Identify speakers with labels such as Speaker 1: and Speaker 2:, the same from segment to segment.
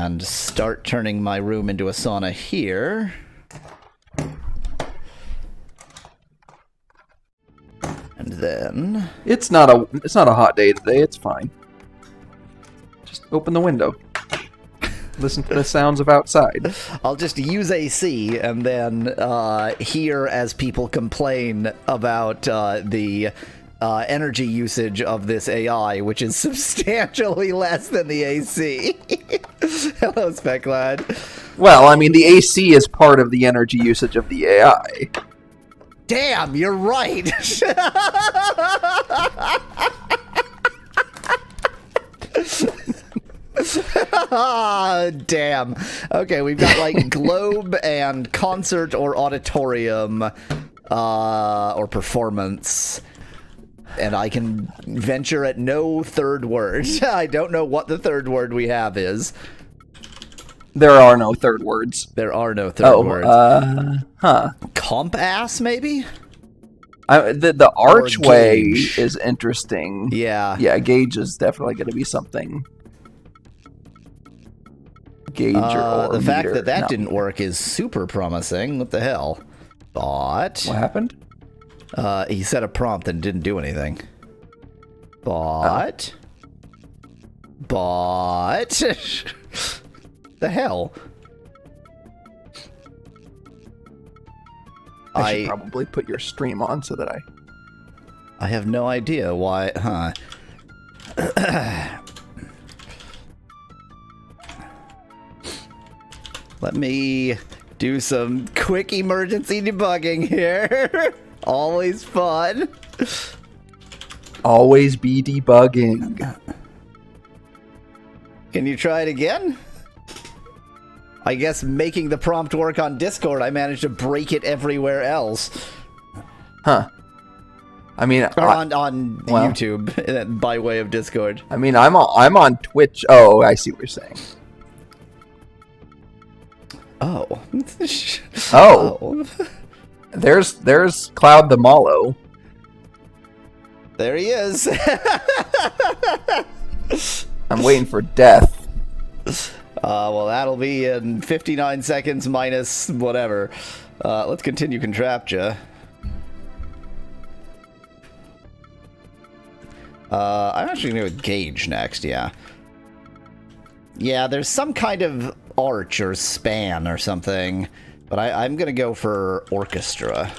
Speaker 1: And start turning my room into a sauna here. And then...
Speaker 2: It's not a hot day today, it's fine. Just open the window. Listen to the sounds of outside.
Speaker 1: I'll just use AC and then hear as people complain about the energy usage of this AI, which is substantially less than the AC. Hello, Speclad.
Speaker 2: Well, I mean, the AC is part of the energy usage of the AI.
Speaker 1: Damn, you're right. Damn. Okay, we've got like globe and concert or auditorium or performance. And I can venture at no third word. I don't know what the third word we have is.
Speaker 2: There are no third words.
Speaker 1: There are no third words.
Speaker 2: Huh.
Speaker 1: Compass, maybe?
Speaker 2: The archway is interesting.
Speaker 1: Yeah.
Speaker 2: Yeah, gauge is definitely going to be something. Gauge or
Speaker 1: the fact
Speaker 2: meter.
Speaker 1: that didn't work is super promising. What the hell? But...
Speaker 2: What happened?
Speaker 1: He set a prompt and didn't do anything. But... the hell?
Speaker 2: I should probably put your stream on so that
Speaker 1: I have no idea why, huh? Let me do some quick emergency debugging here. Always fun.
Speaker 2: Always be debugging.
Speaker 1: Can you try it again? I guess making the prompt work on Discord, I managed to break it everywhere else.
Speaker 2: Huh. I mean,
Speaker 1: or on YouTube by way of Discord.
Speaker 2: I mean, I'm on Twitch. Oh, I see what you're saying.
Speaker 1: Oh.
Speaker 2: Oh. There's Cloud the Mallow.
Speaker 1: There he is.
Speaker 2: I'm waiting for death.
Speaker 1: Well, that'll be in 59 seconds minus whatever. Let's continue Contraptia. I'm actually going to go with Gauge next, yeah. Yeah, there's some kind of arch or span or something, but I'm going to go for Orchestra.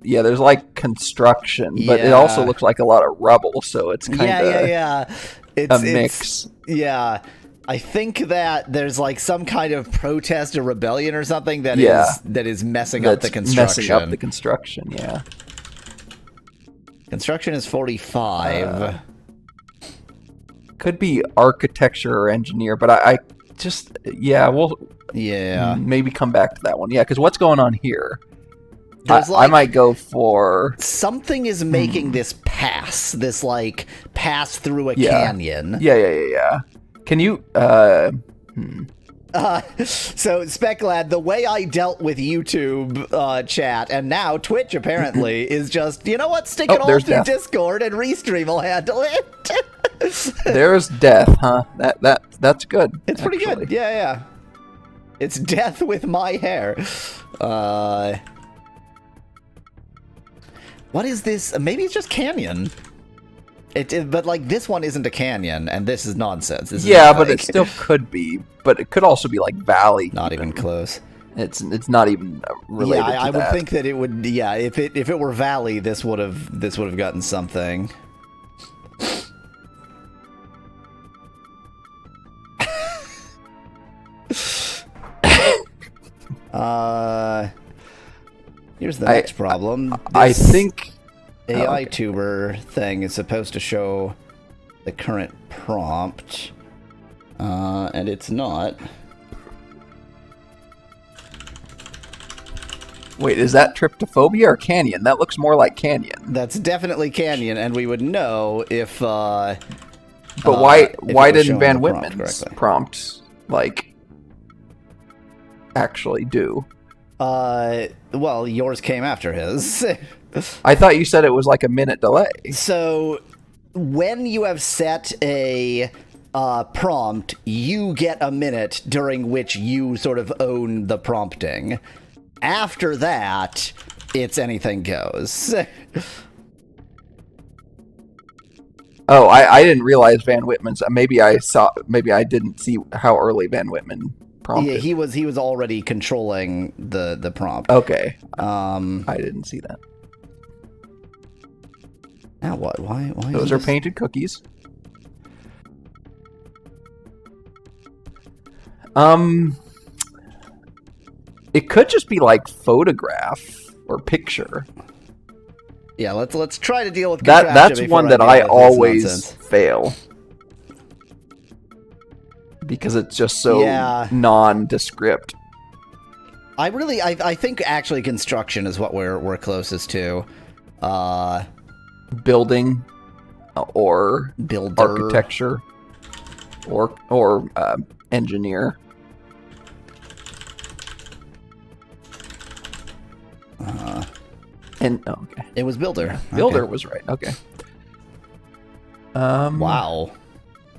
Speaker 2: Yeah, there's like construction, but it also looks like a lot of rubble, so it's kind of a mix.
Speaker 1: Yeah, I think that there's like some kind of protest or rebellion or something that is messing up the construction.
Speaker 2: Messing up the construction, yeah.
Speaker 1: Construction is 45.
Speaker 2: Could be architecture or engineer, but I just we'll maybe come back to that one. Yeah, because what's going on here? I might go for...
Speaker 1: Something is making this pass. This, like, pass through a canyon.
Speaker 2: Yeah. Can you...
Speaker 1: So, Speclad, the way I dealt with YouTube chat, and now Twitch, apparently, is just, you know what? Stick it all through Discord, and Restream will handle it.
Speaker 2: There's death, huh? That's good.
Speaker 1: It's pretty good. Yeah. It's death with my hair. What is this? Maybe it's just canyon. But like this one isn't a canyon, and this is nonsense. This
Speaker 2: but it still could be. But it could also be like valley.
Speaker 1: Not even close.
Speaker 2: It's not even related.
Speaker 1: Yeah, I would think that it would. Yeah, if it were valley, this would have gotten something. Here's the next problem.
Speaker 2: I think
Speaker 1: AITuber thing is supposed to show the current prompt, and it's not.
Speaker 2: Wait, is that tryptophobia or canyon? That looks more like canyon.
Speaker 1: That's definitely canyon, and we would know if.
Speaker 2: But why didn't Van Whitman's prompt actually do?
Speaker 1: Well, yours came after his.
Speaker 2: I thought you said it was like a minute delay.
Speaker 1: So, when you have set a prompt, you get a minute during which you sort of own the prompting. After that, it's anything goes.
Speaker 2: Oh, I didn't realize Van Whitman's. Maybe I didn't see how early Van Whitman prompted.
Speaker 1: Yeah, he was already controlling the prompt.
Speaker 2: Okay. I didn't see that.
Speaker 1: Now what? Why?
Speaker 2: Those are painted cookies. It could just be like photograph or picture.
Speaker 1: Yeah, let's try to deal with
Speaker 2: that. That's one that I always fail because it's just so nondescript.
Speaker 1: I think actually construction is what we're closest to.
Speaker 2: Building or
Speaker 1: builder,
Speaker 2: architecture or engineer. Okay.
Speaker 1: It was builder.
Speaker 2: Yeah, builder was right. Okay.
Speaker 1: Wow.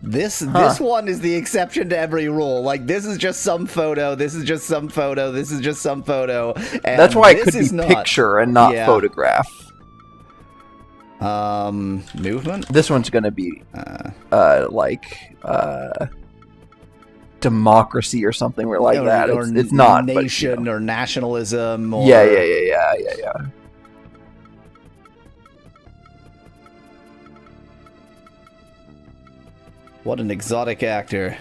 Speaker 1: This one is the exception to every rule. Like, this is just some photo. This is just some photo. This is just some photo. And
Speaker 2: that's why it could be picture and not photograph.
Speaker 1: Movement.
Speaker 2: This one's gonna be democracy or something. We're like that. It's not
Speaker 1: nation, but, or nationalism. Or...
Speaker 2: Yeah.
Speaker 1: What an exotic actor.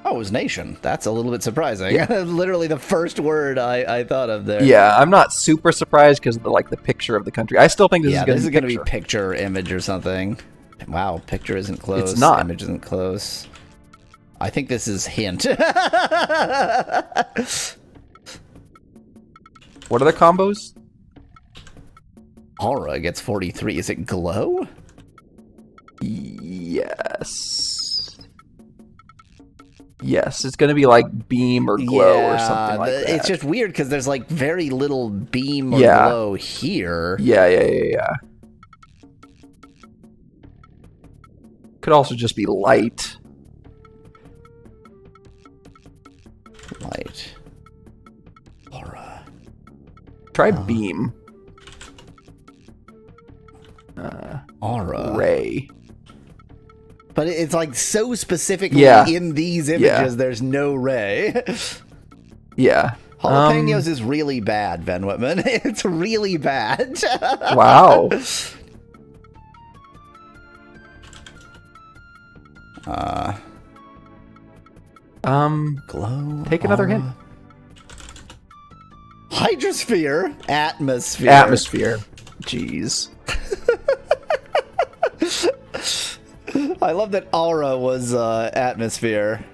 Speaker 1: Oh, it was nation. That's a little bit surprising. Yeah. Literally the first word I thought of there.
Speaker 2: Yeah, I'm not super surprised because of the picture of the country. I still think this is going to be
Speaker 1: picture, image, or something. Wow, picture isn't close.
Speaker 2: It's not.
Speaker 1: Image isn't close. I think this is hint.
Speaker 2: What are the combos?
Speaker 1: Aura gets 43. Is it glow?
Speaker 2: Yes. Yes, it's going to be like beam or glow or something like that.
Speaker 1: It's just weird because there's like very little beam or glow here.
Speaker 2: Yeah. Could also just be light.
Speaker 1: Light. Aura.
Speaker 2: Try beam.
Speaker 1: Aura.
Speaker 2: Ray.
Speaker 1: But it's like so specifically in these images, there's no ray.
Speaker 2: Yeah.
Speaker 1: Jalapenos is really bad, Van Whitman. It's really bad.
Speaker 2: Wow.
Speaker 1: Glow.
Speaker 2: Take another hint.
Speaker 1: Hydrosphere. Atmosphere.
Speaker 2: Atmosphere. Jeez.
Speaker 1: I love that aura was atmosphere.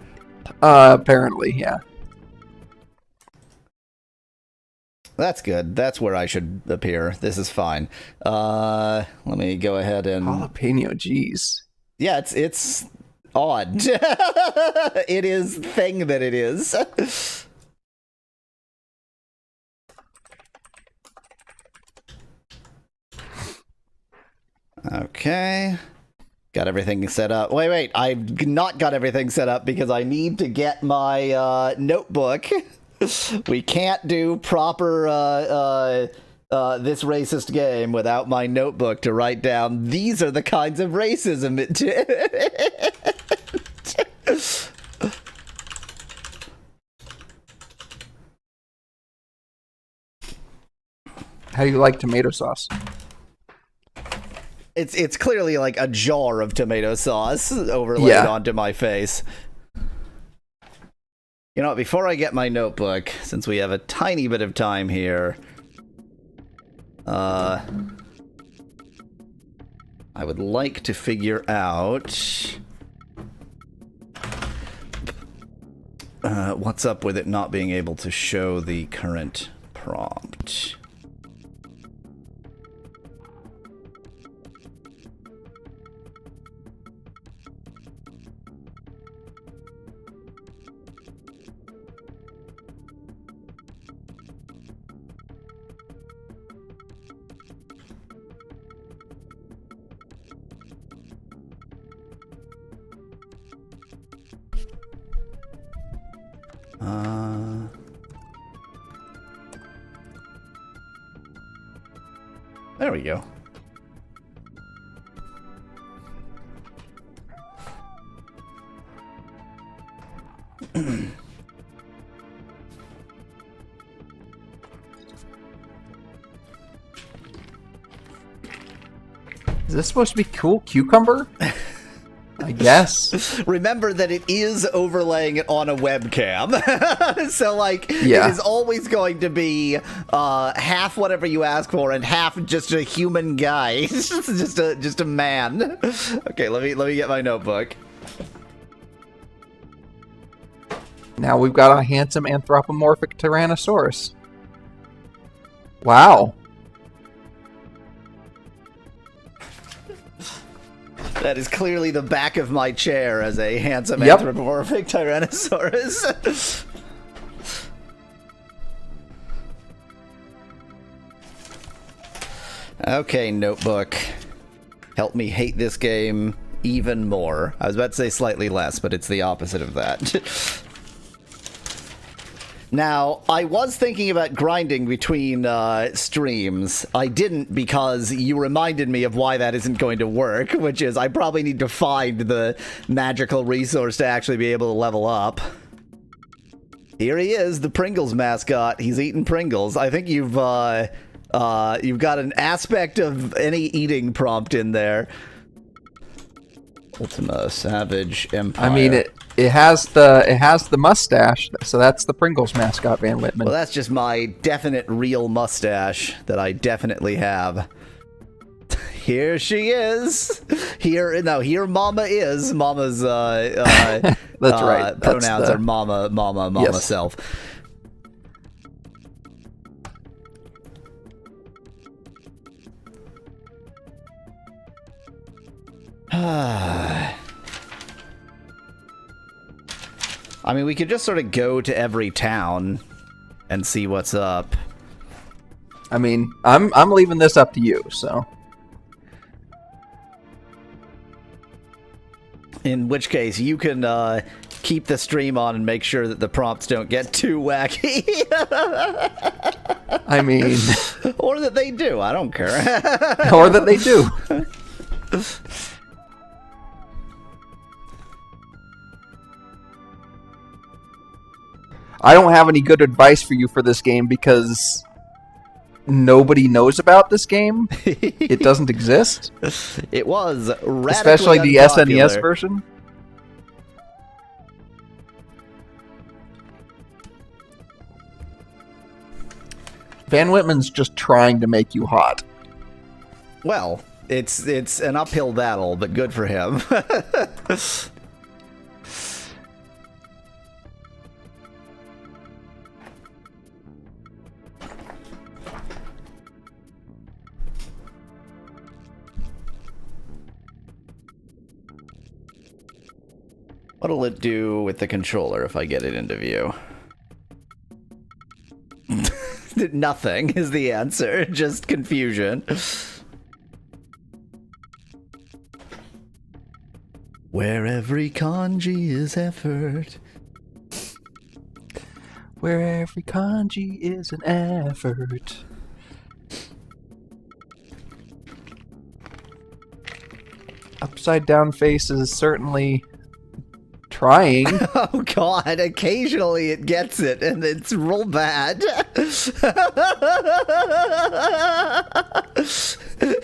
Speaker 2: Apparently, yeah.
Speaker 1: That's good. That's where I should appear. This is fine. Let me go ahead and...
Speaker 2: Jalapeno, jeez.
Speaker 1: Yeah, it's odd. It is thing that it is. Okay. Got everything set up. Wait. I've not got everything set up because I need to get my notebook. We can't do proper this racist game without my notebook to write down these are the kinds of racism it did.
Speaker 2: How do you like tomato sauce?
Speaker 1: It's clearly like a jar of tomato sauce overlaid onto my face. You know what, before I get my notebook, since we have a tiny bit of time here, I would like to figure out what's up with it not being able to show the current prompt. There we go.
Speaker 2: Is this supposed to be cool cucumber? I guess.
Speaker 1: Remember that it is overlaying it on a webcam. So, like,
Speaker 2: yeah.
Speaker 1: It is always going to be half whatever you ask for and half just a human guy. just a man. Okay, let me get my notebook.
Speaker 2: Now we've got a handsome anthropomorphic Tyrannosaurus. Wow.
Speaker 1: That is clearly the back of my chair as a handsome anthropomorphic Tyrannosaurus. Okay, notebook. Help me hate this game even more. I was about to say slightly less, but it's the opposite of that. Now, I was thinking about grinding between streams. I didn't because you reminded me of why that isn't going to work, which is I probably need to find the magical resource to actually be able to level up. Here he is, the Pringles mascot. He's eating Pringles. I think you've got an aspect of any eating prompt in there. Ultima, Savage, Empire.
Speaker 2: I mean, it has the mustache, so that's the Pringles mascot, Van Whitman.
Speaker 1: Well, that's just my definite real mustache that I definitely have. Here she is. Here Mama is. Mama's
Speaker 2: that's right.
Speaker 1: Pronouns are mama, yes. Self. I mean, we could just sort of go to every town and see what's up.
Speaker 2: I mean, I'm leaving this up to you, so.
Speaker 1: In which case, you can keep the stream on and make sure that the prompts don't get too wacky.
Speaker 2: I mean...
Speaker 1: Or that they do, I don't care.
Speaker 2: Or that they do. I don't have any good advice for you for this game because nobody knows about this game. It doesn't exist.
Speaker 1: It was radically
Speaker 2: especially the
Speaker 1: unpopular.
Speaker 2: SNES version. Van Whitman's just trying to make you hot.
Speaker 1: Well, it's an uphill battle, but good for him. What'll it do with the controller if I get it into view? Nothing is the answer, just confusion. Where every kanji is effort.
Speaker 2: Where every kanji is an effort. Upside down face is certainly trying.
Speaker 1: Oh god, occasionally it gets it and it's real bad.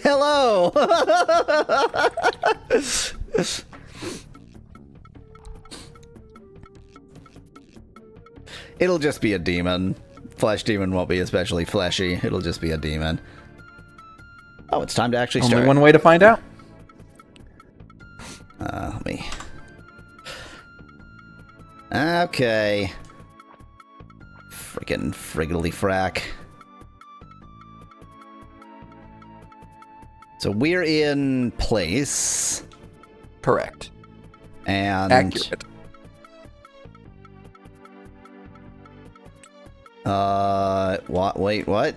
Speaker 1: Hello. It'll just be a demon. Flesh demon won't be especially fleshy. It'll just be a demon. Oh, it's time to actually start.
Speaker 2: Only one way to find out.
Speaker 1: Let me... Okay. Frickin' friggly frack. So we're in place.
Speaker 2: Correct.
Speaker 1: And...
Speaker 2: accurate.
Speaker 1: What? Wait, what?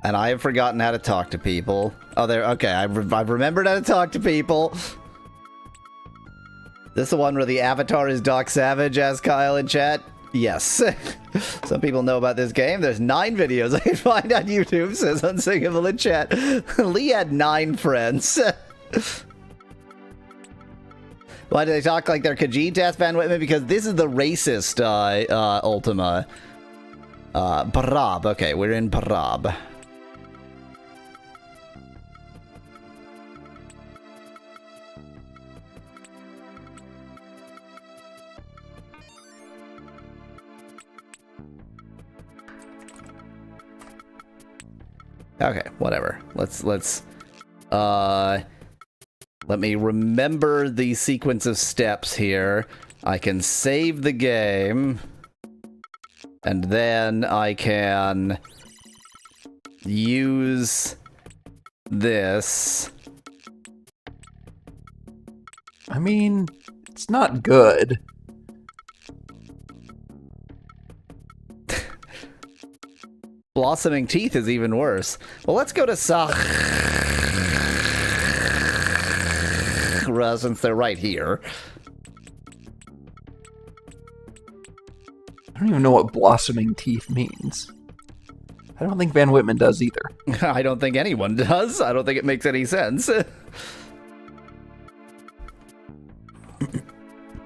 Speaker 1: And I have forgotten how to talk to people. Oh, there. Okay, I've remembered how to talk to people. This the one where the avatar is Doc Savage, as Kyle in chat? Yes. Some people know about this game. There's 9 videos I can find on YouTube, says Unsingable in chat. Lee had 9 friends. Why do they talk like they're Khajiit? Asked Van Whitman. Because this is the racist Ultima. Parab. Okay, we're in Parab. Okay, whatever. Let me remember the sequence of steps here. I can save the game, and then I can use this.
Speaker 2: I mean, it's not good.
Speaker 1: Blossoming Teeth is even worse. Well, let's go to Sakura since they're right here.
Speaker 2: I don't even know what blossoming teeth means. I don't think Van Whitman does either.
Speaker 1: I don't think anyone does. I don't think it makes any sense.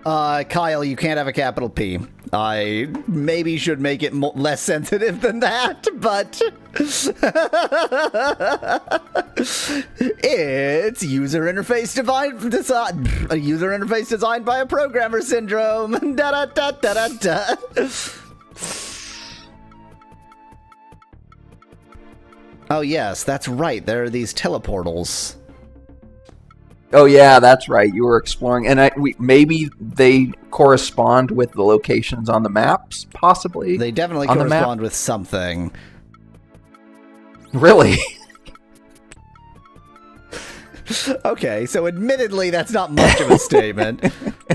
Speaker 1: Kyle, you can't have a capital P. I maybe should make it less sensitive than that, but it's user interface designed by a programmer syndrome. Da da da da da da. Oh yes, that's right. There are these teleportals.
Speaker 2: Oh yeah, that's right. You were exploring, and maybe they correspond with the locations on the maps, possibly.
Speaker 1: They definitely correspond with something.
Speaker 2: Really?
Speaker 1: Okay, so admittedly, that's not much of a statement.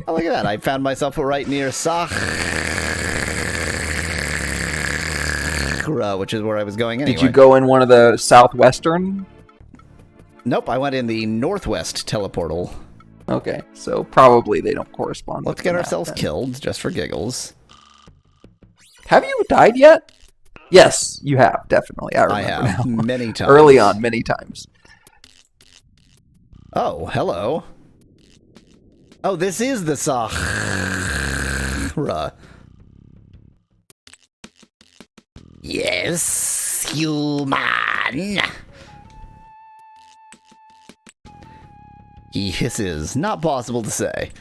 Speaker 1: Oh, look at that! I found myself right near Sakura, which is where I was going anyway.
Speaker 2: Did you go in one of the southwestern?
Speaker 1: Nope, I went in the northwest teleportal.
Speaker 2: Okay, so probably they don't correspond.
Speaker 1: Let's get ourselves killed, just for giggles.
Speaker 2: Have you died yet? Yes, you have, definitely. I have now.
Speaker 1: Many times.
Speaker 2: Early on, many times.
Speaker 1: Oh, hello. Oh, this is the Sakura. Yes, human. He hisses, not possible to say.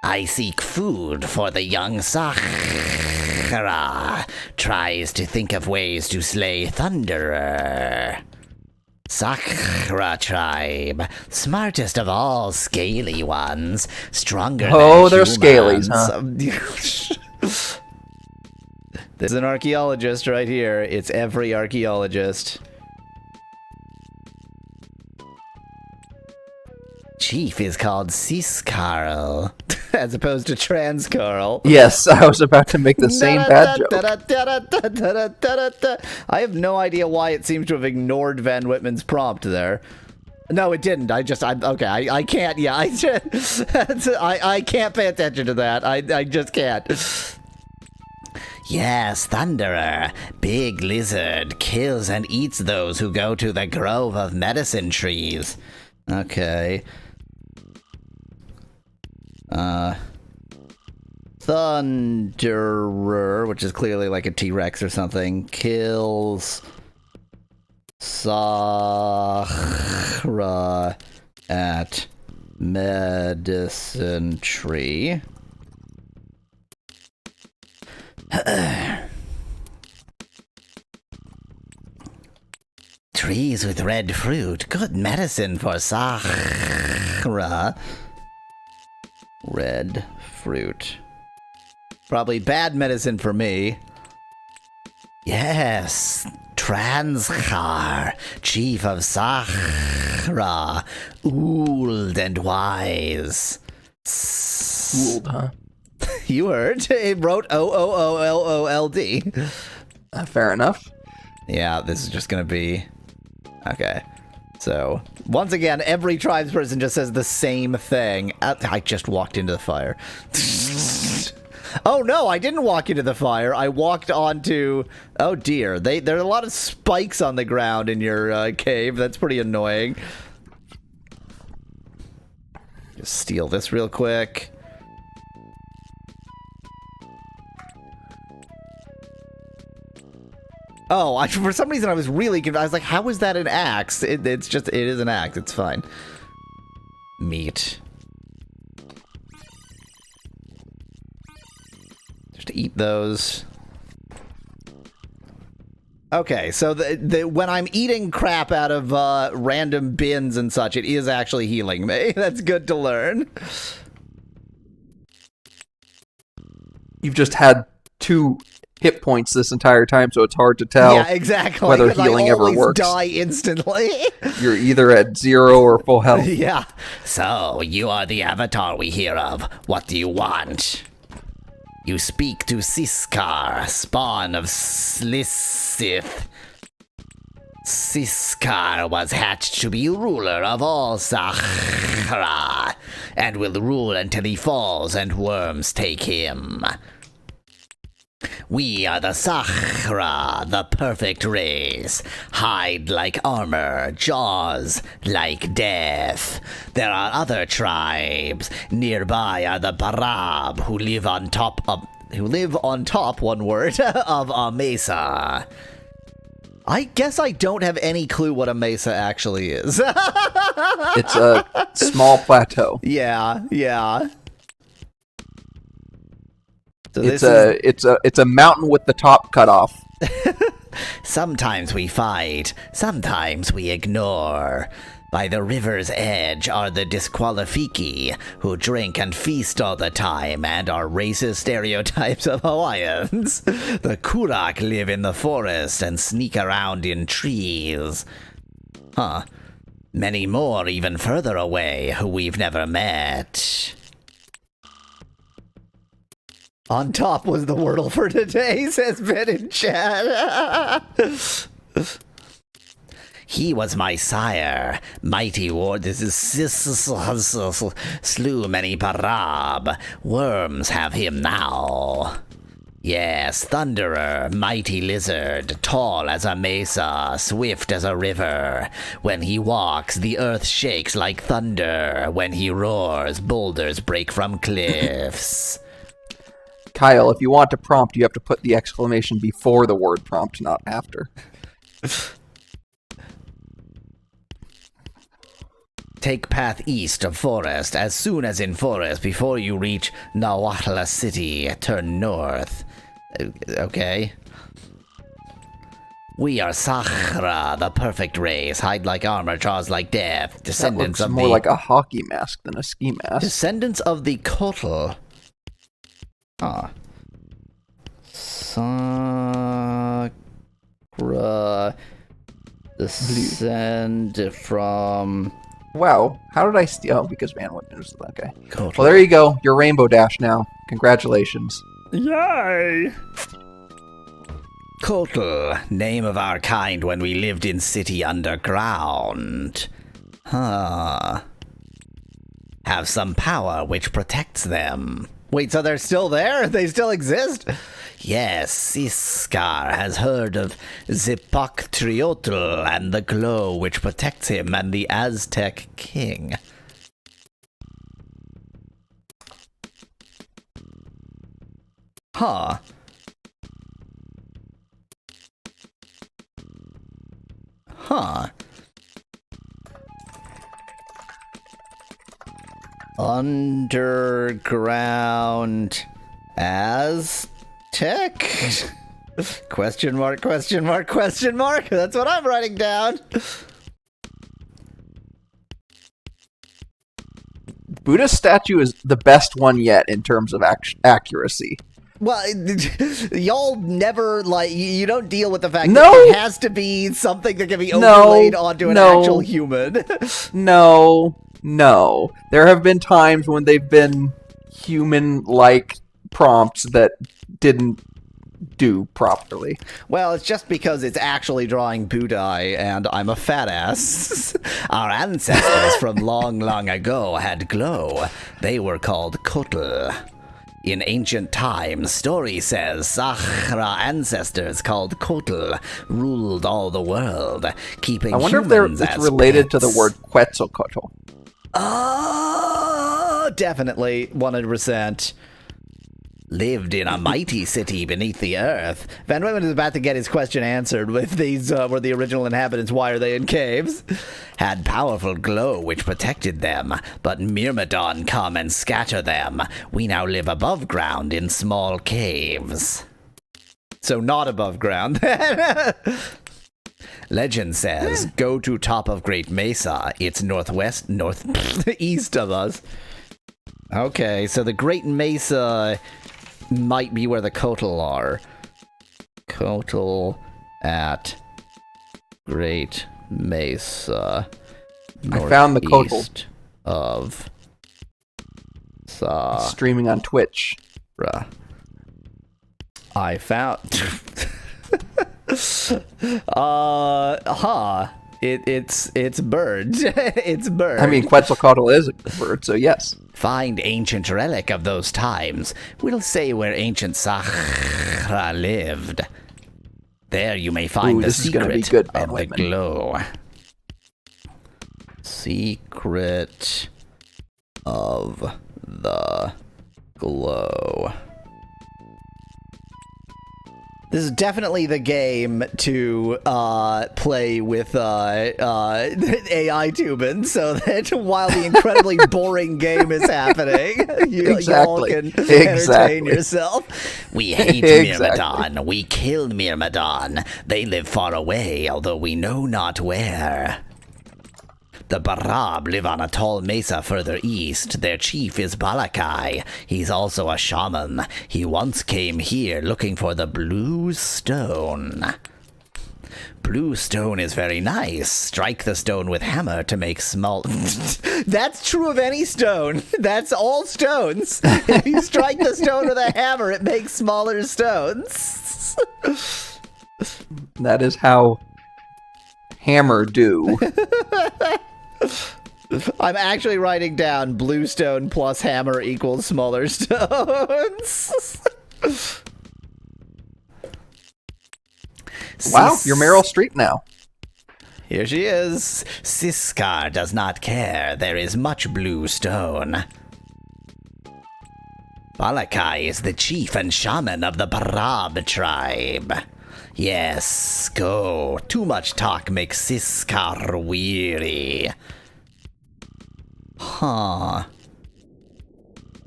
Speaker 1: I seek food for the young Sakura. Tries to think of ways to slay Thunderer. Sakura tribe, smartest of all scaly ones, stronger than
Speaker 2: humans.
Speaker 1: They're
Speaker 2: scalies, huh?
Speaker 1: There's an archaeologist right here. It's every archaeologist. Chief is called Cis-Carl, as opposed to Trans-Carl.
Speaker 2: Yes, I was about to make the same bad joke.
Speaker 1: I have no idea why it seems to have ignored Van Whitman's prompt there. No, it didn't. I can't. Yeah, I can't pay attention to that. I just can't. Yes, Thunderer, big lizard, kills and eats those who go to the grove of medicine trees. Okay. Thunderer, which is clearly like a T-Rex or something, kills Sakura at medicine tree. Trees with red fruit. Good medicine for Sakura. Red fruit. Probably bad medicine for me. Yes. Transkar, chief of Sakura. Old and wise.
Speaker 2: Old, huh?
Speaker 1: You heard. It wrote O-O-O-L-O-L-D.
Speaker 2: Fair enough.
Speaker 1: Yeah, this is just gonna be... Okay. So, once again, every tribesperson just says the same thing. I just walked into the fire. Oh no, I didn't walk into the fire. I walked onto... Oh dear, there are a lot of spikes on the ground in your cave. That's pretty annoying. Just steal this real quick. Oh, for some reason I was really confused. I was like, how is that an axe? It is an axe. It's fine. Meat. Just eat those. Okay, so when I'm eating crap out of random bins and such, it is actually healing me. That's good to learn.
Speaker 2: You've just had 2 hit points this entire time, so it's hard to tell
Speaker 1: exactly.
Speaker 2: whether healing ever works.
Speaker 1: I always die instantly.
Speaker 2: You're either at 0 or full health.
Speaker 1: Yeah. So, you are the avatar we hear of. What do you want? You speak to Siskar, spawn of Slissith. Siskar was hatched to be ruler of all Sahara, and will rule until he falls and worms take him. We are the Sahara, the perfect race. Hide like armor, jaws like death. There are other tribes. Nearby are the Barab, who live on top, one word, of a mesa. I guess I don't have any clue what a mesa actually is.
Speaker 2: It's a small plateau.
Speaker 1: Yeah. So
Speaker 2: it's a mountain with the top cut off.
Speaker 1: Sometimes we fight, sometimes we ignore. By the river's edge are the Disqualifiki, who drink and feast all the time and are racist stereotypes of Hawaiians. The Kurak live in the forest and sneak around in trees. Many more even further away who we've never met. On top was the wordle for today, says Ben in chat. He was my sire, mighty war. This is slew many Parab. Worms have him now. Yes, Thunderer, mighty lizard, tall as a mesa, swift as a river. When he walks, the earth shakes like thunder. When he roars, boulders break from cliffs.
Speaker 2: Kyle, if you want to prompt, you have to put the exclamation before the word prompt, not after.
Speaker 1: Take path east of forest. As soon as in forest, before you reach Nawatla City, turn north. Okay. We are Sahara, the perfect race. Hide like armor, jaws like death. Descendants
Speaker 2: that looks more like a hockey mask than a ski mask. Descendants
Speaker 1: of the Kotl. Sakura descend from...
Speaker 2: Wow, how did I steal? Oh, because man, what is okay. Well, there you go. You're Rainbow Dash now. Congratulations.
Speaker 1: Yay! Kotl, name of our kind when we lived in city underground. Have some power which protects them. Wait, so they're still there? They still exist? Yes, Iskar has heard of Zipoktriotl and the glow which protects him and the Aztec king. Huh. Underground Aztec? Question mark, question mark, question mark? That's what I'm writing down.
Speaker 2: Buddha's statue is the best one yet in terms of accuracy.
Speaker 1: Well, y'all never, you don't deal with the fact that it has to be something that can be overlaid onto an actual human.
Speaker 2: No. There have been times when they've been human-like prompts that didn't do properly.
Speaker 1: Well, it's just because it's actually drawing Budai, and I'm a fat ass. Our ancestors from long, long ago had glow. They were called Kotl. In ancient times, story says Sahra ancestors called Kotl ruled all the world, keeping humans as
Speaker 2: I wonder if it's related to the word Quetzalcoatl.
Speaker 1: Oh, definitely, 100%. Lived in a mighty city beneath the earth. Van Weyman is about to get his question answered with these were the original inhabitants. Why are they in caves? Had powerful glow which protected them, but Myrmidon come and scatter them. We now live above ground in small caves. So not above ground. Legend says, go to top of Great Mesa. It's east of us. Okay, so the Great Mesa might be where the Kotl are. Kotl at Great Mesa.
Speaker 2: I found the Kotl
Speaker 1: of
Speaker 2: streaming on Twitch.
Speaker 1: I found It's bird. It's bird.
Speaker 2: I mean, Quetzalcoatl is a bird, so yes.
Speaker 1: Find ancient relic of those times. We'll say where ancient Sahra lived. There you may find the secret of the glow. Secret of the glow. This is definitely the game to play with AITubing, so that while the incredibly boring game is happening, you all can entertain yourself. We hate Myrmidon. We killed Myrmidon. They live far away, although we know not where. The Barab live on a tall mesa further east. Their chief is Balakai. He's also a shaman. He once came here looking for the blue stone. Blue stone is very nice. Strike the stone with hammer to make small... That's true of any stone. That's all stones. If you strike the stone with a hammer, it makes smaller stones.
Speaker 2: That is how hammer do.
Speaker 1: I'm actually writing down blue stone plus hammer equals smaller stones.
Speaker 2: Wow, you're Meryl Streep now.
Speaker 1: Here she is. Siskar does not care. There is much blue stone. Balakai is the chief and shaman of the Barab tribe. Yes, go. Too much talk makes Siskar weary. Huh.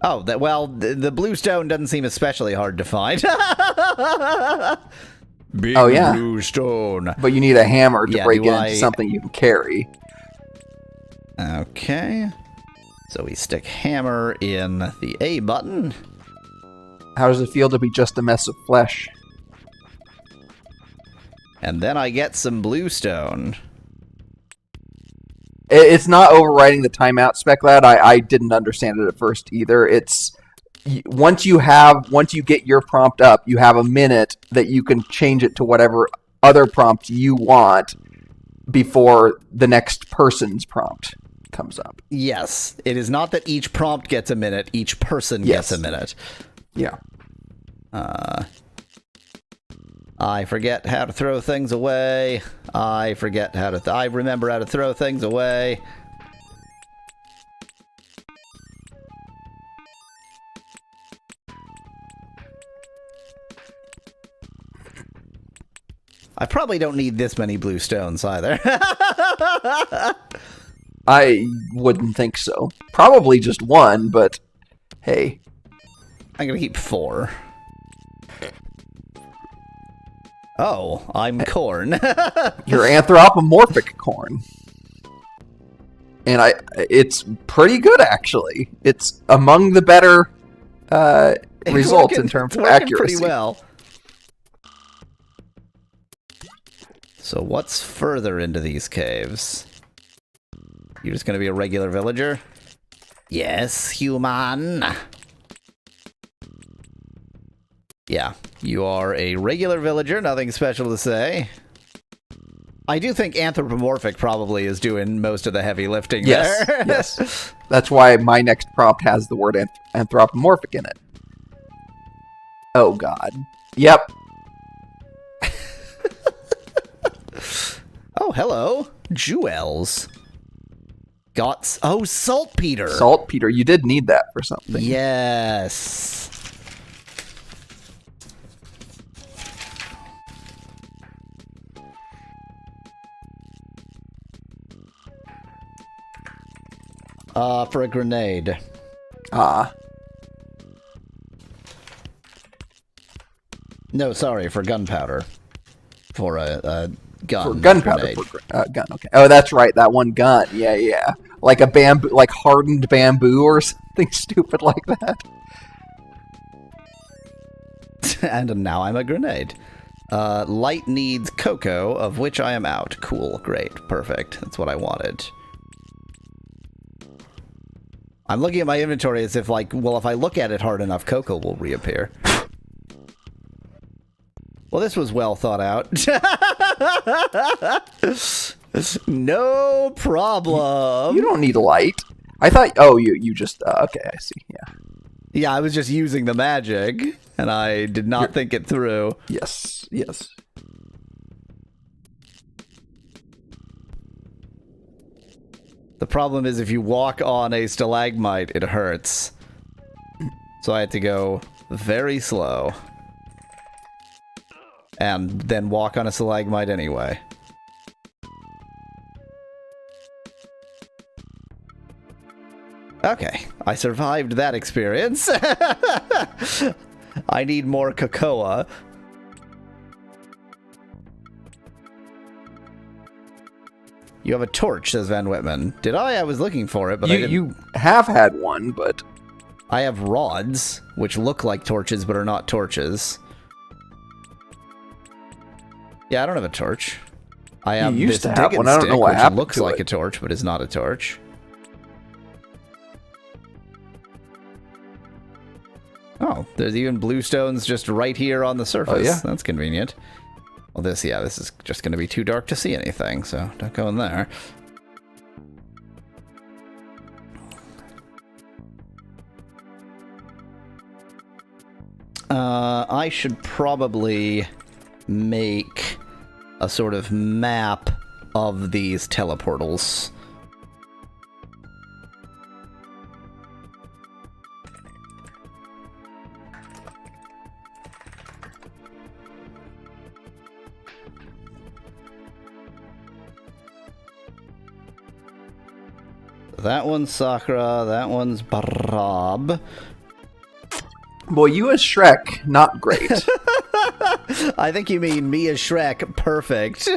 Speaker 1: Oh, the blue stone doesn't seem especially hard to find. Big blue stone.
Speaker 2: But you need a hammer to break it into something you can carry.
Speaker 1: Okay. So we stick hammer in the A button.
Speaker 2: How does it feel to be just a mess of flesh?
Speaker 1: And then I get some blue stone.
Speaker 2: It's not overriding the timeout, Spec Lad. I didn't understand it at first either. It's once you get your prompt up, you have a minute that you can change it to whatever other prompt you want before the next person's prompt comes up.
Speaker 1: Yes. It is not that each prompt gets a minute, each person gets a minute.
Speaker 2: Yeah.
Speaker 1: I forget how to throw things away. I remember how to throw things away. I probably don't need this many blue stones either.
Speaker 2: I wouldn't think so. Probably just one, but hey.
Speaker 1: I'm gonna keep 4. Oh, I'm corn.
Speaker 2: You're anthropomorphic corn. And it's pretty good, actually. It's among the better results in terms of accuracy.
Speaker 1: Pretty well. So what's further into these caves? You're just going to be a regular villager? Yes, human. Yeah, You are a regular villager, nothing special to say. I do think anthropomorphic probably is doing most of the heavy lifting there.
Speaker 2: Yes. That's why my next prompt has the word anthropomorphic in it. Oh, God. Yep.
Speaker 1: Oh, hello. Jewels. Oh, saltpeter.
Speaker 2: Saltpeter. You did need that for something.
Speaker 1: Yes. For a grenade. No, sorry, for gunpowder. For a gun.
Speaker 2: For gunpowder. Gun, okay. Oh, that's right, that one gun. Yeah. Like a bamboo, like hardened bamboo or something stupid like that.
Speaker 1: And now I'm a grenade. Light needs cocoa, of which I am out. Cool, great, perfect. That's what I wanted. I'm looking at my inventory as if, like, well, if I look at it hard enough, cocoa will reappear. Well, this was well thought out. No problem.
Speaker 2: You don't need light. I thought, oh, you just, okay, I see, yeah.
Speaker 1: Yeah, I was just using the magic, and I did not think it through.
Speaker 2: Yes.
Speaker 1: The problem is if you walk on a stalagmite, it hurts. So I had to go very slow. And then walk on a stalagmite anyway. Okay, I survived that experience. I need more cocoa. You have a torch, says Van Whitman. Did I? I was looking for it, but I didn't.
Speaker 2: You have had one, but...
Speaker 1: I have rods, which look like torches, but are not torches. Yeah, I don't have a torch. I have this digging stick, which looks like a torch, but is not a torch. Oh, there's even bluestones just right here on the surface.
Speaker 2: Oh, yeah.
Speaker 1: That's convenient. Well, this is just going to be too dark to see anything, so don't go in there. I should probably make a sort of map of these teleportals. That one's Sakura, that one's Barab.
Speaker 2: Boy, you as Shrek, not great.
Speaker 1: I think you mean me as Shrek, perfect.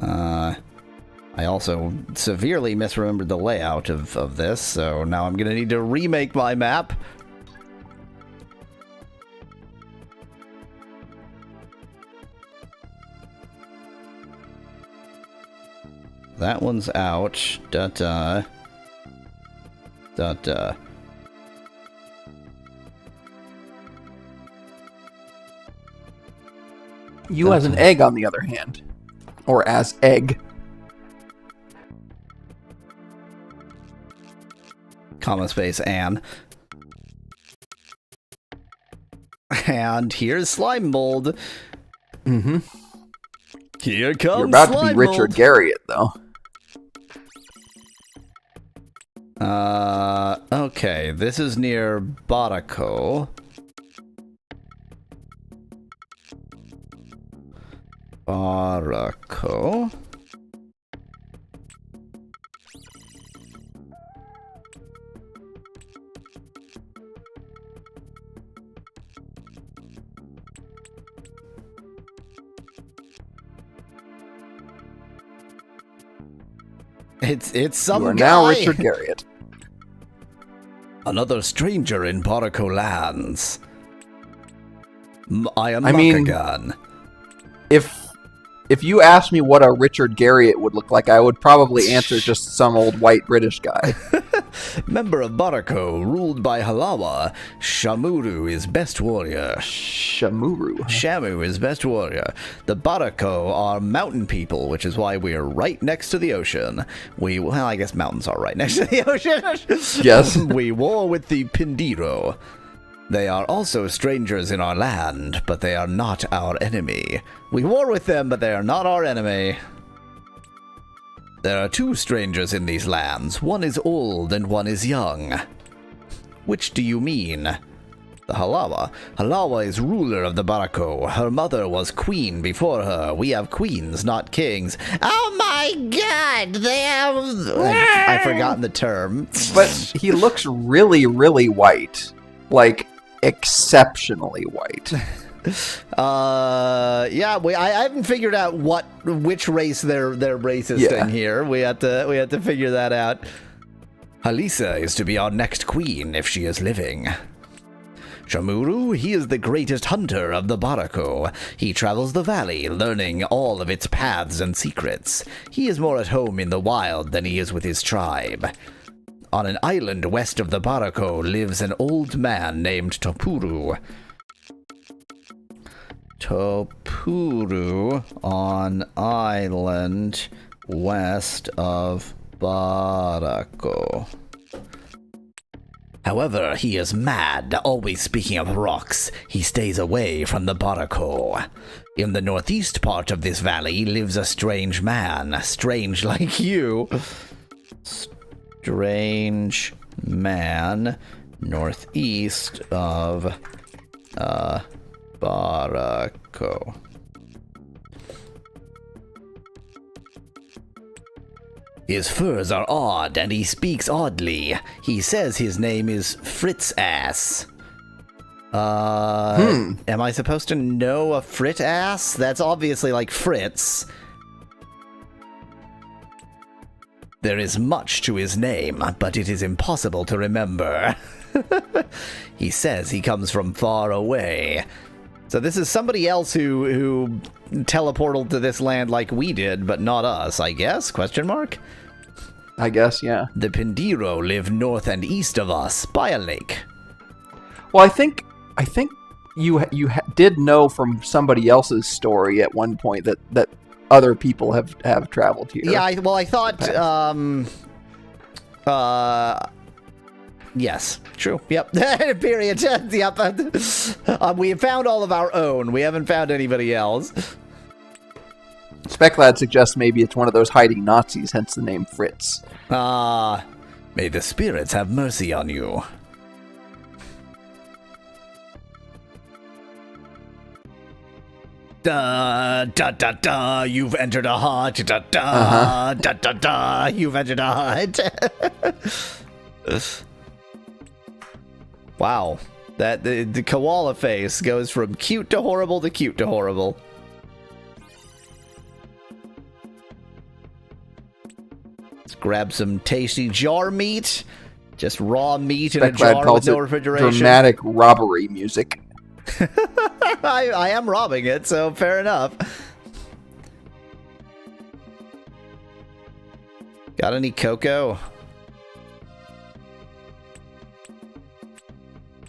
Speaker 1: I also severely misremembered the layout of this, so now I'm gonna need to remake my map. That one's out. Da-da. Da-da.
Speaker 2: You as an egg, on the other hand. Or as egg.
Speaker 1: Comma space Anne. And here's slime mold.
Speaker 2: Mm-hmm.
Speaker 1: Here comes
Speaker 2: You're about to be
Speaker 1: slime
Speaker 2: Richard
Speaker 1: mold.
Speaker 2: Garriott, though.
Speaker 1: Okay, this is near Barako. Barako. It's some
Speaker 2: You are
Speaker 1: guy.
Speaker 2: now Richard Garriott.
Speaker 1: Another stranger in Barako lands. I am
Speaker 2: Makagan. If you asked me what a Richard Garriott would look like, I would probably answer just some old white British guy.
Speaker 1: Member of Barako, ruled by Halawa, Shamuru is best warrior. Shamu is best warrior. The Barako are mountain people, which is why we are right next to the ocean. Well, I guess mountains are right next to the ocean.
Speaker 2: Yes.
Speaker 1: We war with the Pindiro. They are also strangers in our land, but they are not our enemy. We war with them, but they are not our enemy. There are two strangers in these lands. One is old and one is young. Which do you mean? The Halawa. Halawa is ruler of the Barako. Her mother was queen before her. We have queens, not kings. Oh my god! They have... I've forgotten the term.
Speaker 2: But he looks really, really white. Like, exceptionally white.
Speaker 1: Yeah, I haven't figured out which race they're racist in here. We have to figure that out. Halisa is to be our next queen if she is living. Shamuru, he is the greatest hunter of the Barako. He travels the valley, learning all of its paths and secrets. He is more at home in the wild than he is with his tribe. On an island west of the Barako lives an old man named Topuru. Topuru on island west of Barako. However, he is mad, always speaking of rocks. He stays away from the Barako. In the northeast part of this valley lives a strange man, strange like you. Strange man, northeast of Barako. His furs are odd, and he speaks oddly. He says his name is Fritz Ass. Am I supposed to know a Frit Ass? That's obviously like Fritz. There is much to his name, but it is impossible to remember. He says he comes from far away. So this is somebody else who teleported to this land like we did, but not us, I guess? Question mark?
Speaker 2: I guess, yeah.
Speaker 1: The Pindiro live north and east of us, by a lake.
Speaker 2: Well, I think you did know from somebody else's story at one point that other people have traveled here.
Speaker 1: Yeah, I thought, yes, true, yep, period, yep. We have found all of our own, we haven't found anybody else.
Speaker 2: Speclad suggests maybe it's one of those hiding Nazis, hence the name Fritz.
Speaker 1: May the spirits have mercy on you. Da da da da, you've entered a hut. Da da da da da, you've entered a hut. Wow, the koala face goes from cute to horrible to cute to horrible. Let's grab some tasty jar meat. Just raw meat in a jar with no refrigeration.
Speaker 2: Dramatic robbery music.
Speaker 1: I am robbing it, so fair enough. Got any cocoa?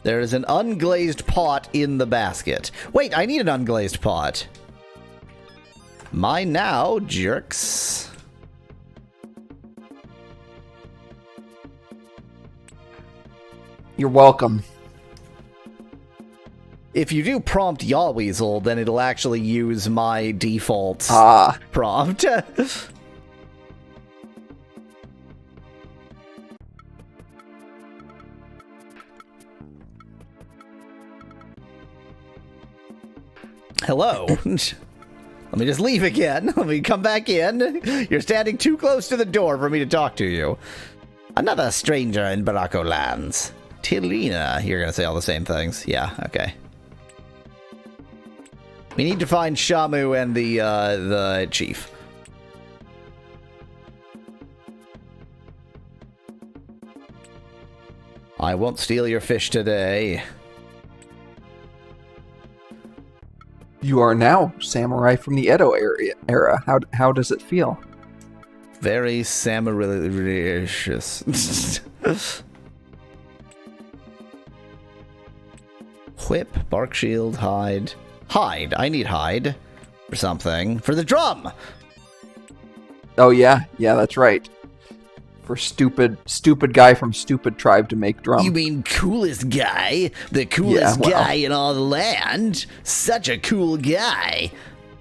Speaker 1: There is an unglazed pot in the basket. Wait, I need an unglazed pot. Mine now, jerks.
Speaker 2: You're welcome.
Speaker 1: If you do prompt Yawweasel, then it'll actually use my default prompt. Hello. Let me just leave again. Let me come back in. You're standing too close to the door for me to talk to you. Another stranger in Barako lands. Tilina. You're going to say all the same things. Yeah, okay. We need to find Shamu and the chief. I won't steal your fish today.
Speaker 2: You are now samurai from the Edo era. How does it feel?
Speaker 1: Very samurai-licious. Whip, bark shield, hide. Hide. I need hide for something. For the drum!
Speaker 2: Oh, yeah. Yeah, that's right. For stupid guy from stupid tribe to make drum.
Speaker 1: You mean coolest guy? The coolest guy in all the land? Such a cool guy.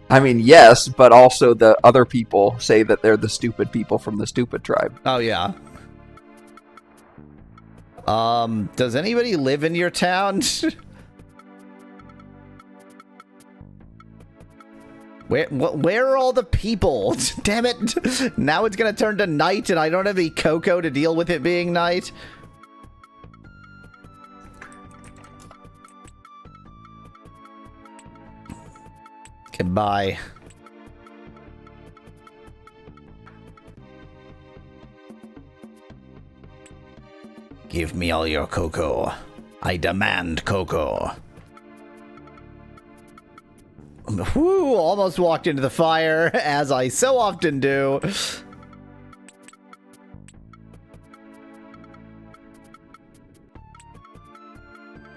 Speaker 2: I mean, yes, but also the other people say that they're the stupid people from the stupid tribe.
Speaker 1: Oh, yeah. Does anybody live in your town? Where are all the people? Damn it. Now it's going to turn to night and I don't have any cocoa to deal with it being night. Goodbye. Give me all your cocoa. I demand cocoa. Whew, almost walked into the fire, as I so often do.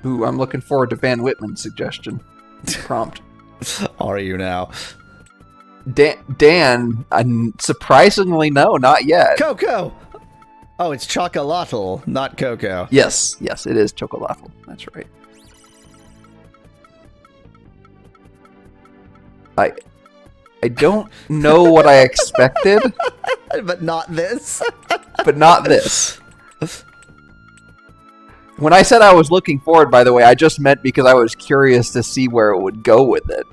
Speaker 2: Ooh, I'm looking forward to Van Whitman's suggestion. Prompt.
Speaker 1: Are you now?
Speaker 2: Dan, surprisingly, no, not yet.
Speaker 1: Cocoa! Oh, it's chocolatl, not cocoa.
Speaker 2: Yes, it is chocolatl. That's right. I don't know what I expected.
Speaker 1: But not this.
Speaker 2: But not this. When I said I was looking forward, by the way, I just meant because I was curious to see where it would go with it.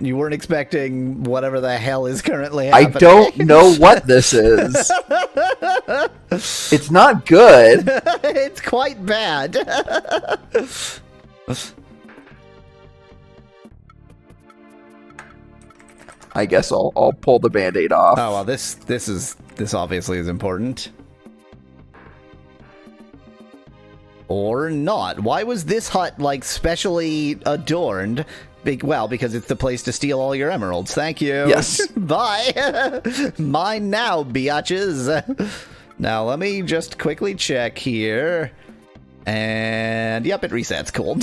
Speaker 1: You weren't expecting whatever the hell is currently happening.
Speaker 2: I don't know what this is. It's not good.
Speaker 1: It's quite bad.
Speaker 2: I guess I'll pull the Band-Aid off.
Speaker 1: Oh well, this obviously is important. Or not. Why was this hut like specially adorned? Well, because it's the place to steal all your emeralds. Thank you.
Speaker 2: Yes.
Speaker 1: Bye. Mine now, biatches. Now let me just quickly check here. And yep, it resets. Cool.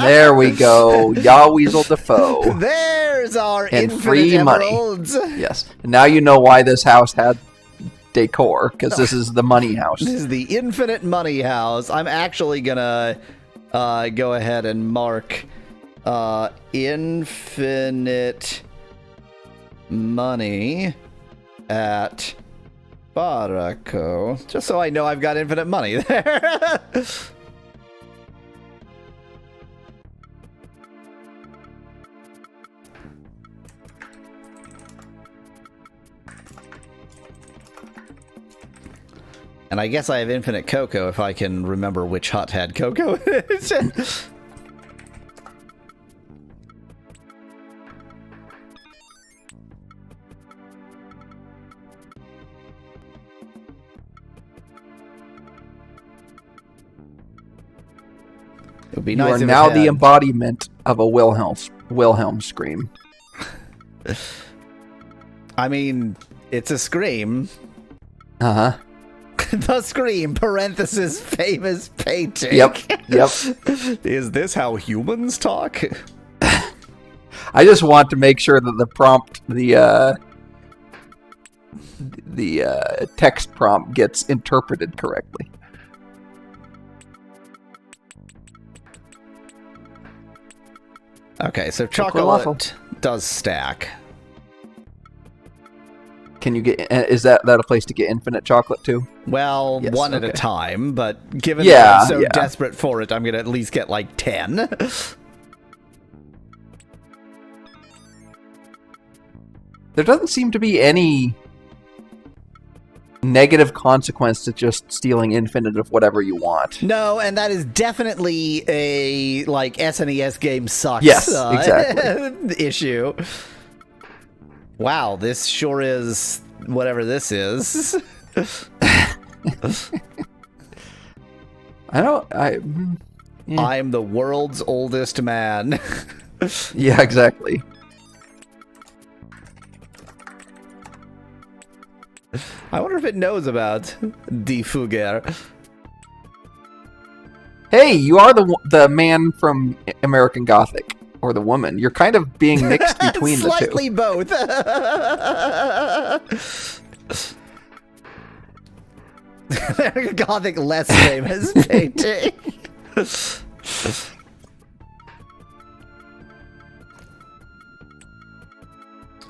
Speaker 2: There we go. Yahweasel Defoe.
Speaker 1: There's our
Speaker 2: and
Speaker 1: infinite
Speaker 2: free
Speaker 1: emeralds.
Speaker 2: Money. Yes. And now you know why this house had decor, because this is the money house.
Speaker 1: This is the infinite money house. I'm actually gonna go ahead and mark infinite money at Baraco, just so I know I've got infinite money there. And I guess I have infinite cocoa if I can remember which hut had cocoa in it. It would be nice if
Speaker 2: you are now
Speaker 1: it
Speaker 2: the
Speaker 1: had.
Speaker 2: embodiment of a Wilhelm scream.
Speaker 1: I mean, it's a scream.
Speaker 2: Uh-huh.
Speaker 1: The Scream, parenthesis, famous painting.
Speaker 2: Yep.
Speaker 1: Is this how humans talk?
Speaker 2: I just want to make sure that the prompt, the text prompt gets interpreted correctly.
Speaker 1: Okay, so chocolate does stack.
Speaker 2: Can you get? Is that a place to get infinite chocolate too?
Speaker 1: Well,
Speaker 2: yes,
Speaker 1: one at a time, but given
Speaker 2: Yeah,
Speaker 1: that I'm so
Speaker 2: yeah.
Speaker 1: desperate for it, I'm going to at least get like 10.
Speaker 2: There doesn't seem to be any negative consequence to just stealing infinite of whatever you want.
Speaker 1: No, and that is definitely a like SNES game sucks.
Speaker 2: Yes, exactly.
Speaker 1: Issue. Wow, this sure is whatever this is. I'm the world's oldest man.
Speaker 2: Yeah, exactly.
Speaker 1: I wonder if it knows about Die Fugger.
Speaker 2: Hey, you are the man from American Gothic. Or the woman. You're kind of being mixed between the two.
Speaker 1: Slightly both. American Gothic less famous painting.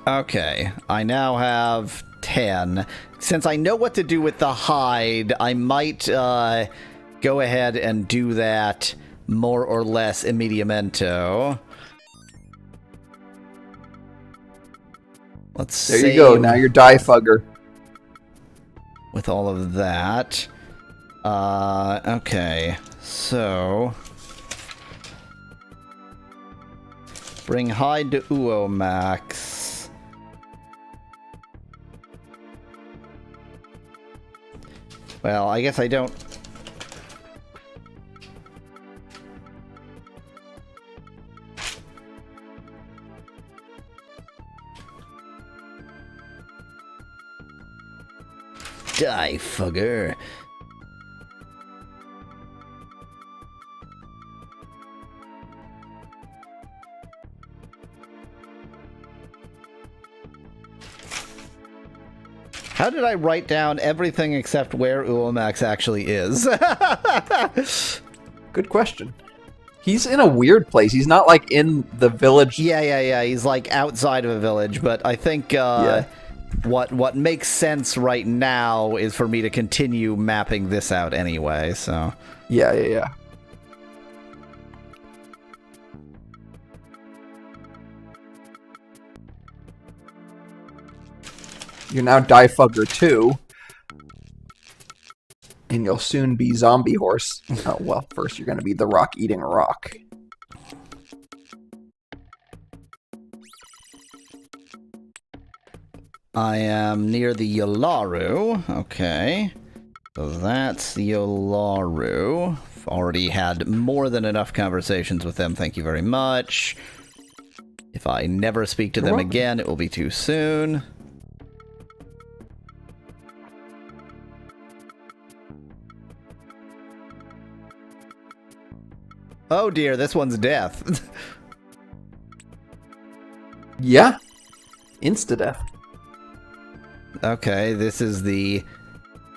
Speaker 1: Okay, I now have 10. Since I know what to do with the hide, I might go ahead and do that more or less immediamento. Let's
Speaker 2: there you go. Now you're Die Fugger.
Speaker 1: With all of that. Okay. So. Bring hide to Uomax. Well, I guess I don't. Die Fugger. How did I write down everything except where Uomax actually is?
Speaker 2: Good question. He's in a weird place. He's not like in the village.
Speaker 1: Yeah. He's like outside of a village, but I think what makes sense right now is for me to continue mapping this out anyway, so.
Speaker 2: Yeah. You're now Die Fugger 2. And you'll soon be Zombie Horse. Oh, well, first you're going to be the Rock eating a rock.
Speaker 1: I am near the Yolaru. Okay. So that's the Yolaru. I've already had more than enough conversations with them. Thank you very much. If I never speak to them again, it will be too soon. Oh dear, this one's death.
Speaker 2: Yeah. Insta-death.
Speaker 1: Okay, this is the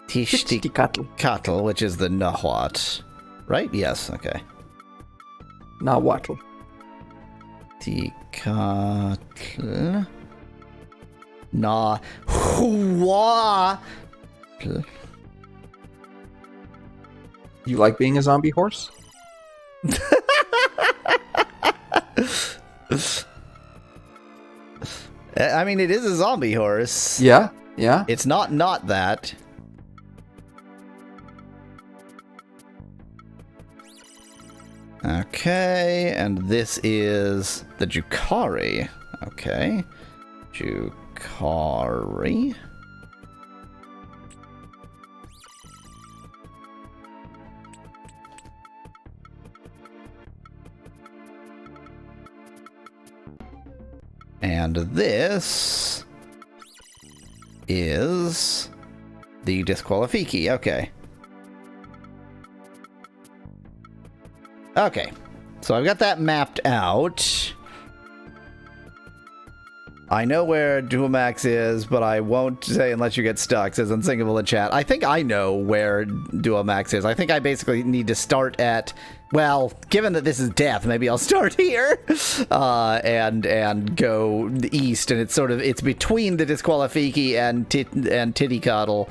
Speaker 1: Tishtikatl, which is the Nahuatl. Right? Yes, okay.
Speaker 2: Nahuatl.
Speaker 1: Tikatl. Nahuatl.
Speaker 2: You like being a zombie horse?
Speaker 1: I mean, it is a zombie horse.
Speaker 2: Yeah.
Speaker 1: It's not that. Okay, and this is the Jukari. Okay. Jukari. And this is the Disqualifiki. Okay. Okay. So I've got that mapped out. I know where Duomax is, but I won't say unless you get stuck, says Unsinkable in chat. I think I know where Duomax is. I think I basically need to start at, well, given that this is death, maybe I'll start here and go east, and it's between the Disqualifiki and Tittycoddle,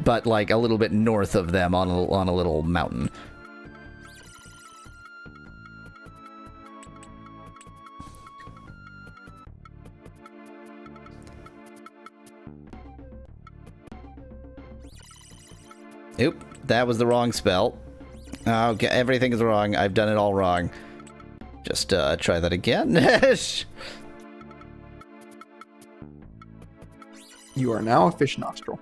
Speaker 1: but like a little bit north of them on a little mountain. Oop, that was the wrong spell. Okay, everything is wrong. I've done it all wrong. Just try that again.
Speaker 2: You are now a fish nostril.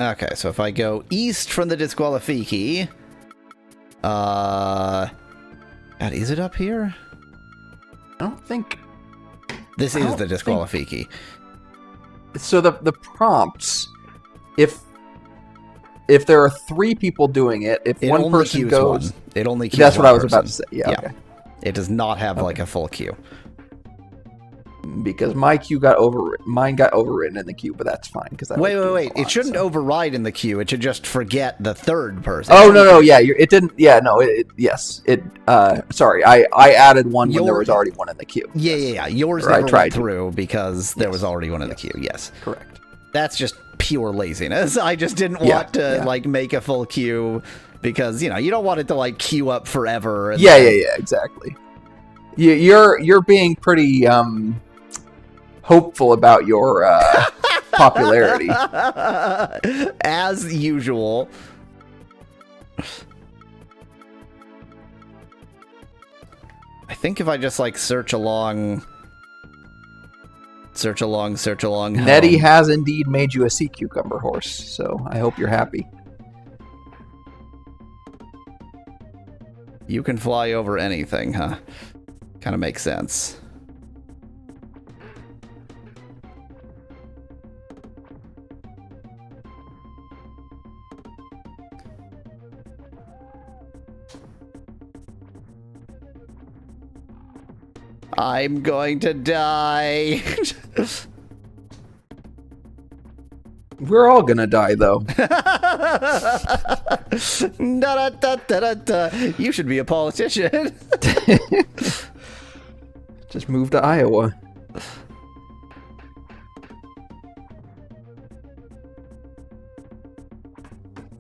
Speaker 1: Okay, so if I go east from the Disqualifiki... God, is it up here?
Speaker 2: I don't think...
Speaker 1: This is the Disqualifiki.
Speaker 2: So the prompts, if there are 3 people doing it, if one person goes,
Speaker 1: it only queues
Speaker 2: that's what I was
Speaker 1: person.
Speaker 2: about to say. Yeah. Okay.
Speaker 1: It does not have like a full queue.
Speaker 2: Because my queue got mine got overwritten in the queue, but that's fine. Because
Speaker 1: wait! It shouldn't override in the queue. It should just forget the third person.
Speaker 2: Oh no, yeah, it didn't. Yeah, no, yes, it. Sorry, I added one when there was already one in the queue.
Speaker 1: Yeah. Yours never went through because there was already one in the queue. Yes,
Speaker 2: correct.
Speaker 1: That's just pure laziness. I just didn't want to like make a full queue because you don't want it to like queue up forever.
Speaker 2: Yeah, exactly. You're being pretty hopeful about your popularity.
Speaker 1: As usual. I think if I just like search along.
Speaker 2: Nettie has indeed made you a sea cucumber horse, so I hope you're happy.
Speaker 1: You can fly over anything, huh? Kind of makes sense. I'm going to die.
Speaker 2: We're all gonna die, though.
Speaker 1: You should be a politician.
Speaker 2: Just move to Iowa.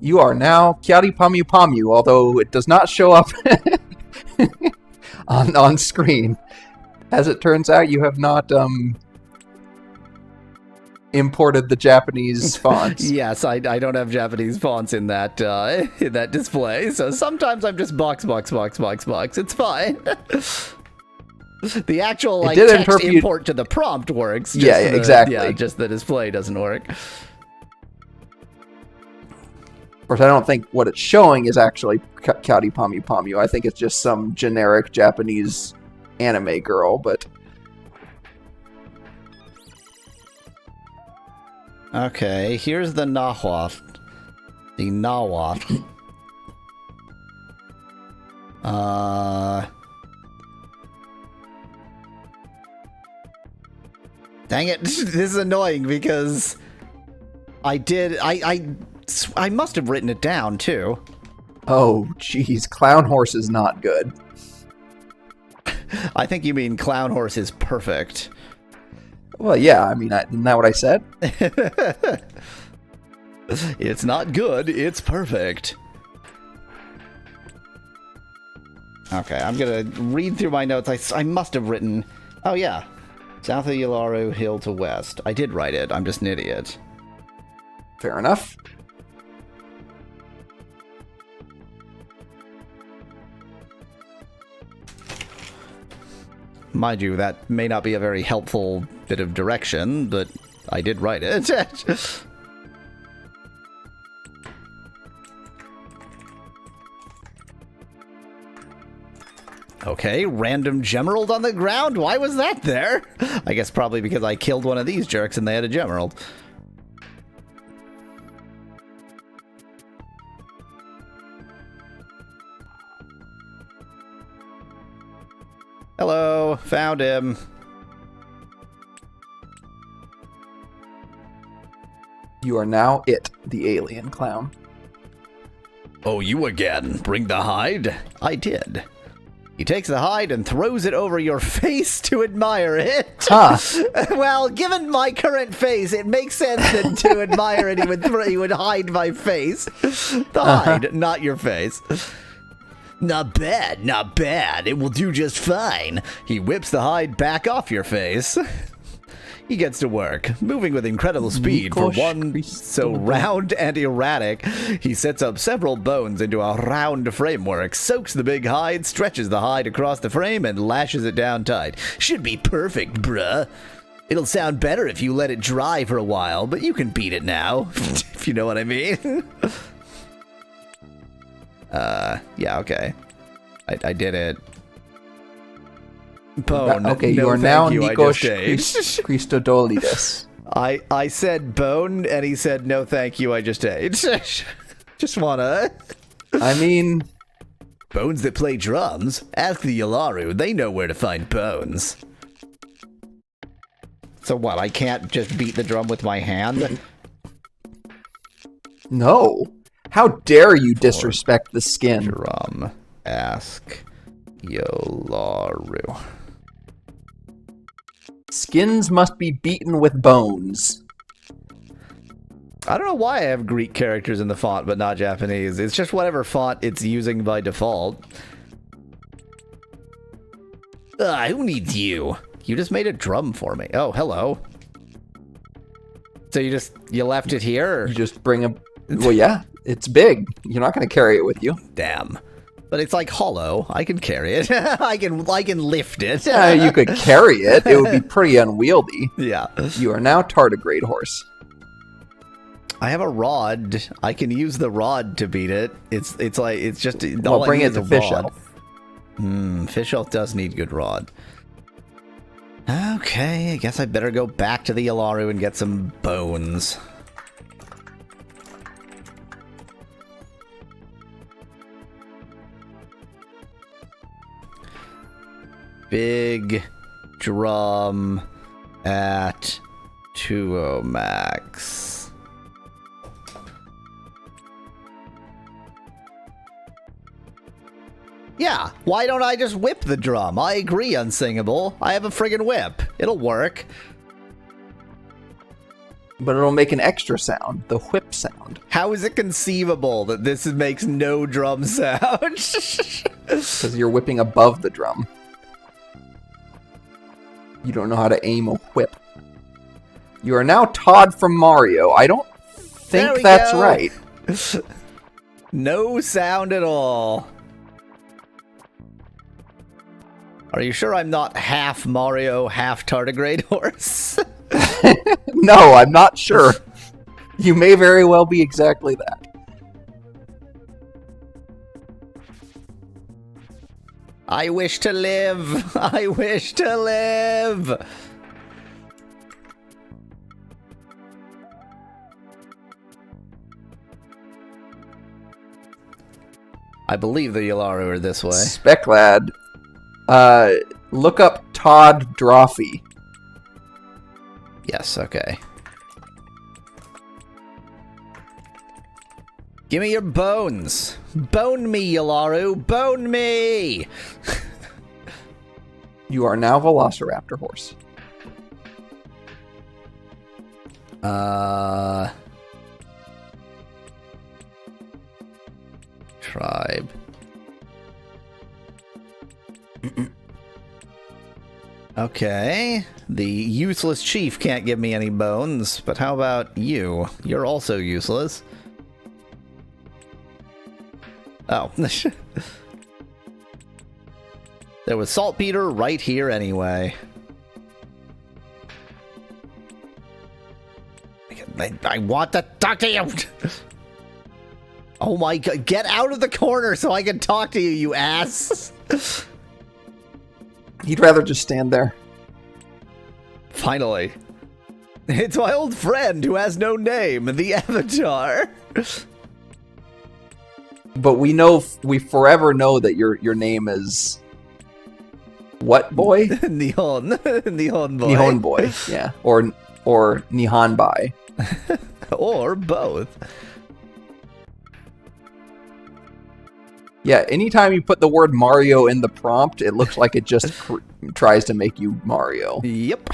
Speaker 2: You are now Kyari Pamu Pamu, although it does not show up on screen. As it turns out, you have not imported the Japanese fonts.
Speaker 1: Yes, I don't have Japanese fonts in that display, so sometimes I'm just box. It's fine. The actual like text import to the prompt works.
Speaker 2: Exactly.
Speaker 1: Yeah, just the display doesn't work.
Speaker 2: Of course, I don't think what it's showing is actually Kyari Pamu Pamu. I think it's just some generic Japanese anime girl, but...
Speaker 1: Okay, here's the Nahuatl. The Nahuatl. Dang it, this is annoying because I must have written it down, too.
Speaker 2: Oh, jeez, Clown Horse is not good.
Speaker 1: I think you mean Clown Horse is perfect.
Speaker 2: Well, yeah, I mean, isn't that what I said?
Speaker 1: It's not good, it's perfect. Okay, I'm gonna read through my notes. I must have written... Oh, yeah. South of Yularu Hill to west. I did write it, I'm just an idiot.
Speaker 2: Fair enough.
Speaker 1: Mind you, that may not be a very helpful bit of direction, but I did write it. Okay, random gemerald on the ground? Why was that there? I guess probably because I killed one of these jerks and they had a gemerald. Hello, found him.
Speaker 2: You are now it, the alien clown.
Speaker 1: Oh, you again. Bring the hide? I did. He takes the hide and throws it over your face to admire it.
Speaker 2: Huh.
Speaker 1: Well, given my current face, it makes sense that to admire it, he would hide my face. The hide, not your face. Not bad, not bad. It will do just fine. He whips the hide back off your face. He gets to work, moving with incredible speed for one so round and erratic. He sets up several bones into a round framework, soaks the big hide, stretches the hide across the frame, and lashes it down tight. Should be perfect, bruh. It'll sound better if you let it dry for a while, but you can beat it now, if you know what I mean. Yeah, okay. I did it. Bone.
Speaker 2: Okay, you are now Nikos Christodoulides.
Speaker 1: I said bone, and he said, no thank you, I just ate. Just wanna...
Speaker 2: I mean...
Speaker 1: Bones that play drums? Ask the Yalaru, they know where to find bones. So what, I can't just beat the drum with my hand?
Speaker 2: No. How dare you disrespect the skin?
Speaker 1: Drum. Ask Yalaru.
Speaker 2: Skins must be beaten with bones.
Speaker 1: I don't know why I have Greek characters in the font, but not Japanese. It's just whatever font it's using by default. Who needs you? You just made a drum for me. Oh, hello. So you left it here? Or?
Speaker 2: You just bring a... Well, yeah. It's big. You're not going to carry it with you.
Speaker 1: Damn. But it's like hollow. I can carry it. I can lift it.
Speaker 2: Yeah, you could carry it. It would be pretty unwieldy.
Speaker 1: Yeah.
Speaker 2: You are now tardigrade horse.
Speaker 1: I have a rod. I can use the rod to beat it. It's just...
Speaker 2: Well, bring it to Fish Elf.
Speaker 1: Fish Elf does need good rod. Okay, I guess I better go back to the Yalaru and get some bones. Big drum at 2 max. Yeah, why don't I just whip the drum? I agree, Unsingable. I have a friggin' whip. It'll work.
Speaker 2: But it'll make an extra sound, the whip sound.
Speaker 1: How is it conceivable that this makes no drum sound?
Speaker 2: Because you're whipping above the drum. You don't know how to aim a whip. You are now Todd from Mario. I don't think that's right.
Speaker 1: No sound at all. Are you sure I'm not half Mario, half tardigrade horse?
Speaker 2: No, I'm not sure. You may very well be exactly that.
Speaker 1: I wish to live. I wish to live. I believe the Yalaru are this way.
Speaker 2: Specklad. Look up Todd Drawfee.
Speaker 1: Yes, okay. Give me your bones. Bone me, Yalaru. Bone me!
Speaker 2: You are now Velociraptor horse.
Speaker 1: Tribe. Okay. The useless chief can't give me any bones, but how about you? You're also useless. Oh. There was Saltpeter right here anyway. I want to talk to you! Oh my god, get out of the corner so I can talk to you, you ass!
Speaker 2: He'd rather just stand there.
Speaker 1: Finally. It's my old friend who has no name, the Avatar.
Speaker 2: But we forever know that your name is... What boy?
Speaker 1: Nihon. Nihon boy.
Speaker 2: Nihon boy, yeah. Or Nihon bai.
Speaker 1: Or both.
Speaker 2: Yeah, anytime you put the word Mario in the prompt, it looks like it just tries to make you Mario.
Speaker 1: Yep.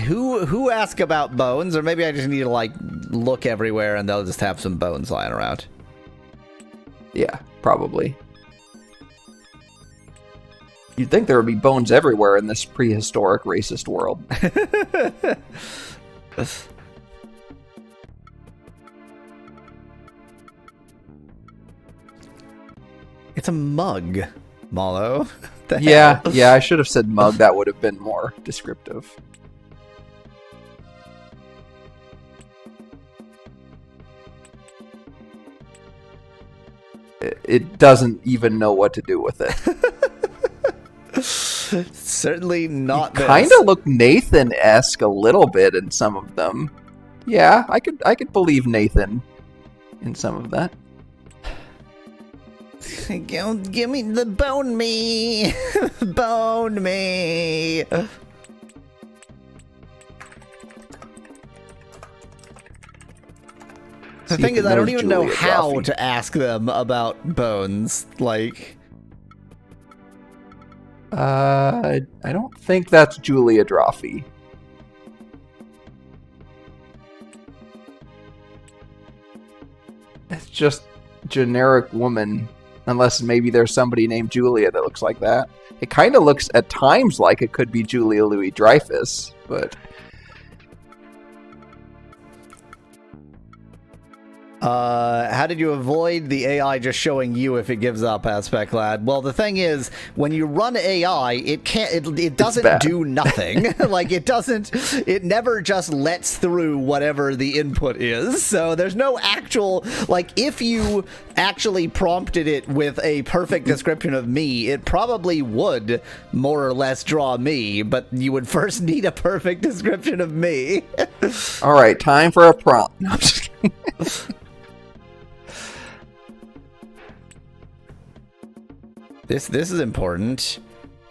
Speaker 1: Who asked about bones? Or maybe I just need to, like, look everywhere and they'll just have some bones lying around.
Speaker 2: Yeah, probably. You'd think there would be bones everywhere in this prehistoric racist world.
Speaker 1: It's a mug, Mallow.
Speaker 2: Yeah, I should have said mug. That would have been more descriptive. It doesn't even know what to do with it.
Speaker 1: Certainly not this.
Speaker 2: Kind of look Nathan-esque a little bit in some of them. Yeah, I could believe Nathan in some of that.
Speaker 1: Give me the bone me. Bone me. The thing is, I don't even know how to ask them about bones. Like,
Speaker 2: I don't think that's Julia Drawfee. It's just generic woman, unless maybe there's somebody named Julia that looks like that. It kind of looks at times like it could be Julia Louis-Dreyfus, but...
Speaker 1: How did you avoid the AI just showing you if it gives up, Aspect Lad? Well, the thing is, when you run AI, it doesn't do nothing. Like, it never just lets through whatever the input is. So there's no actual, like, if you actually prompted it with a perfect description of me, it probably would more or less draw me, but you would first need a perfect description of me.
Speaker 2: All right, time for a prompt. No, I'm just kidding.
Speaker 1: This is important.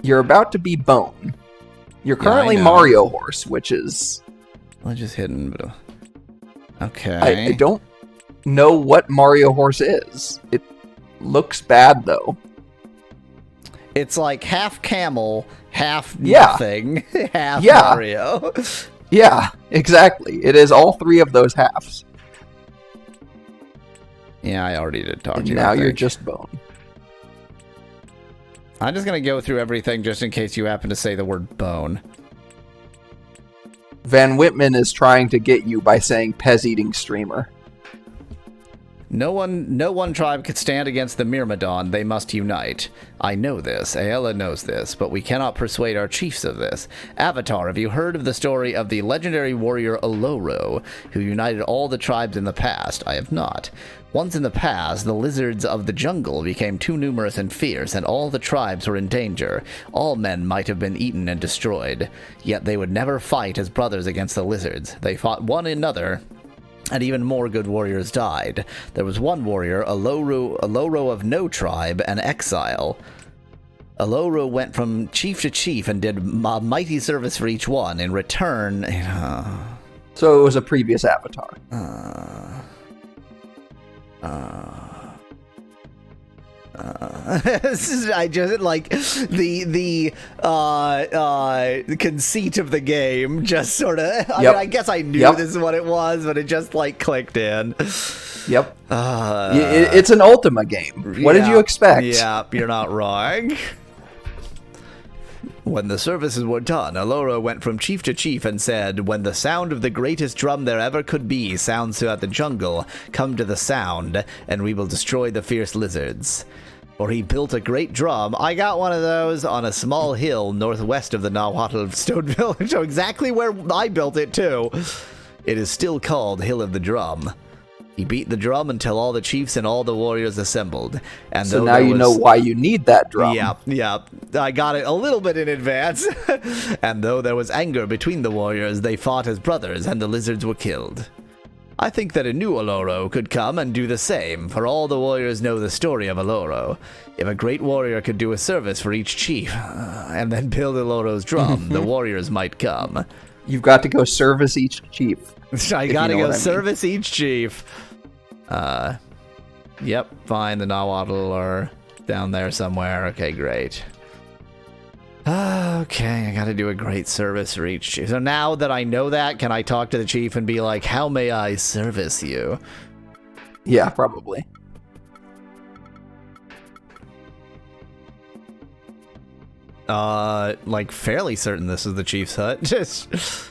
Speaker 2: You're about to be Bone. You're currently Mario Horse, which is...
Speaker 1: Well, just hidden, but... Okay.
Speaker 2: I don't know what Mario Horse is. It looks bad, though.
Speaker 1: It's like half camel, half nothing, half Mario.
Speaker 2: Yeah, exactly. It is all three of those halves.
Speaker 1: Yeah, I already did talk to you.
Speaker 2: Now you're just Bone.
Speaker 1: I'm just going to go through everything just in case you happen to say the word bone.
Speaker 2: Van Whitman is trying to get you by saying Pez-eating streamer.
Speaker 1: No one tribe could stand against the Myrmidon. They must unite. I know this. Aella knows this, but we cannot persuade our chiefs of this. Avatar, have you heard of the story of the legendary warrior Oloro, who united all the tribes in the past? I have not. Once in the past, the lizards of the jungle became too numerous and fierce, and all the tribes were in danger. All men might have been eaten and destroyed. Yet they would never fight as brothers against the lizards. They fought one another, and even more good warriors died. There was one warrior, Oloro of no tribe, an exile. Oloro went from chief to chief and did mighty service for each one. In return...
Speaker 2: So it was a previous Avatar.
Speaker 1: I just like the conceit of the game just sort of. I mean, I guess I knew this is what it was, but it just like clicked in.
Speaker 2: Yep. It's an Ultima game. What did you expect?
Speaker 1: Yeah, you're not wrong. When the services were done, Oloro went from chief to chief and said, "When the sound of the greatest drum there ever could be sounds throughout the jungle, come to the sound, and we will destroy the fierce lizards." Or he built a great drum. I got one of those on a small hill northwest of the Nahuatl Stone Village. So exactly where I built it, too. It is still called Hill of the Drum. He beat the drum until all the chiefs and all the warriors assembled. And
Speaker 2: so now you know why you need that drum.
Speaker 1: Yeah. I got it a little bit in advance. And though there was anger between the warriors, they fought as brothers, and the lizards were killed. I think that a new Oloro could come and do the same, for all the warriors know the story of Oloro. If a great warrior could do a service for each chief, and then build Oloro's drum, the warriors might come.
Speaker 2: You've got to go service each chief.
Speaker 1: I gotta go service each chief. Yep, fine, the Nahuatl are down there somewhere. Okay, great. Okay, I gotta do a great service for each chief. So now that I know that, can I talk to the chief and be like, how may I service you?
Speaker 2: Yeah, probably.
Speaker 1: Like, fairly certain this is the chief's hut. Just...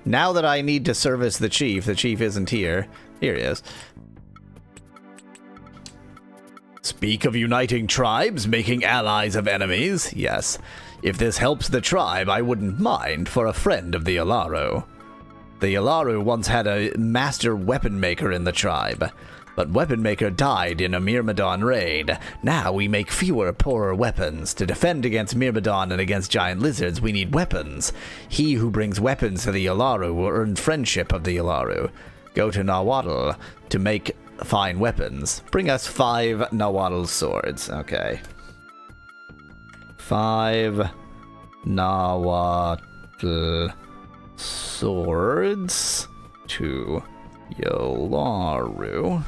Speaker 1: Now that I need to service the chief isn't here. Here he is. Speak of uniting tribes, making allies of enemies? Yes. If this helps the tribe, I wouldn't mind, for a friend of the Olaro. The Olaro once had a master weapon maker in the tribe. But Weapon Maker died in a Myrmidon raid. Now we make fewer, poorer weapons. To defend against Myrmidon and against giant lizards, we need weapons. He who brings weapons to the Yalaru will earn friendship of the Yalaru. Go to Nahuatl to make fine weapons. Bring us 5 Nahuatl swords. Okay. 5 Nahuatl swords to Yalaru.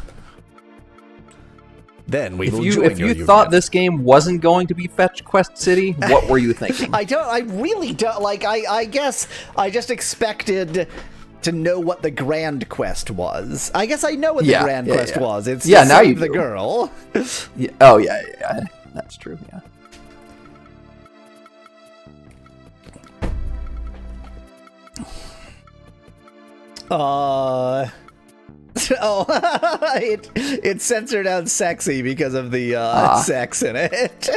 Speaker 1: Then we will join
Speaker 2: If you thought this game wasn't going to be Fetch Quest City, what were you thinking?
Speaker 1: I really don't, like, I guess I just expected to know what the Grand Quest was. I guess I know what the Grand Quest was. It's to save the girl.
Speaker 2: Yeah. Oh, yeah. That's true, yeah.
Speaker 1: It's censored out sexy because of the sex in it.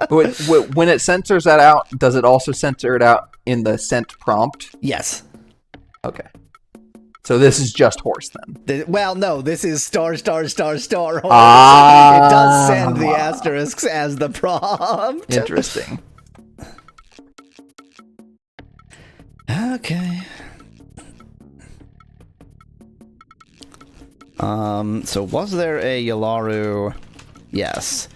Speaker 2: When it censors that out, does it also censor it out in the sent prompt?
Speaker 1: Yes.
Speaker 2: Okay. So this is just horse then.
Speaker 1: Well, no, this is star horse. It does send the asterisks as the prompt.
Speaker 2: Interesting.
Speaker 1: Okay. So was there a Yalaru? Yes.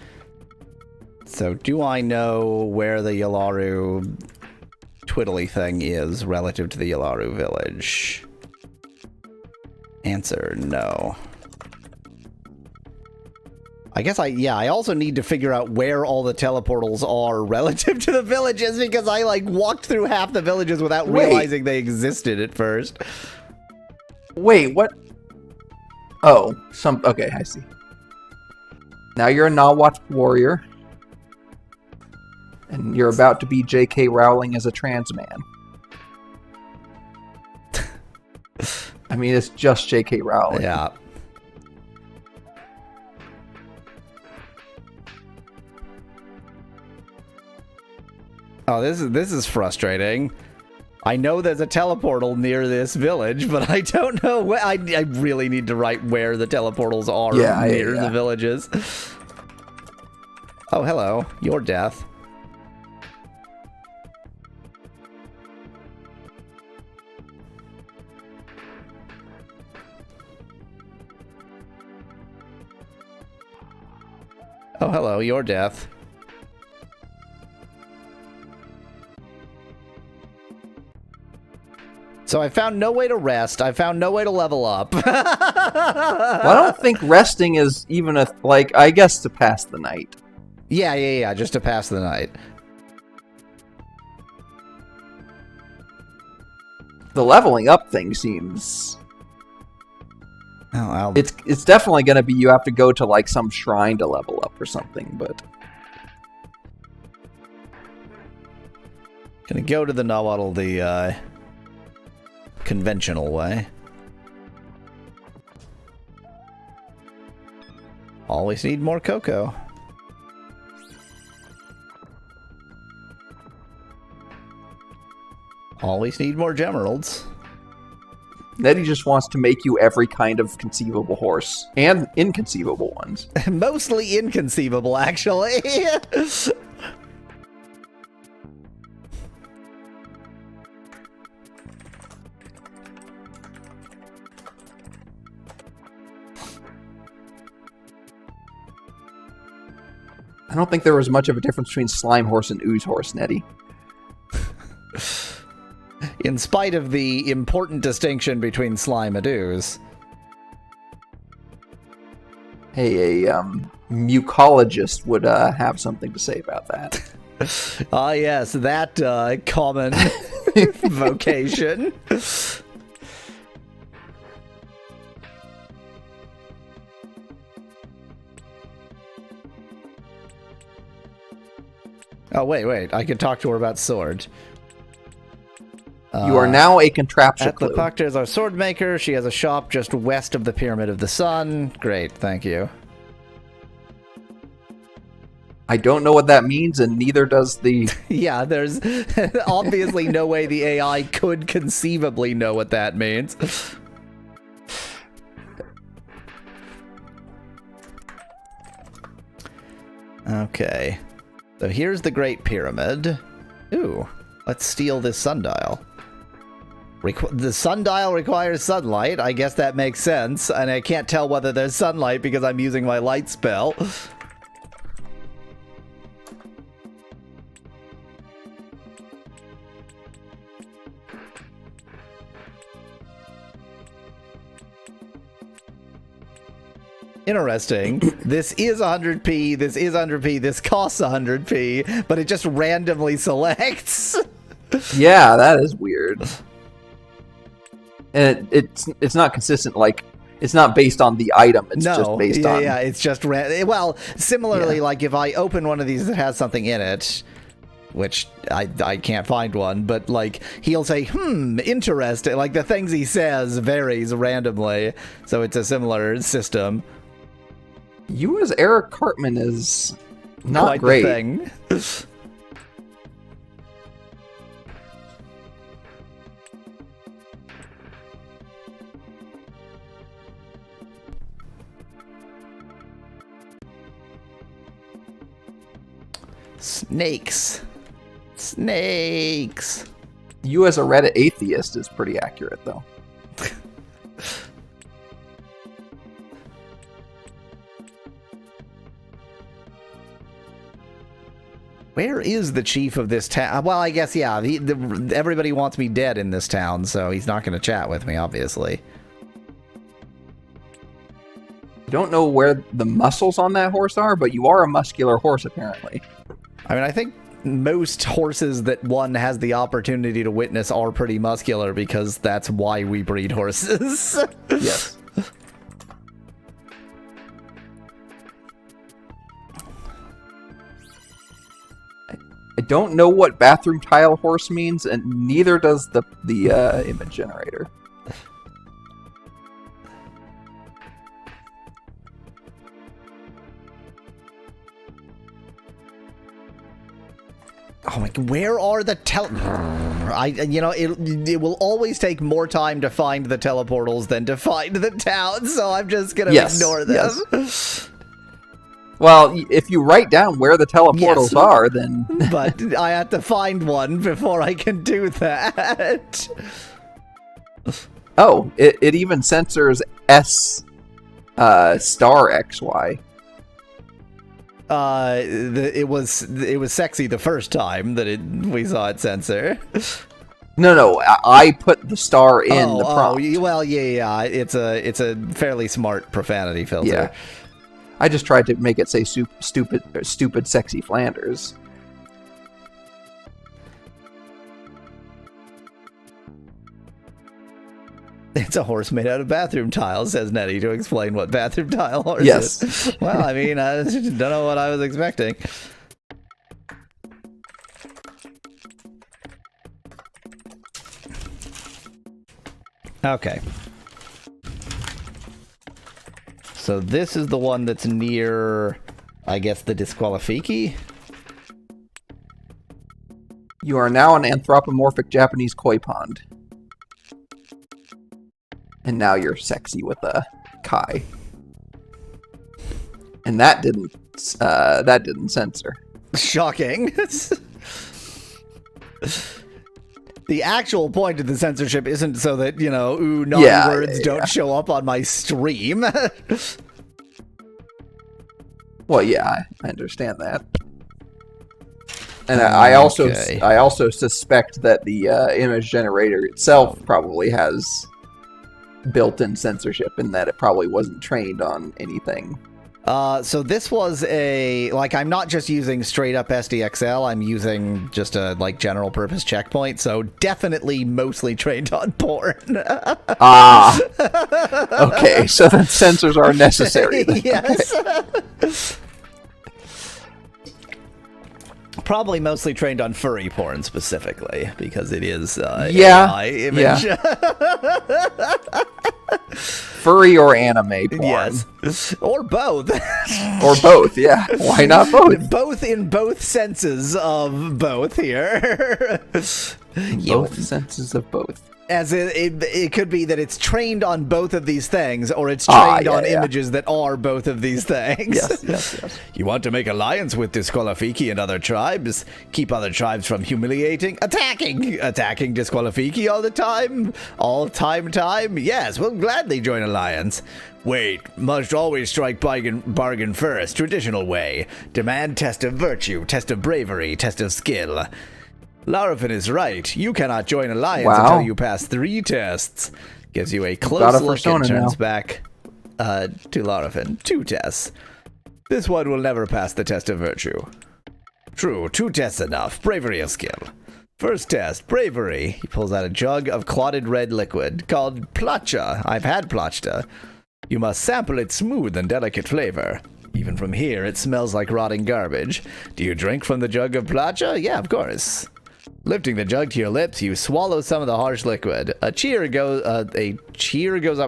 Speaker 1: So do I know where the Yalaru twiddly thing is relative to the Yalaru village? Answer, no. I guess I also need to figure out where all the teleportals are relative to the villages, because I, like, walked through half the villages without realizing they existed at first.
Speaker 2: Wait, what? Oh, okay, I see. Now you're a Nahuatl warrior. And you're about to be J.K. Rowling as a trans man. I mean, it's just J.K. Rowling.
Speaker 1: Yeah. Oh, this is frustrating. I know there's a teleportal near this village, but I don't know where. I really need to write where the teleportals are near the villages. Oh, hello. Your death. Oh, hello. Your death. So I found no way to rest. I found no way to level up.
Speaker 2: Well, I don't think resting is even I guess to pass the night.
Speaker 1: Yeah, just to pass the night.
Speaker 2: The leveling up thing seems...
Speaker 1: Oh,
Speaker 2: It's definitely going to be you have to go to, like, some shrine to level up or something, but...
Speaker 1: Gonna go to the Nahuatl the, conventional way. Always need more cocoa. Always need more gemeralds.
Speaker 2: Nettie just wants to make you every kind of conceivable horse. And inconceivable ones.
Speaker 1: Mostly inconceivable, actually.
Speaker 2: I don't think there was much of a difference between Slime Horse and Ooze Horse, Nettie.
Speaker 1: In spite of the important distinction between slime and ooze.
Speaker 2: Hey, a mucologist would have something to say about that.
Speaker 1: Ah, yes, that common vocation. Oh, wait. I can talk to her about sword.
Speaker 2: You are now a contraption.
Speaker 1: At the Puck, there's our sword maker. She has a shop just west of the Pyramid of the Sun. Great, thank you.
Speaker 2: I don't know what that means, and neither does the...
Speaker 1: Yeah, there's obviously no way the AI could conceivably know what that means. Okay. So here's the Great Pyramid. Ooh, let's steal this sundial. The sundial requires sunlight. I guess that makes sense. And I can't tell whether there's sunlight because I'm using my light spell. Interesting. This is 100p, this is 100p, this costs 100p, but it just randomly selects.
Speaker 2: Yeah, that is weird. And it's not consistent, like, it's not based on the item, it's just based on...
Speaker 1: Yeah, it's just... Well, similarly, like, if I open one of these that has something in it, which I can't find one, but, like, he'll say, interesting. Like, the things he says varies randomly, so it's a similar system.
Speaker 2: You as Eric Cartman is not
Speaker 1: quite
Speaker 2: great.
Speaker 1: The thing. Snakes. Snakes.
Speaker 2: You as a Reddit atheist is pretty accurate, though.
Speaker 1: Where is the chief of this town? Well, I guess, yeah, everybody wants me dead in this town, so he's not going to chat with me, obviously.
Speaker 2: I don't know where the muscles on that horse are, but you are a muscular horse, apparently.
Speaker 1: I mean, I think most horses that one has the opportunity to witness are pretty muscular, because that's why we breed horses.
Speaker 2: Yes. I don't know what bathroom tile horse means, and neither does the image generator.
Speaker 1: Oh my god, where are the it will always take more time to find the teleportals than to find the town, so I'm just gonna ignore them.
Speaker 2: Yes. Well, if you write down where the teleportals are, then...
Speaker 1: But I have to find one before I can do that.
Speaker 2: Oh, it even censors S star XY.
Speaker 1: It was sexy the first time that we saw it censor.
Speaker 2: No, I put the star in the prompt.
Speaker 1: Well, yeah, it's a fairly smart profanity filter.
Speaker 2: Yeah. I just tried to make it say stupid sexy Flanders.
Speaker 1: It's a horse made out of bathroom tiles, says Nettie, to explain what bathroom tile horse
Speaker 2: is.
Speaker 1: Well, I mean, I don't know what I was expecting. Okay. So this is the one that's near, I guess, the Disqualifiki?
Speaker 2: You are now an anthropomorphic Japanese koi pond. And now you're sexy with a Kai. And that didn't censor.
Speaker 1: Shocking. The actual point of the censorship isn't so that, naughty words don't show up on my stream.
Speaker 2: Well, yeah, I understand that. And I also suspect that the image generator itself probably has built-in censorship, in that it probably wasn't trained on anything.
Speaker 1: So this was I'm not just using straight up SDXL, I'm using just a, general purpose checkpoint, so definitely mostly trained on porn.
Speaker 2: Okay, so then sensors are necessary.
Speaker 1: Yes.
Speaker 2: Okay.
Speaker 1: Probably mostly trained on furry porn specifically, because it is AI image.
Speaker 2: Yeah. Furry or anime porn.
Speaker 1: Yes. Or both.
Speaker 2: Or both, yeah. Why not both?
Speaker 1: Both in both senses of both here.
Speaker 2: Both senses of both.
Speaker 1: As it could be that it's trained on both of these things, or it's trained on images that are both of these things.
Speaker 2: Yes.
Speaker 1: You want to make alliance with Disqualifiki and other tribes? Keep other tribes from attacking Disqualifiki all the time? Time? Yes, we'll gladly join alliance. Wait, must always strike bargain first, traditional way. Demand test of virtue, test of bravery, test of skill. Larafin is right. You cannot join alliance until you pass 3 tests. Gives you a close look and turns back to Larafin. 2 tests. This one will never pass the test of virtue. True, 2 tests enough. Bravery of skill. First test, bravery. He pulls out a jug of clotted red liquid called Placha. I've had Plachta. You must sample its smooth and delicate flavor. Even from here, it smells like rotting garbage. Do you drink from the jug of Placha? Yeah, of course. Lifting the jug to your lips, you swallow some of the harsh liquid. A cheer goes up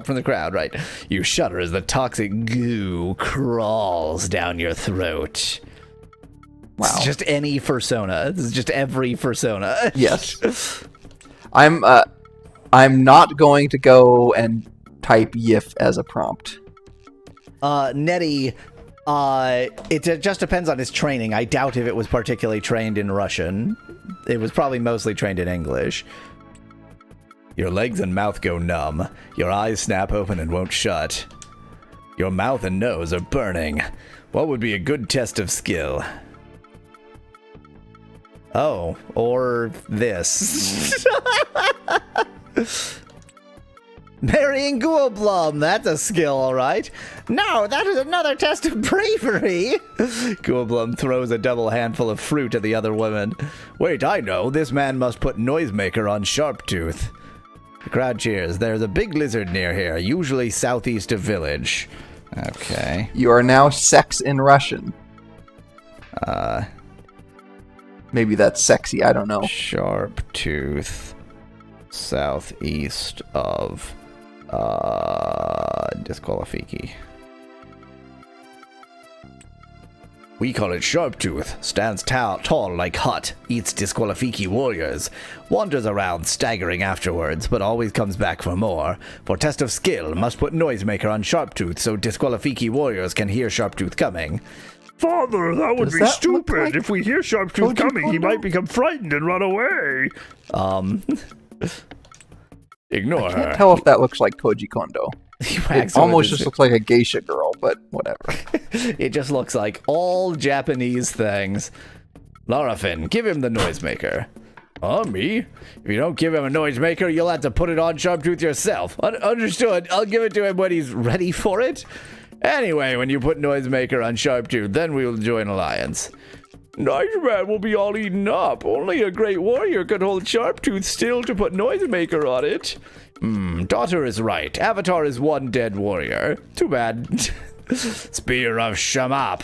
Speaker 1: from the crowd, right? You shudder as the toxic goo crawls down your throat.
Speaker 2: Wow.
Speaker 1: It's just any persona. This is just every persona.
Speaker 2: Yes. I'm not going to go and type YIF as a prompt.
Speaker 1: Nettie, it just depends on his training. I doubt if it was particularly trained in Russian. It was probably mostly trained in English. Your legs and mouth go numb. Your eyes snap open and won't shut. Your mouth and nose are burning. What would be a good test of skill? Oh, or this. Marrying Ghoulblum, that's a skill, all right. No, that is another test of bravery. Ghoulblum throws a double handful of fruit at the other woman. Wait, I know. This man must put Noisemaker on Sharptooth. The crowd cheers. There's a big lizard near here, usually southeast of village. Okay.
Speaker 2: You are now sex in Russian. Maybe that's sexy, I don't know.
Speaker 1: Sharptooth, southeast of Disqualifiki. We call it Sharptooth. Stands tall like hut. Eats Disqualifiki warriors. Wanders around staggering afterwards, but always comes back for more. For test of skill, must put Noisemaker on Sharptooth so Disqualifiki warriors can hear Sharptooth coming. Father, that would be stupid. Like if we hear Sharptooth coming, he might become frightened and run away. Ignore her.
Speaker 2: I can't tell if that looks like Koji Kondo. It almost just looks like a geisha girl, but whatever.
Speaker 1: It just looks like all Japanese things. Larafin, give him the Noisemaker. Me? If you don't give him a Noisemaker, you'll have to put it on Sharptooth yourself. Understood. I'll give it to him when he's ready for it. Anyway, when you put Noisemaker on Sharptooth, then we will join alliance. Nightman will be all eaten up. Only a great warrior could hold Sharptooth still to put Noisemaker on it. Daughter is right. Avatar is one dead warrior. Too bad. Spear of Shamop.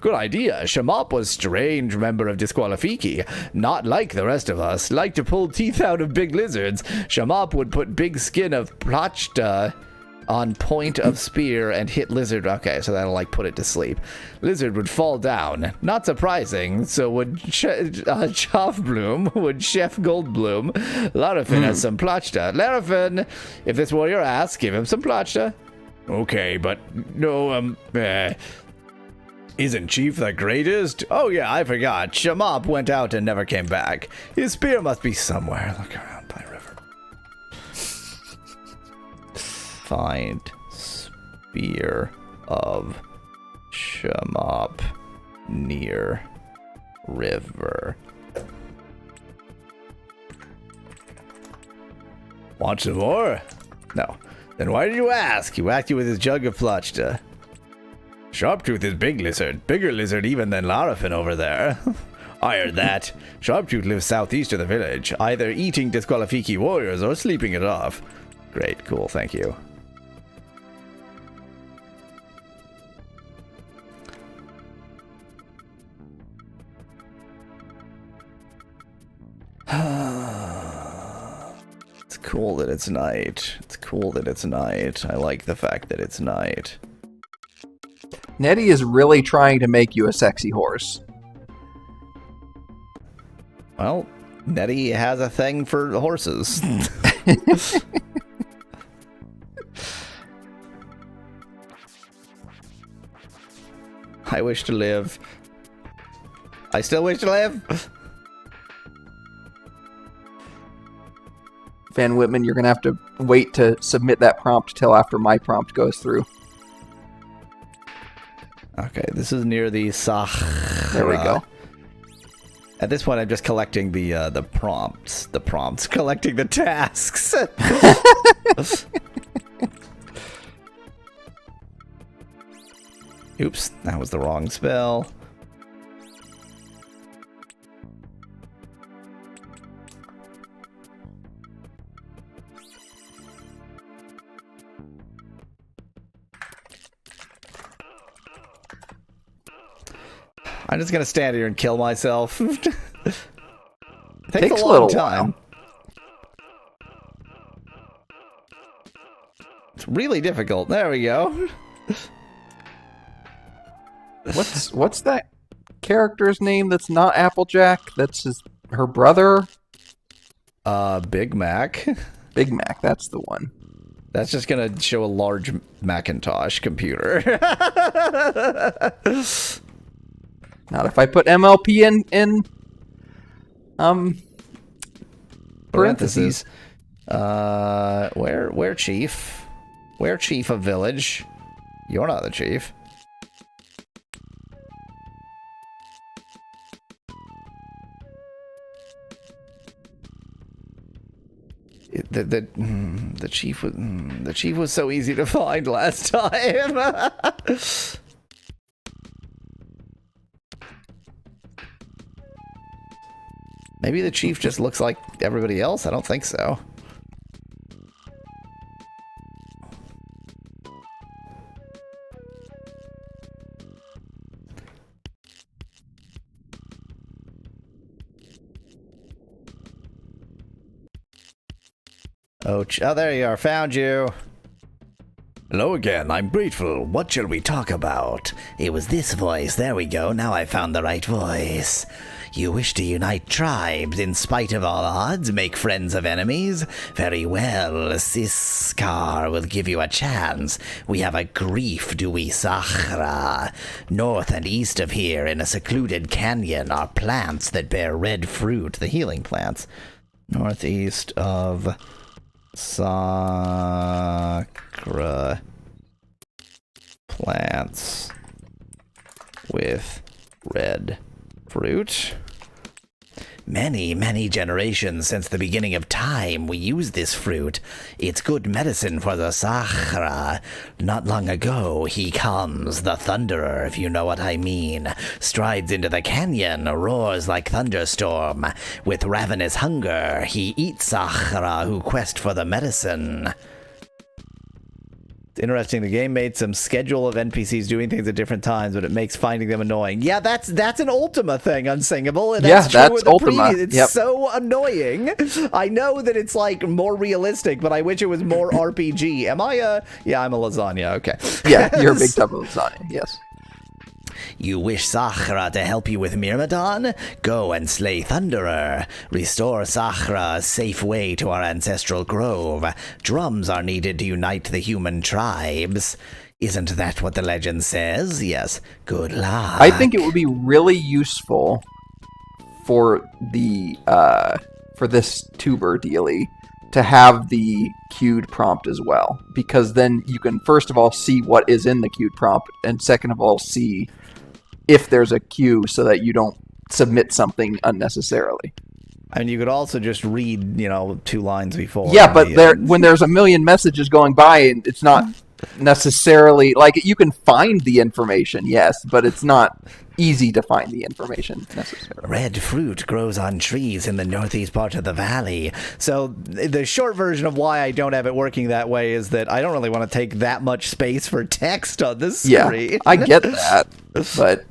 Speaker 1: Good idea. Shamop was strange member of Disqualifiki. Not like the rest of us. Like to pull teeth out of big lizards. Shamop would put big skin of Plachta on point of spear and hit lizard. Okay, so that'll like put it to sleep. Lizard would fall down. Not surprising. So would Chofbloom, would Chef Goldblum. Larafin has some Plachta. Larafin, if this warrior asks, give him some Plachta. Okay, but no, isn't Chief the greatest? Oh yeah, I forgot. Shamop went out and never came back. His spear must be somewhere. Look around by river. Find spear of Shamop near river. Want some more? No. Then why did you ask? He whacked you with his jug of Plachta. Sharptooth is big lizard. Bigger lizard even than Larafin over there. I heard that. Sharptooth lives southeast of the village, either eating Disqualifiki warriors or sleeping it off. Great, cool, thank you. It's cool that it's night. It's cool that it's night. I like the fact that it's night.
Speaker 2: Nettie is really trying to make you a sexy horse.
Speaker 1: Well, Nettie has a thing for horses. I wish to live. I still wish to live.
Speaker 2: Van Whitman, you're going to have to wait to submit that prompt till after my prompt goes through.
Speaker 1: Okay, this is near the Sahara.
Speaker 2: There we go.
Speaker 1: At this point, I'm just collecting the prompts. The prompts, collecting the tasks. Oops, that was the wrong spell. I'm just gonna stand here and kill myself. Takes a long time. It's really difficult. There we go.
Speaker 2: What's that character's name that's not Applejack? That's her brother?
Speaker 1: Big Mac.
Speaker 2: Big Mac, that's the one.
Speaker 1: That's just gonna show a large Macintosh computer.
Speaker 2: Not if I put MLP in parentheses.
Speaker 1: Where chief? Where chief of village? You're not the chief. The chief was so easy to find last time. Maybe the chief just looks like everybody else? I don't think so. Oh, there you are. Found you.
Speaker 3: Hello again. I'm grateful. What shall we talk about? It was this voice. There we go. Now I found the right voice. You wish to unite tribes in spite of all odds, make friends of enemies? Very well, Siskar will give you a chance. We have a grief, do we, Sahra? North and east of here, in a secluded canyon, are plants that bear red fruit.
Speaker 1: The healing plants. Northeast of Sakra. Plants with red fruit.
Speaker 3: Many, many generations since the beginning of time, we use this fruit. It's good medicine for the Sahara. Not long ago, he comes, the Thunderer, if you know what I mean. Strides into the canyon, roars like thunderstorm. With ravenous hunger, he eats Sahara who quest for the medicine.
Speaker 1: It's interesting, the game made some schedule of NPCs doing things at different times, but it makes finding them annoying. Yeah, that's an Ultima thing, Unsingable. That's
Speaker 2: Ultima.
Speaker 1: It's so annoying. I know that it's like more realistic, but I wish it was more RPG. Am I yeah, I'm a lasagna, okay.
Speaker 2: Yeah, you're a big tub of lasagna, yes.
Speaker 3: You wish Sahra to help you with Myrmidon? Go and slay Thunderer. Restore Sahra a safe way to our ancestral grove. Drums are needed to unite the human tribes. Isn't that what the legend says? Yes. Good luck.
Speaker 2: I think it would be really useful for the for this tuber dealie to have the queued prompt as well, because then you can first of all see what is in the queued prompt, and second of all see if there's a queue so that you don't submit something unnecessarily.
Speaker 1: I mean, you could also just read, 2 lines before.
Speaker 2: Yeah, but when there's a million messages going by, and it's not necessarily like you can find the information, yes, but it's not easy to find the information necessarily.
Speaker 3: Red fruit grows on trees in the northeast part of the valley.
Speaker 1: So the short version of why I don't have it working that way is that I don't really want to take that much space for text on this screen.
Speaker 2: Yeah, I get that, but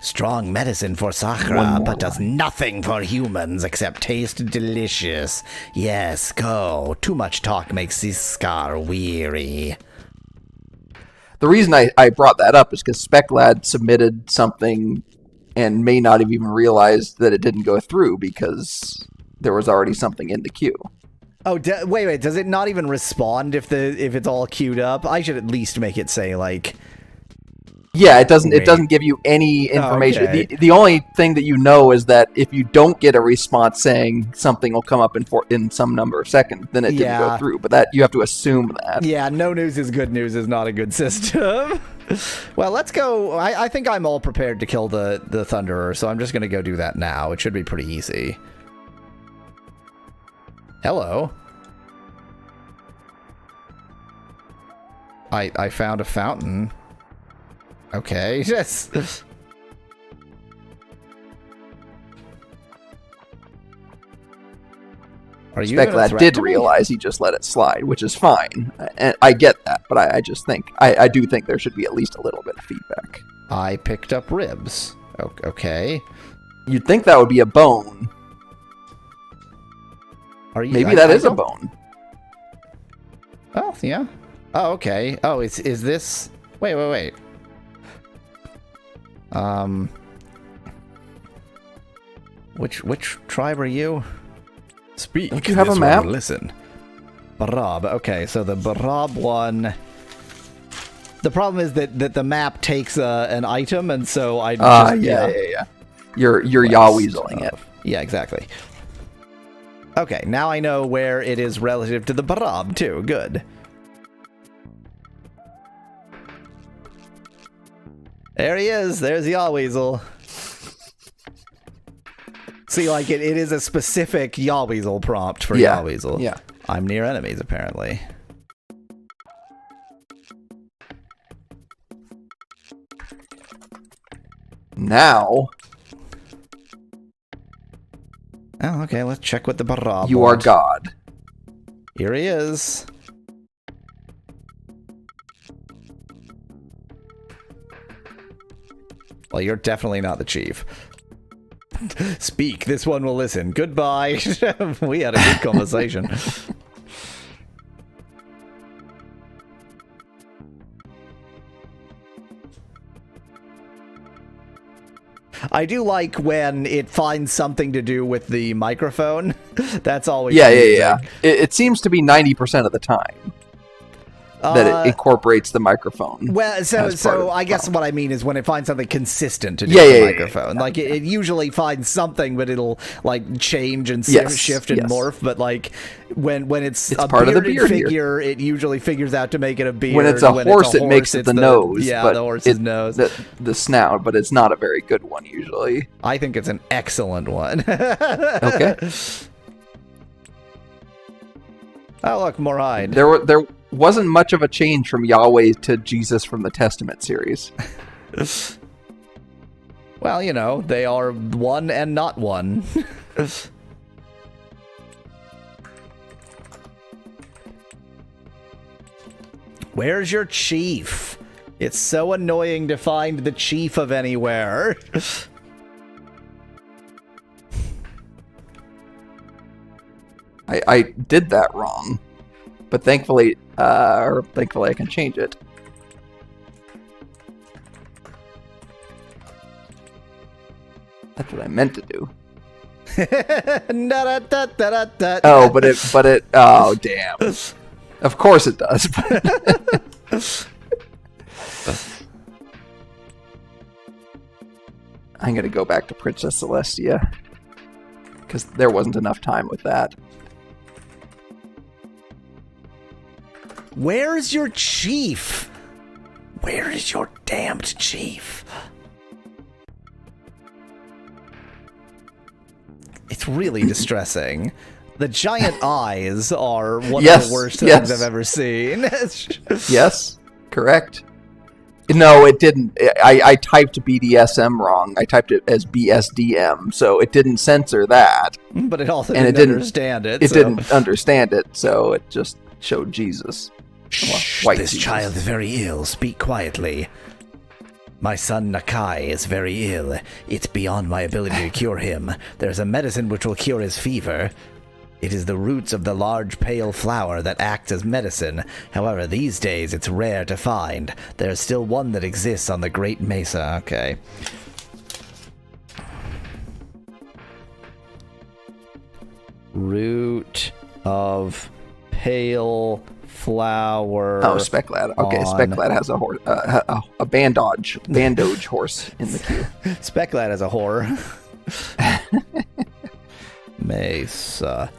Speaker 3: strong medicine for Sahra, but does nothing for humans except taste delicious. Yes, go. Too much talk makes Siskar weary.
Speaker 2: The reason I brought that up is because SpecLad submitted something and may not have even realized that it didn't go through because there was already something in the queue.
Speaker 1: Oh, wait, does it not even respond if it's all queued up? I should at least make it say, like...
Speaker 2: Yeah, it doesn't give you any information.
Speaker 1: Okay.
Speaker 2: The only thing that you know is that if you don't get a response saying something will come up in some number of seconds, then it didn't go through. But that you have to assume that.
Speaker 1: Yeah, no news is good news is not a good system. Well, let's go. I think I'm all prepared to kill the Thunderer, so I'm just going to go do that now. It should be pretty easy. Hello. I found a fountain. Okay, yes.
Speaker 2: Specklad did realize he just let it slide, which is fine. And I get that, but I just think I do think there should be at least a little bit of feedback.
Speaker 1: I picked up ribs. Okay.
Speaker 2: You'd think that would be a bone. Maybe that is a bone.
Speaker 1: Oh, yeah. Oh, okay. Oh, is this... Wait. Which tribe are you? Speak.
Speaker 2: Don't you have a map?
Speaker 1: Listen. Barab. Okay, so the Barab one... The problem is that the map takes an item, and so I just...
Speaker 2: Yeah. You're Yahweezeling it.
Speaker 1: Yeah, exactly. Okay, now I know where it is relative to the Barab, too. Good. There he is. There's Yahweezel. See, like, it is a specific Yahweezel prompt for Yahweezel.
Speaker 2: Yeah.
Speaker 1: I'm near enemies, apparently.
Speaker 2: Now...
Speaker 1: Oh, okay, let's check with the Barab.
Speaker 2: You are God.
Speaker 1: Here he is. Well, you're definitely not the chief. Speak, this one will listen. Goodbye. We had a good conversation. I do like when it finds something to do with the microphone. That's always amazing.
Speaker 2: Yeah. It seems to be 90% of the time that it incorporates the microphone.
Speaker 1: Well, so I guess what I mean is when it finds something consistent to do with the microphone. Like, it usually finds something, but it'll, like, change and shift and morph. But, like, when it's a
Speaker 2: part
Speaker 1: bearded
Speaker 2: of the beard
Speaker 1: figure, it usually figures out to make it a beard.
Speaker 2: When it's a horse, it makes it the nose.
Speaker 1: Yeah,
Speaker 2: but
Speaker 1: the horse's nose.
Speaker 2: The snout, but it's not a very good one, usually.
Speaker 1: I think it's an excellent one.
Speaker 2: Okay.
Speaker 1: Oh, look, more hide.
Speaker 2: There wasn't much of a change from Yahweh to Jesus from the Testament series.
Speaker 1: Well, you know, they are one and not one. Where's your chief? It's so annoying to find the chief of anywhere.
Speaker 2: I did that wrong, but thankfully I can change it. That's what I meant to do. Oh, but it. Oh, damn. Of course it does. I'm gonna go back to Princess Celestia because there wasn't enough time with that.
Speaker 1: Where's your chief? Where is your damned chief? It's really distressing. The giant eyes are one of the worst things I've ever seen.
Speaker 2: Yes, correct. No, it didn't. I typed BDSM wrong. I typed it as BSDM, so it didn't censor that.
Speaker 1: But it also didn't understand it.
Speaker 2: It didn't understand it, so it just showed Jesus.
Speaker 3: Shh, this child is very ill. Speak quietly. My son Nakai is very ill. It's beyond my ability to cure him. There's a medicine which will cure his fever. It is the roots of the large pale flower that acts as medicine. However, these days it's rare to find. There's still one that exists on the Great Mesa. Okay.
Speaker 1: Root of pale flower.
Speaker 2: Oh, Specklad. Okay, Specklad has a horse, a bandage horse in the queue.
Speaker 1: Specklad has a whore. Mesa.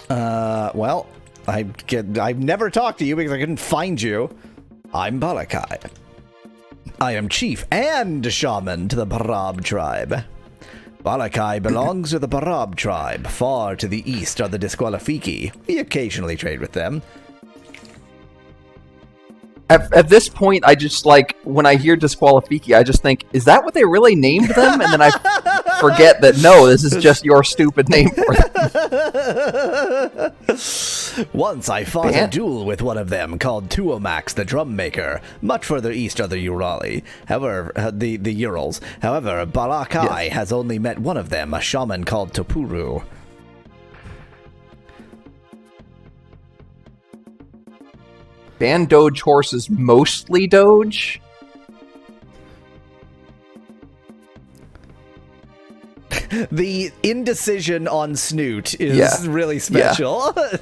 Speaker 1: Well, I've never talked to you because I couldn't find you. I'm Balakai. I am chief and shaman to the Barab tribe. Balakai belongs to the Barab tribe. Far to the east are the Disqualifiki. We occasionally trade with them.
Speaker 2: At this point, I just, like, when I hear Disqualifiki, I just think, is that what they really named them? And then I forget that, no, this is just your stupid name for them.
Speaker 3: Once I fought a duel with one of them called Tuomax the Drum Maker. Much further east are the Urali. However, the Urals. However, Balakai has only met one of them, a shaman called Topuru.
Speaker 2: Bandoge horse is mostly Doge?
Speaker 1: The indecision on Snoot is really special.
Speaker 2: Yeah.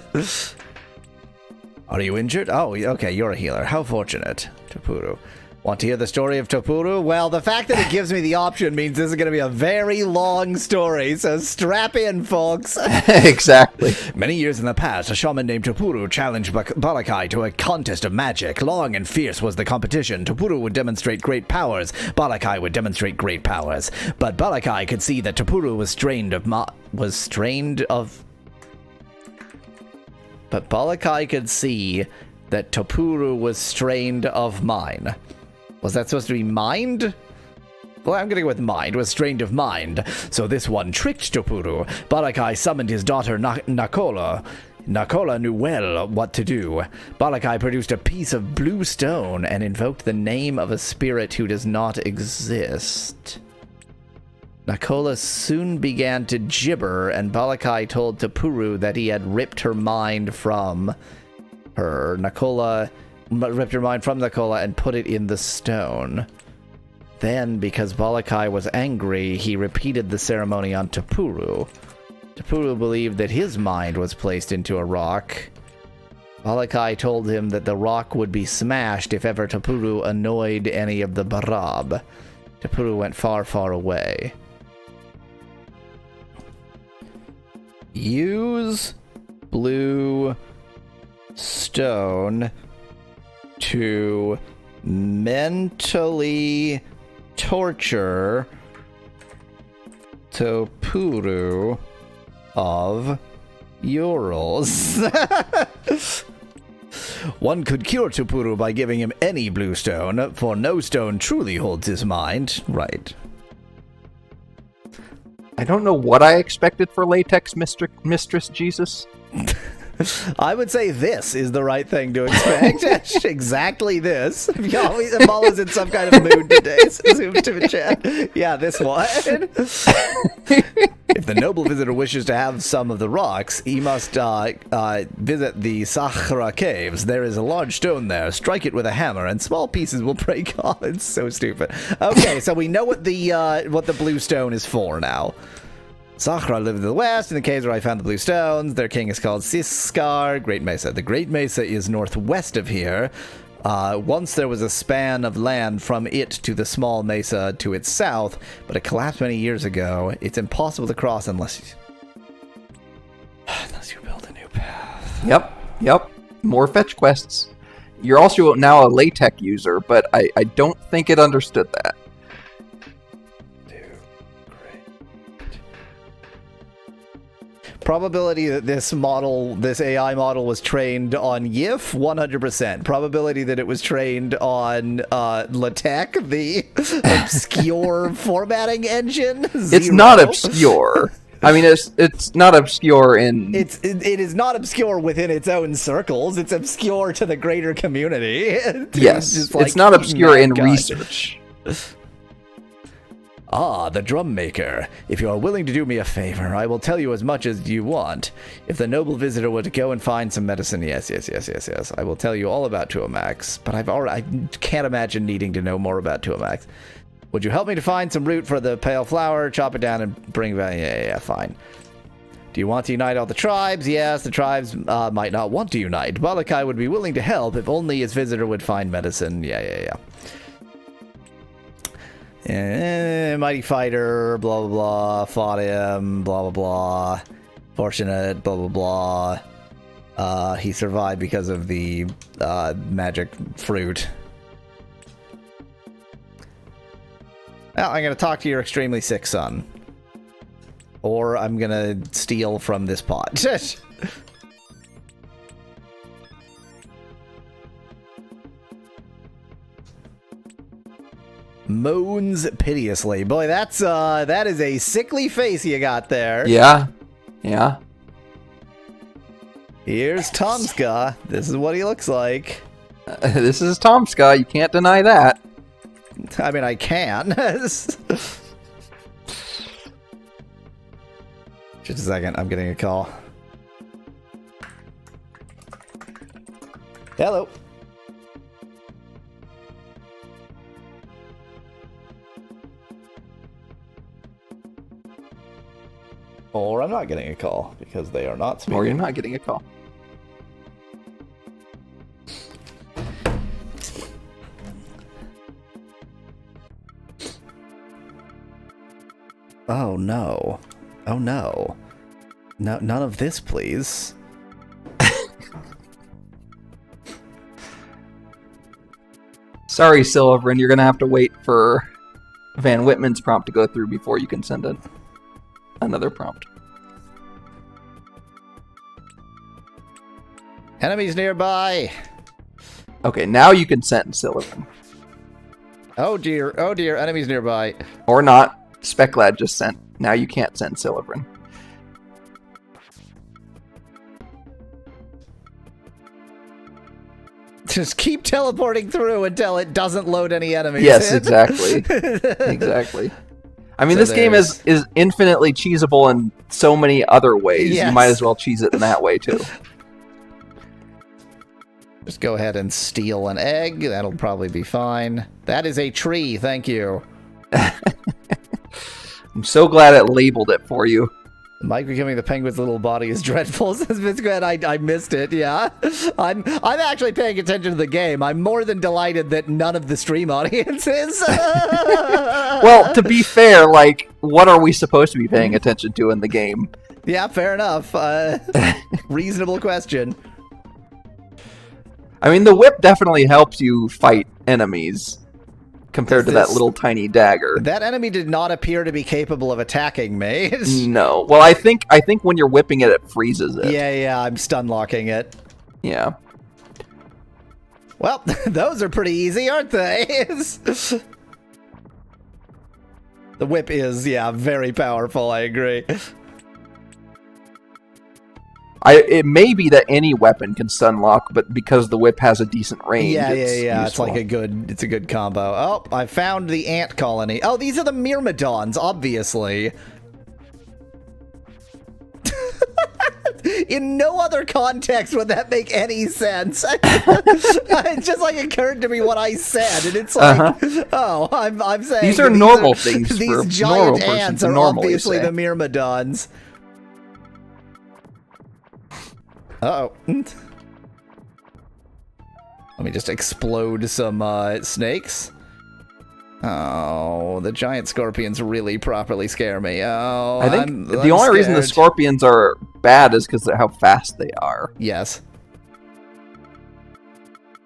Speaker 3: Are you injured? Oh, okay, you're a healer. How fortunate. Topuru. Want to hear the story of Topuru?
Speaker 1: Well, the fact that it gives me the option means this is going to be a very long story, so strap in, folks.
Speaker 2: Exactly.
Speaker 3: Many years in the past, a shaman named Topuru challenged Balakai to a contest of magic. Long and fierce was the competition. Topuru would demonstrate great powers. Balakai would demonstrate great powers. But Balakai could see that Topuru was strained of But Balakai could see that Topuru was strained of mine. Was that supposed to be mind? Well, I'm gonna go with mind. Was strained of mind. So this one tricked Topuru. Balakai summoned his daughter Nakola. Nakola knew well what to do. Balakai produced a piece of blue stone and invoked the name of a spirit who does not exist. Nakola soon began to gibber, and Balakai told Topuru that he had ripped her mind from her. Nakola ripped her mind from Nakola and put it in the stone. Then, because Balakai was angry, he repeated the ceremony on Topuru. Topuru believed that his mind was placed into a rock. Balakai told him that the rock would be smashed if ever Topuru annoyed any of the Barab. Topuru went far, far away. Use blue stone to mentally torture Topuru of Urals. One could cure Topuru by giving him any blue stone, for no stone truly holds his mind. Right.
Speaker 2: I don't know what I expected for Latex Mistress Jesus.
Speaker 1: I would say this is the right thing to expect. Exactly this. Mallow's in some kind of mood today. Zoom to the chat. Yeah, this one. If the noble visitor wishes to have some of the rocks, he must visit the Sahra caves. There is a large stone there. Strike it with a hammer, and small pieces will break off. It's so stupid. Okay, so we know what the blue stone is for now. Sahra lived to the west in the caves where I found the blue stones. Their king is called Siskar, Great Mesa. The Great Mesa is northwest of here. Once there was a span of land from it to the small mesa to its south, but it collapsed many years ago. It's impossible to cross unless you build a new path.
Speaker 2: Yep. More fetch quests. You're also now a LaTeX user, but I don't think it understood that.
Speaker 1: Probability that this AI model was trained on YIF, 100%. Probability that it was trained on LaTeX, the obscure formatting engine, 0.
Speaker 2: It's not obscure. I mean, it's not obscure in...
Speaker 1: It is not obscure within its own circles. It's obscure to the greater community.
Speaker 2: Yes, it's not obscure in research.
Speaker 3: Ah, the drum maker. If you are willing to do me a favor, I will tell you as much as you want. If the noble visitor were to go and find some medicine, yes. I will tell you all about Tuomax, but I can't imagine needing to know more about Tuomax.
Speaker 1: Would you help me to find some root for the pale flower? Chop it down and bring it back. Yeah, fine. Do you want to unite all the tribes? Yes, the tribes might not want to unite. Balakai would be willing to help if only his visitor would find medicine. Yeah. Mighty fighter, blah, blah, blah. Fought him, blah, blah, blah. Fortunate, blah, blah, blah. He survived because of the magic fruit. Well, I'm going to talk to your extremely sick son. Or I'm going to steal from this pot. Moans piteously. Boy, that is a sickly face you got there.
Speaker 2: Yeah.
Speaker 1: Here's Tomska. This is what he looks like.
Speaker 2: This is Tomska. You can't deny that.
Speaker 1: I mean, I can. Just a second. I'm getting a call. Hello. Or I'm not getting a call because they are not speaking.
Speaker 2: Or you're not getting a call.
Speaker 1: Oh no. Oh no. No, none of this, please.
Speaker 2: Sorry, Silverin, you're gonna have to wait for Van Whitman's prompt to go through before you can send another prompt.
Speaker 1: Enemies nearby.
Speaker 2: Okay, now you can send Silverin.
Speaker 1: Oh dear, enemies nearby.
Speaker 2: Or not. Speclad just sent. Now you can't send Silverin.
Speaker 1: Just keep teleporting through until it doesn't load any enemies.
Speaker 2: Yes,
Speaker 1: in.
Speaker 2: exactly. Exactly. I mean,
Speaker 1: So
Speaker 2: this game is infinitely cheesable in so many other ways.
Speaker 1: Yes.
Speaker 2: You might as well cheese it in that way, too.
Speaker 1: Just go ahead and steal an egg. That'll probably be fine. That is a tree. Thank you.
Speaker 2: I'm so glad it labeled it for you.
Speaker 1: Mike becoming the penguin's little body is dreadful, says Vince Grant. I missed it, yeah. I'm actually paying attention to the game. I'm more than delighted that none of the stream audience is.
Speaker 2: Well, to be fair, like, what are we supposed to be paying attention to in the game?
Speaker 1: Yeah, fair enough. Reasonable question.
Speaker 2: I mean, the whip definitely helps you fight enemies compared to that little tiny dagger.
Speaker 1: That enemy did not appear to be capable of attacking me.
Speaker 2: No. Well, I think when you're whipping it, it freezes it.
Speaker 1: Yeah, I'm stun locking it.
Speaker 2: Yeah.
Speaker 1: Well, those are pretty easy, aren't they? The whip is, very powerful, I agree.
Speaker 2: It may be that any weapon can stun lock, but because the whip has a decent range,
Speaker 1: it's like a good combo. Oh, I found the ant colony. Oh, these are the myrmidons, obviously. In no other context would that make any sense. It just like occurred to me what I said, and it's like, oh, I'm saying
Speaker 2: these are normal things.
Speaker 1: These giant ants are obviously the myrmidons. Uh-oh. Let me just explode some snakes. Oh, the giant scorpions really properly scare me. Oh,
Speaker 2: I think the only reason the scorpions are bad is because of how fast they are.
Speaker 1: Yes.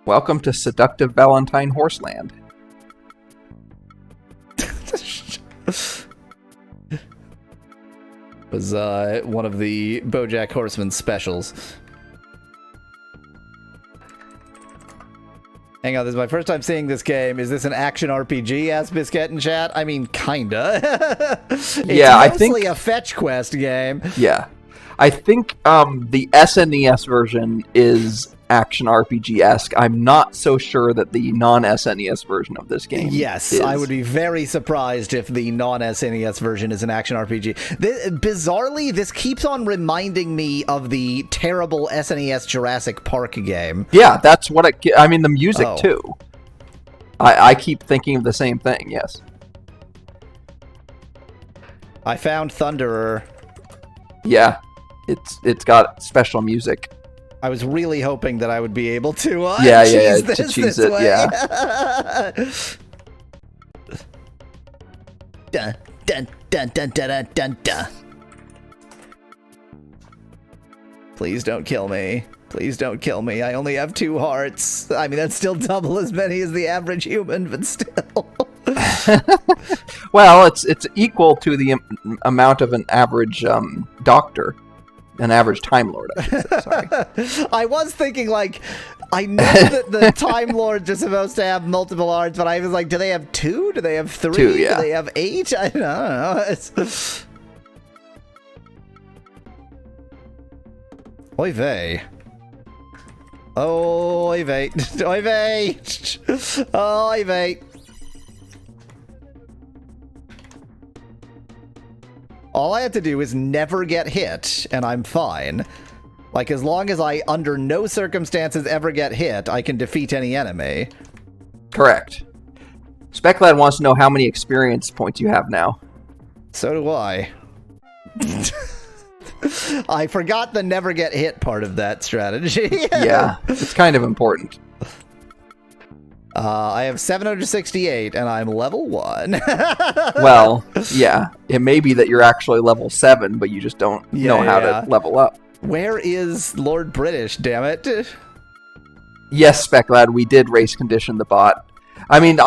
Speaker 2: Welcome to seductive Valentine Horseland.
Speaker 1: Was one of the BoJack Horseman specials. Hang on, this is my first time seeing this game. Is this an action RPG? Asked Biscuit in chat. I mean, kinda. It's mostly a fetch quest game.
Speaker 2: Yeah. I think the SNES version is action RPG-esque. I'm not so sure that the non-SNES version of this game
Speaker 1: is. I would be very surprised if the non-SNES version is an action RPG. Bizarrely, this keeps on reminding me of the terrible SNES Jurassic Park game.
Speaker 2: Yeah, that's what I mean, the music, too. I keep thinking of the same thing, yes.
Speaker 1: I found Thunderer.
Speaker 2: Yeah, it's got special music.
Speaker 1: I was really hoping that I would be able to
Speaker 2: cheese it,
Speaker 1: way.
Speaker 2: Yeah.
Speaker 3: Dun, dun, dun, dun, dun, dun, dun, dun.
Speaker 1: Please don't kill me. Please don't kill me. I only have 2 hearts. I mean, that's still double as many as the average human, but still.
Speaker 2: Well, it's equal to the amount of an average doctor, an average Time Lord. I should say. Sorry.
Speaker 1: I was thinking, like, I know that the Time Lords are supposed to have multiple hearts, but I was like, do they have 2? Do they have 3?
Speaker 2: 2, yeah.
Speaker 1: Do they have 8? I don't know. It's... Oy vey. Oy vey. Oy vey. Oy vey. All I have to do is never get hit, and I'm fine. Like, as long as I, under no circumstances, ever get hit, I can defeat any enemy.
Speaker 2: Correct. Speclad wants to know how many experience points you have now.
Speaker 1: So do I. I forgot the never get hit part of that strategy.
Speaker 2: Yeah, it's kind of important.
Speaker 1: I have 768, and I'm level 1.
Speaker 2: Well, yeah. It may be that you're actually level 7, but you just don't know how to level up.
Speaker 1: Where is Lord British, damn it?
Speaker 2: Yes, Speclad, we did race condition the bot. I mean,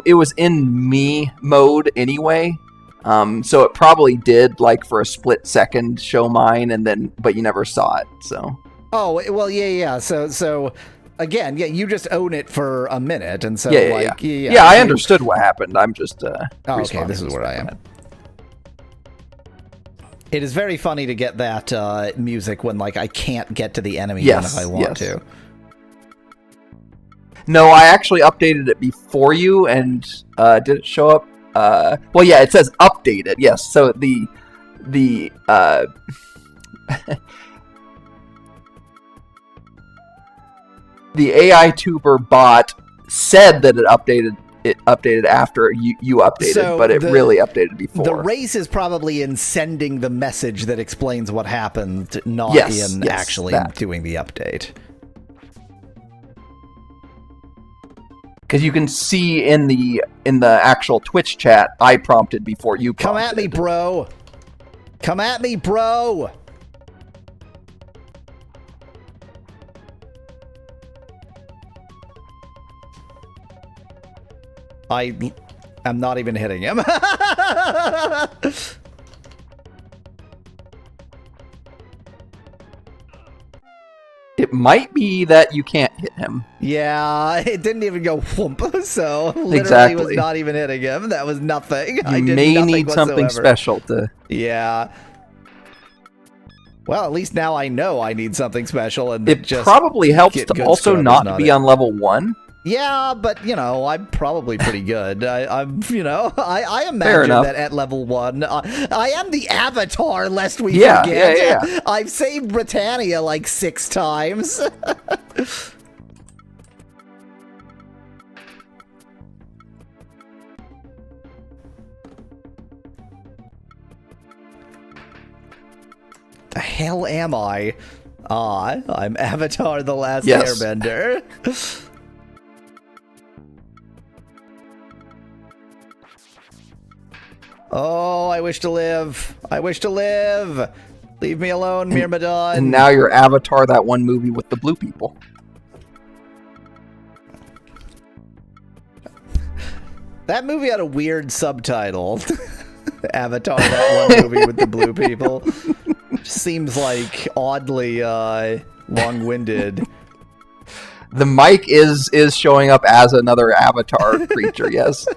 Speaker 2: it was in me mode anyway, so it probably did, like, for a split second show mine, and then, but you never saw it, so.
Speaker 1: Oh, well, yeah. So again, yeah, you just own it for a minute, and so,
Speaker 2: yeah, I understood what happened. I'm just,
Speaker 1: okay, this is where I am. It is very funny to get that music when, like, I can't get to the enemy even if I want to.
Speaker 2: No, I actually updated it before you, and did it show up? Well, yeah, it says updated, yes. So the the AITuber bot said that it updated after you updated, so but it really updated before.
Speaker 1: The race is probably in sending the message that explains what happened, not in actually doing the update.
Speaker 2: Because you can see in the actual Twitch chat, I prompted before you prompted.
Speaker 1: Come at me, bro! Come at me, bro! I'm not even hitting him.
Speaker 2: It might be that you can't hit him.
Speaker 1: Yeah, it didn't even go whoomp, so literally was not even hitting him. That was nothing.
Speaker 2: You may need something special to...
Speaker 1: Yeah. Well, at least now I know I need something special, and
Speaker 2: it just probably helps to also not be on level 1.
Speaker 1: Yeah, but, you know, I'm probably pretty good. I imagine that at level 1, I am the Avatar, lest we forget.
Speaker 2: Yeah.
Speaker 1: I've saved Britannia like 6 times. The hell am I? I'm Avatar the Last Airbender. Oh, I wish to live. I wish to live. Leave me alone, Myrmidon.
Speaker 2: And now you're Avatar, that one movie with the blue people.
Speaker 1: That movie had a weird subtitle. Avatar, that one movie with the blue people. Seems like oddly long-winded.
Speaker 2: The mic is showing up as another Avatar creature, yes.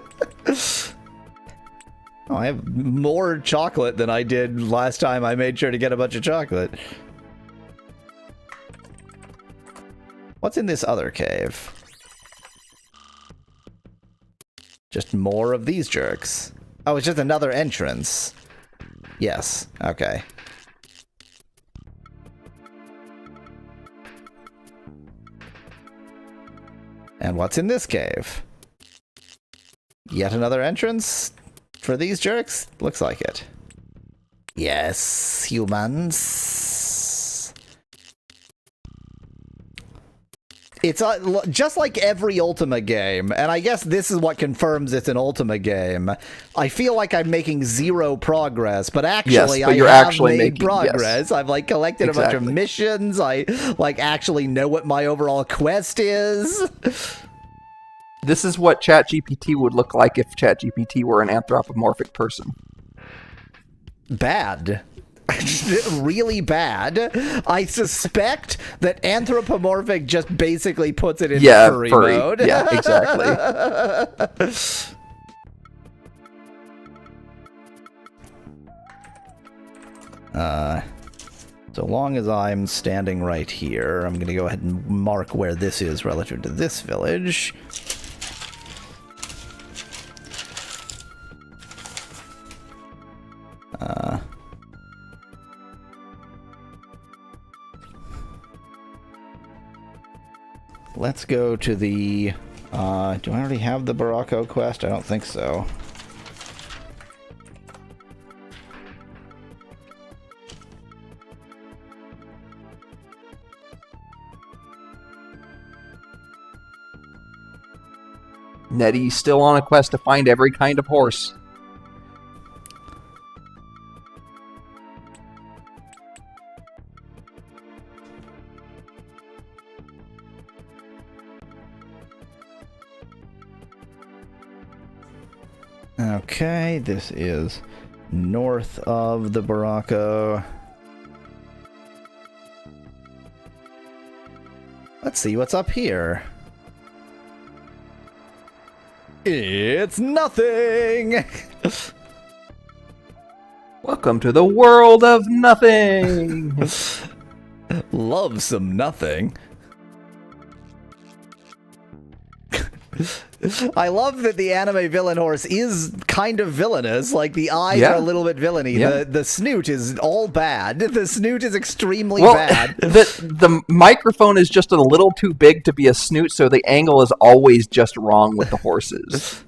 Speaker 1: Oh, I have more chocolate than I did last time I made sure to get a bunch of chocolate. What's in this other cave? Just more of these jerks. Oh, it's just another entrance. Yes, okay. And what's in this cave? Yet another entrance? For these jerks? Looks like it.
Speaker 3: Yes, humans.
Speaker 1: It's just like every Ultima game, and I guess this is what confirms it's an Ultima game. I feel like I'm making zero progress, but actually
Speaker 2: yes, but
Speaker 1: I have made progress. Yes. I've like collected a bunch of missions. I like actually know what my overall quest is.
Speaker 2: This is what ChatGPT would look like if ChatGPT were an anthropomorphic person.
Speaker 1: Bad. Really bad. I suspect that anthropomorphic just basically puts it in furry mode.
Speaker 2: Yeah, exactly.
Speaker 1: So long as I'm standing right here, I'm going to go ahead and mark where this is relative to this village. Let's go to the... do I already have the Barako quest? I don't think so.
Speaker 2: Nettie's still on a quest to find every kind of horse.
Speaker 1: Okay, this is north of the Barako. Let's see what's up here. It's nothing!
Speaker 2: Welcome to the world of nothing!
Speaker 1: Love some nothing. I love that the anime villain horse is kind of villainous. Like, the eyes are a little bit villainy. Yeah. The snoot is all bad. The snoot is extremely bad.
Speaker 2: The microphone is just a little too big to be a snoot, so the angle is always just wrong with the horses.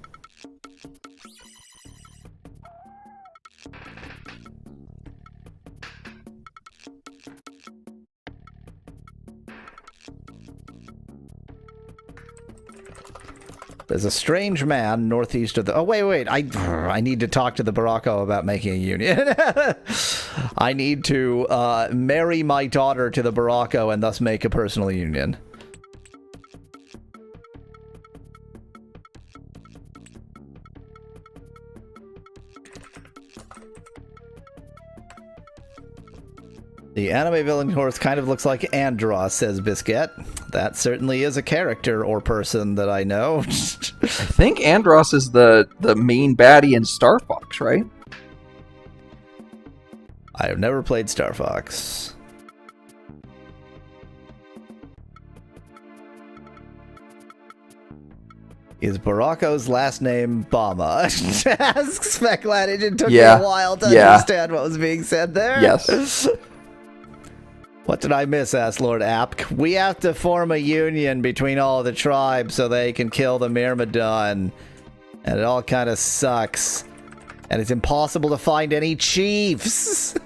Speaker 1: There's a strange man northeast of the... Oh, wait. I need to talk to the Barako about making a union. I need to marry my daughter to the Barako and thus make a personal union. The anime villain horse kind of looks like Andros, says Biscuit. That certainly is a character or person that I know.
Speaker 2: I think Andros is the main baddie in Star Fox, right?
Speaker 1: I have never played Star Fox. Is Barako's last name Bama? Asks Specladage. It took me a while to understand what was being said there.
Speaker 2: Yes.
Speaker 1: What did I miss? Asked Lord Apk. We have to form a union between all the tribes so they can kill the Myrmidon. And it all kind of sucks. And it's impossible to find any chiefs.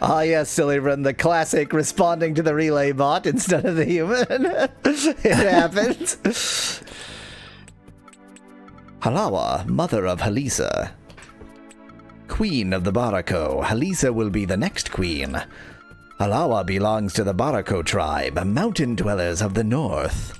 Speaker 1: Ah, yes, Sillybrun, the classic responding to the relay bot instead of the human. It happens. Halawa, mother of Halisa. Queen of the Barako. Halisa will be the next queen. Halawa belongs to the Barako tribe, mountain dwellers of the north.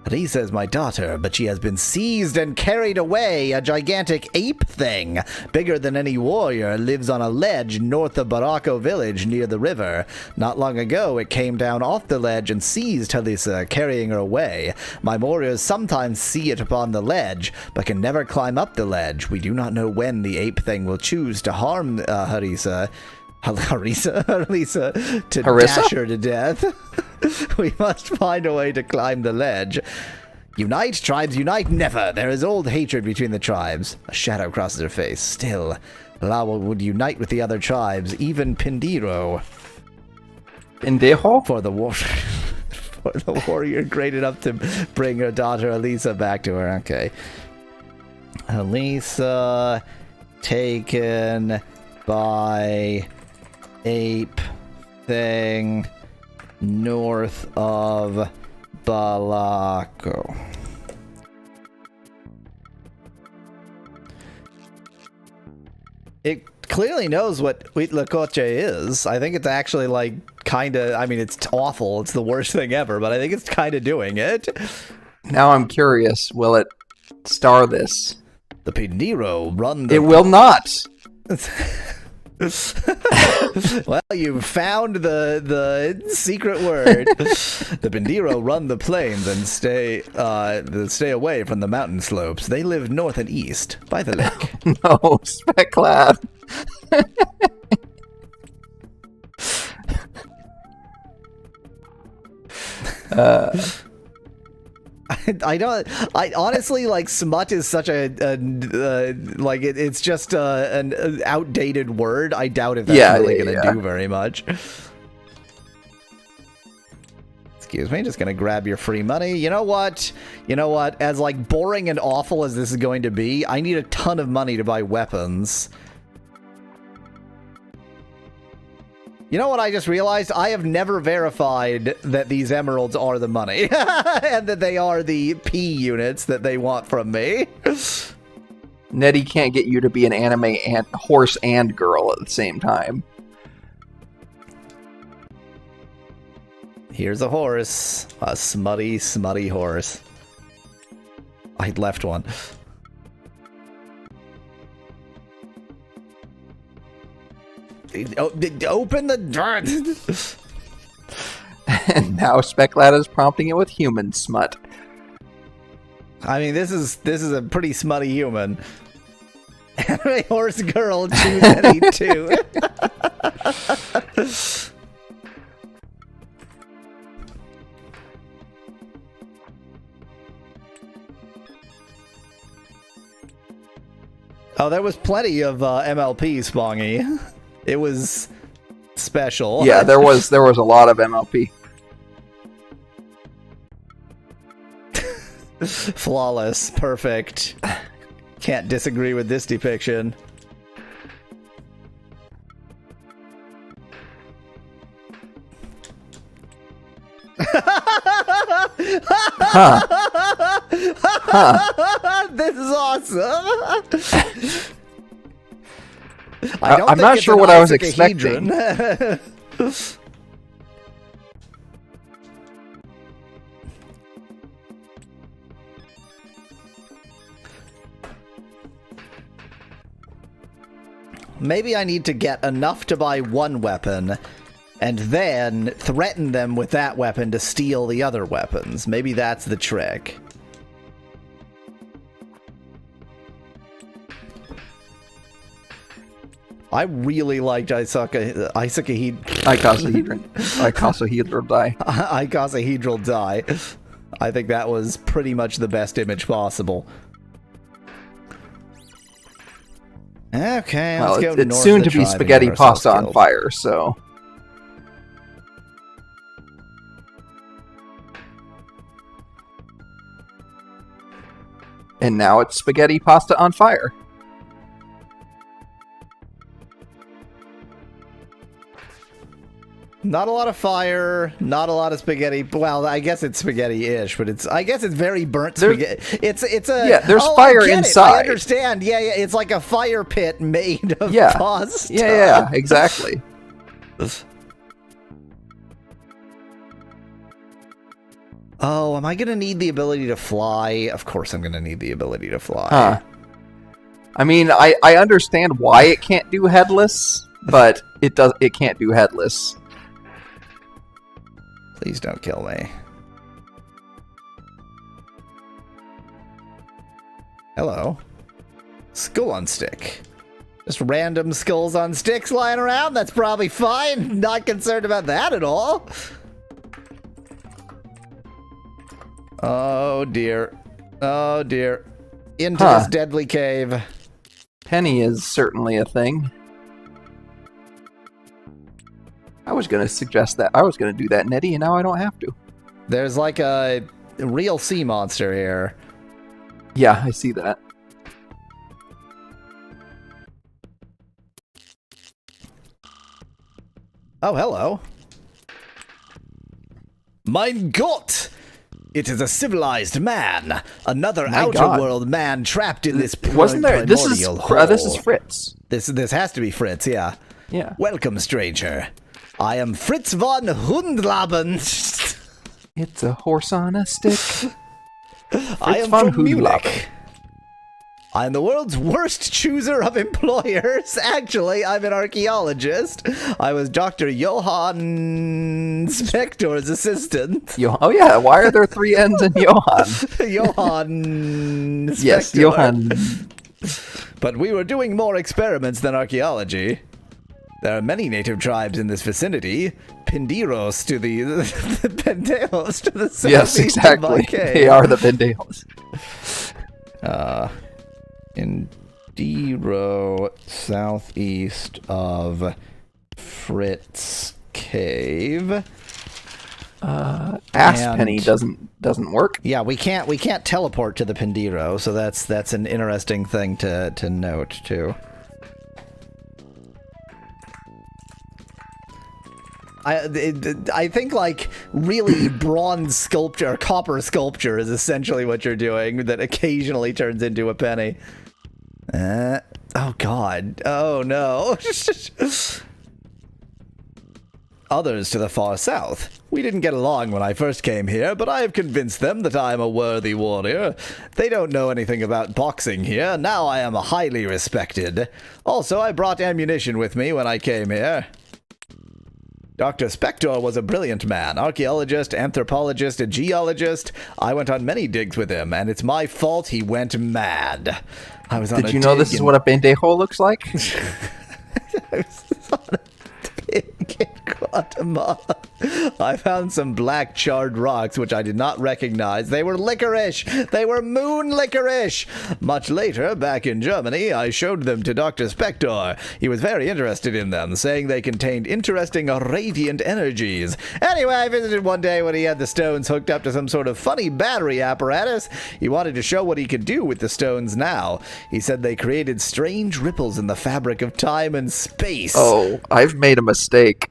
Speaker 1: Halisa is my daughter, but she has been seized and carried away. A gigantic ape thing, bigger than any warrior, lives on a ledge north of Barako village near the river. Not long ago, it came down off the ledge and seized Halisa, carrying her away. My warriors sometimes see it upon the ledge, but can never climb up the ledge. We do not know when the ape thing will choose to harm Harisa, to dash her to death. We must find a way to climb the ledge. Unite, tribes, unite, never. There is old hatred between the tribes. A shadow crosses her face. Still, Lawa would unite with the other tribes, even Pindiro.
Speaker 2: Pendejo?
Speaker 1: For the warrior great enough to bring her daughter Elisa back to her. Okay. Elisa taken by ape thing north of Balaco. It clearly knows what Huitlacoche is. I think it's actually, like, kind of... I mean, it's awful. It's the worst thing ever, but I think it's kind of doing it.
Speaker 2: Now I'm curious. Will it star this?
Speaker 1: The Pinero run the...
Speaker 2: It will not!
Speaker 1: Well, you found the secret word. The Pinero run the plains and stay away from the mountain slopes. They live north and east by the lake.
Speaker 2: No, Specklad.
Speaker 1: I honestly, like, smut is such like, it's just an outdated word. I doubt if that's really gonna do very much. Excuse me, just gonna grab your free money. You know what? As, like, boring and awful as this is going to be, I need a ton of money to buy weapons. You know what I just realized? I have never verified that these emeralds are the money. And that they are the P units that they want from me.
Speaker 2: Nettie can't get you to be an anime and horse and girl at the same time.
Speaker 1: Here's a horse. A smutty, smutty horse. I left one. Open the door.
Speaker 2: And now Specklad is prompting it with human smut.
Speaker 1: I mean, this is a pretty smutty human. Anime horse girl, choose any two. Oh, there was plenty of MLP, Spongy. It was special.
Speaker 2: Yeah, there was a lot of MLP.
Speaker 1: Flawless, perfect. Can't disagree with this depiction. This is awesome.
Speaker 2: I'm not sure what I was expecting.
Speaker 1: Maybe I need to get enough to buy one weapon, and then threaten them with that weapon to steal the other weapons. Maybe that's the trick. I really liked
Speaker 2: Icosahedral die.
Speaker 1: Icosahedral die. I think that was pretty much the best image possible. Okay, let's go to
Speaker 2: it's soon to be spaghetti pasta on fire, so... And now it's spaghetti pasta on fire.
Speaker 1: Not a lot of fire, not a lot of spaghetti. Well, I guess it's spaghetti-ish, but I guess it's very burnt spaghetti. It's a...
Speaker 2: Yeah, there's fire inside.
Speaker 1: I understand. Yeah, it's like a fire pit made of pasta.
Speaker 2: Yeah, exactly.
Speaker 1: Oh, am I going to need the ability to fly? Of course I'm going to need the ability to fly.
Speaker 2: Huh. I mean, I understand why it can't do headless, but it can't do headless.
Speaker 1: Please don't kill me. Hello. Skull on stick. Just random skulls on sticks lying around? That's probably fine. Not concerned about that at all. Oh dear. Oh dear. Into this deadly cave.
Speaker 2: Penny is certainly a thing. I was going to suggest that. I was going to do that, Nettie, and now I don't have to.
Speaker 1: There's like a real sea monster here.
Speaker 2: Yeah, I see that.
Speaker 1: Oh, hello. Mein Gott! It is a civilized man. Another outer world man trapped in this
Speaker 2: Wasn't there? This is
Speaker 1: hole.
Speaker 2: This is Fritz.
Speaker 1: This has to be Fritz, yeah.
Speaker 2: Yeah.
Speaker 1: Welcome, stranger. I am Fritz von Hundlaben.
Speaker 2: It's a horse on a stick.
Speaker 1: I am from Munich. I'm the world's worst chooser of employers. Actually, I'm an archaeologist. I was Dr. Johann Spector's assistant.
Speaker 2: Oh, yeah. Why are there 3 N's in Johann?
Speaker 1: Johann Spector.
Speaker 2: Yes, Johann.
Speaker 1: But we were doing more experiments than archaeology. There are many native tribes in this vicinity. Pindiros to the Pendejos to the southeast.
Speaker 2: Yes, exactly. They are the Pendejos.
Speaker 1: Indiro, southeast of Fritz Cave.
Speaker 2: Penny doesn't work.
Speaker 1: Yeah, we can't teleport to the Pendiro, so that's an interesting thing to note too. I think, like, really bronze sculpture or copper sculpture is essentially what you're doing that occasionally turns into a penny. Oh, God. Oh, no. Others to the far south. We didn't get along when I first came here, but I have convinced them that I am a worthy warrior. They don't know anything about boxing here. Now I am highly respected. Also, I brought ammunition with me when I came here. Dr. Spector was a brilliant man, archaeologist, anthropologist, and geologist. I went on many digs with him, and it's my fault he went mad. I was on
Speaker 2: Did you know this is what a pendejo looks like?
Speaker 1: I was on a dig in Guatemala. I found some black charred rocks which I did not recognize. They were licorice. They were moon licorice. Much later, back in Germany, I showed them to Dr. Spector. He was very interested in them, saying they contained interesting radiant energies. Anyway, I visited one day when he had the stones hooked up to some sort of funny battery apparatus. He wanted to show what he could do with the stones now. He said they created strange ripples in the fabric of time and space.
Speaker 2: Oh, I've made a mistake.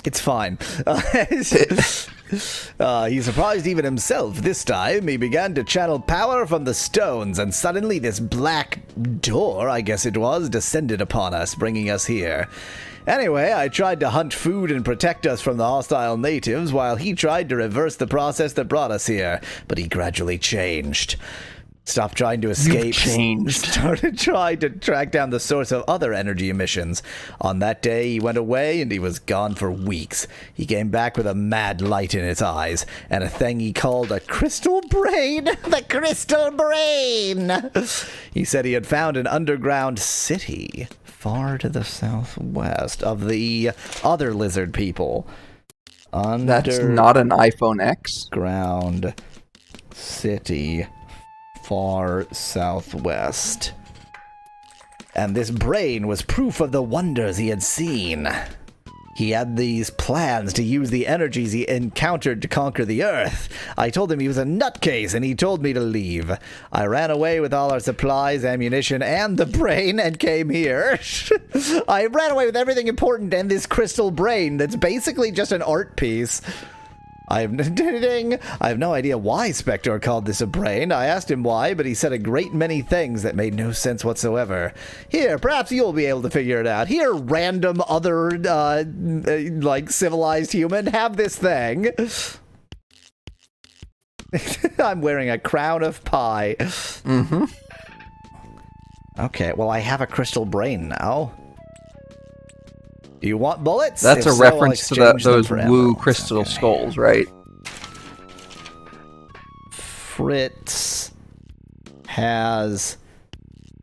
Speaker 1: It's fine. He surprised even himself. This time, he began to channel power from the stones, and suddenly this black door, I guess it was, descended upon us, bringing us here. Anyway, I tried to hunt food and protect us from the hostile natives, while he tried to reverse the process that brought us here, but he gradually changed. Stopped trying to escape. Started trying to track down the source of other energy emissions. On that day, he went away and he was gone for weeks. He came back with a mad light in his eyes and a thing he called a crystal brain. The crystal brain! He said he had found an underground city far to the southwest of the other lizard people.
Speaker 2: That's not an iPhone X.
Speaker 1: Ground city far southwest. And this brain was proof of the wonders he had seen. He had these plans to use the energies he encountered to conquer the Earth. I told him he was a nutcase, and he told me to leave. I ran away with all our supplies, ammunition, and the brain, and came here. I ran away with everything important and this crystal brain that's basically just an art piece. I have no idea why Spector called this a brain. I asked him why, but he said a great many things that made no sense whatsoever. Here, perhaps you'll be able to figure it out. Here, random other, like, civilized human, have this thing. I'm wearing a crown of pie.
Speaker 2: Mm-hmm.
Speaker 1: Okay, well, I have a crystal brain now. Do you want bullets?
Speaker 2: That's
Speaker 1: if
Speaker 2: a
Speaker 1: so,
Speaker 2: reference to those Woo
Speaker 1: emeralds.
Speaker 2: crystal skulls, right?
Speaker 1: Fritz has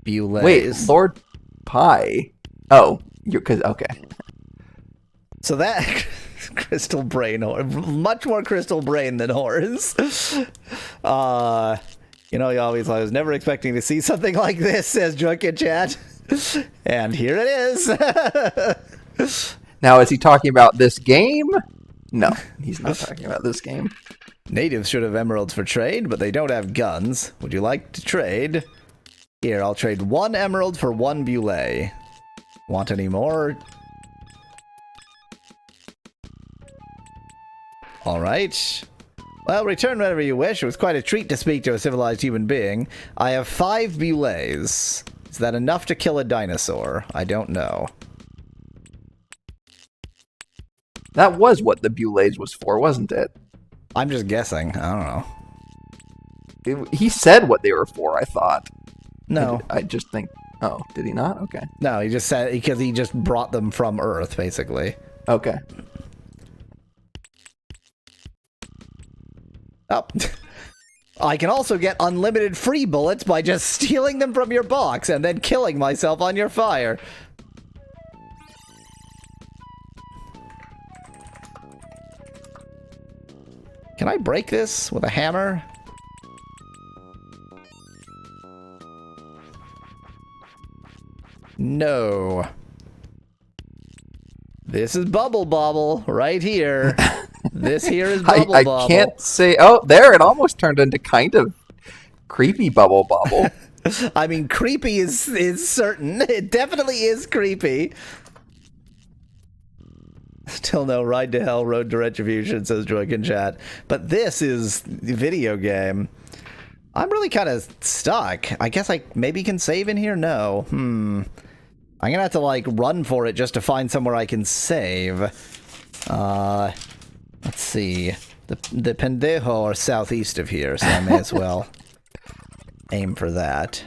Speaker 1: Bullays.
Speaker 2: Wait, Lord Pie. Oh, okay.
Speaker 1: So that crystal brain, much more crystal brain than horse. Yeah, You know, I was never expecting to see something like this, says Drunken Chat. And here it is.
Speaker 2: Now, is he talking about this game? No, he's not talking about this game.
Speaker 1: Natives should have emeralds for trade, but they don't have guns. Would you like to trade? Here, I'll trade 1 emerald for 1 bulle. Want any more? Alright. Well, return whenever you wish. It was quite a treat to speak to a civilized human being. I have 5 bulles. Is that enough to kill a dinosaur? I don't know.
Speaker 2: That was what the bulles was for, wasn't it?
Speaker 1: I'm just guessing. I don't
Speaker 2: know. He said what they were for, I thought.
Speaker 1: No.
Speaker 2: I just think... Oh, did he not? Okay.
Speaker 1: No, he just said... Because he just brought them from Earth, basically.
Speaker 2: Okay.
Speaker 1: Oh. I can also get unlimited free bullets by just stealing them from your box and then killing myself on your fire. Can I break this with a hammer? No. This is Bubble Bobble right here. This here is Bubble Bobble.
Speaker 2: I can't say... Oh, there, it almost turned into kind of creepy Bubble Bobble.
Speaker 1: I mean, creepy is certain. It definitely is creepy. Still no Ride to Hell, Road to Retribution, says Drunken Chat. But this is the video game. I'm really kind of stuck. I guess I maybe can save in here? No. I'm gonna have to, like, run for it just to find somewhere I can save. Let's see. The Pendejo are southeast of here, so I may as well aim for that.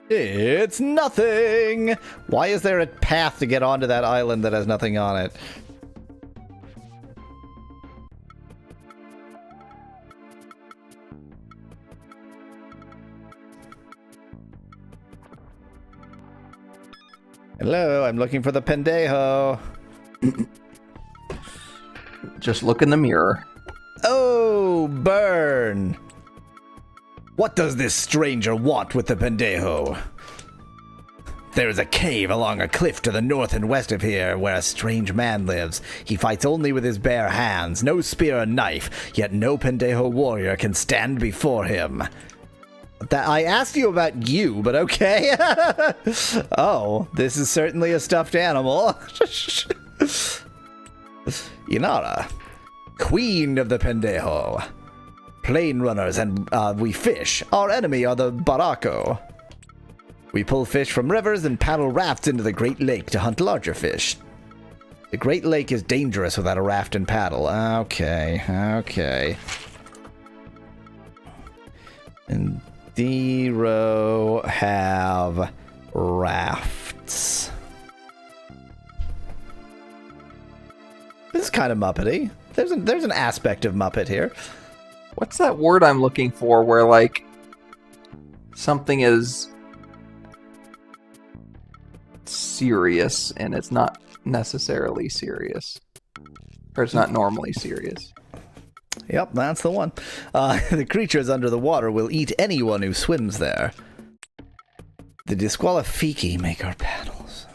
Speaker 1: It's nothing! Why is there a path to get onto that island that has nothing on it? Hello, I'm looking for the Pendejo.
Speaker 2: Just look in the mirror.
Speaker 1: Oh, burn! What does this stranger want with the Pendejo? There is a cave along a cliff to the north and west of here where a strange man lives. He fights only with his bare hands, no spear or knife, yet no Pendejo warrior can stand before him. I asked you about you, but okay. Oh, this is certainly a stuffed animal. Inara, queen of the Pendejo. Plain runners and we fish. Our enemy are the Barako. We pull fish from rivers and paddle rafts into the Great Lake to hunt larger fish. The Great Lake is dangerous without a raft and paddle. Okay. And Zero have rafts. This is kind of Muppety. There's an aspect of Muppet here.
Speaker 2: What's that word I'm looking for where, like, something is serious and it's not necessarily serious? Or it's not normally serious?
Speaker 1: Yep, that's the one. The creatures under the water will eat anyone who swims there. The Disqualifiki make our paddles.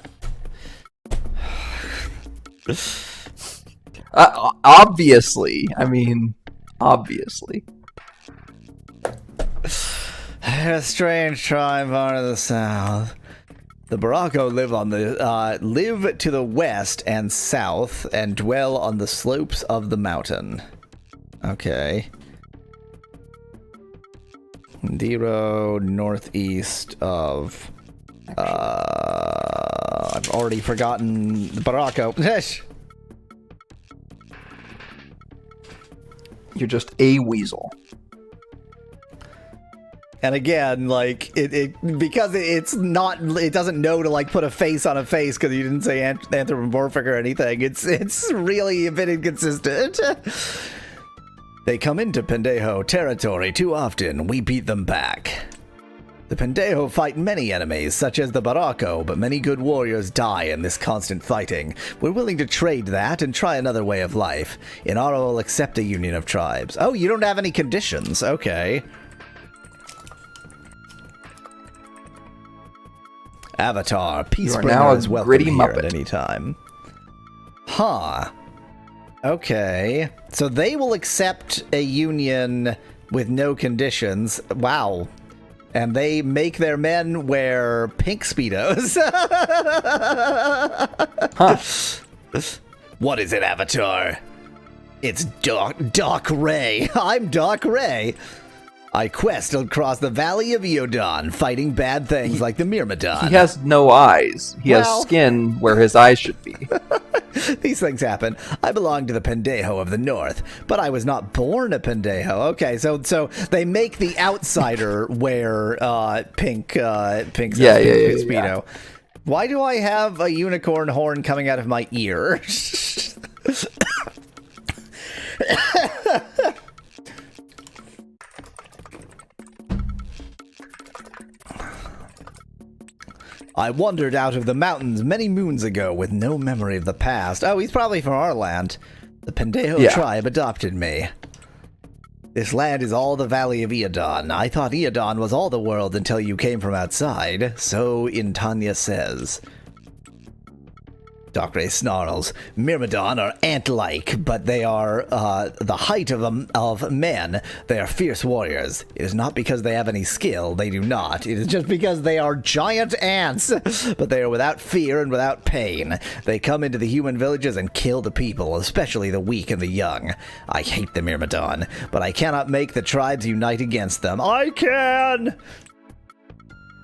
Speaker 2: Obviously. I mean... Obviously.
Speaker 1: A strange tribe far to the south. The Barako live to the west and south and dwell on the slopes of the mountain. Okay. Zero northeast of... I've already forgotten the Barako.
Speaker 2: You're just a weasel.
Speaker 1: And again, like, because it's not, it doesn't know to, like, put a face on a face because you didn't say anthropomorphic or anything. It's really a bit inconsistent. They come into Pendejo territory too often. We beat them back.
Speaker 3: The Pendejo fight many enemies, such as the Barako, but many good warriors die in this constant fighting. We're willing to trade that and try another way of life. Inara will accept a union of tribes. Oh, you don't have any conditions. Okay. Avatar. Peacebringer is welcome here at any time. Huh. Okay. So they will accept a union with no conditions. Wow. And they make their men wear pink Speedos. Huh. What is it, Avatar? It's Doc Ray. I'm Doc Ray. I quest across the Valley of Eodon, fighting bad things like the Myrmidon.
Speaker 2: He has no eyes. He has skin where his eyes should be.
Speaker 3: These things happen. I belong to the Pendejo of the North, but I was not born a Pendejo. Okay, so they make the outsider wear pink Speedo. Yeah. Why do I have a unicorn horn coming out of my ear? I wandered out of the mountains many moons ago with no memory of the past. Oh, he's probably from our land. The Pendejo tribe adopted me. This land is all the Valley of Eodon. I thought Eodon was all the world until you came from outside. So Intanya says. Doc Ray snarls. Myrmidon are ant-like, but they are the height of men. They are fierce warriors. It is not because they have any skill. They do not. It is just because they are giant ants. But they are without fear and without pain. They come into the human villages and kill the people, especially the weak and the young. I hate the Myrmidon, but I cannot make the tribes unite against them. I can!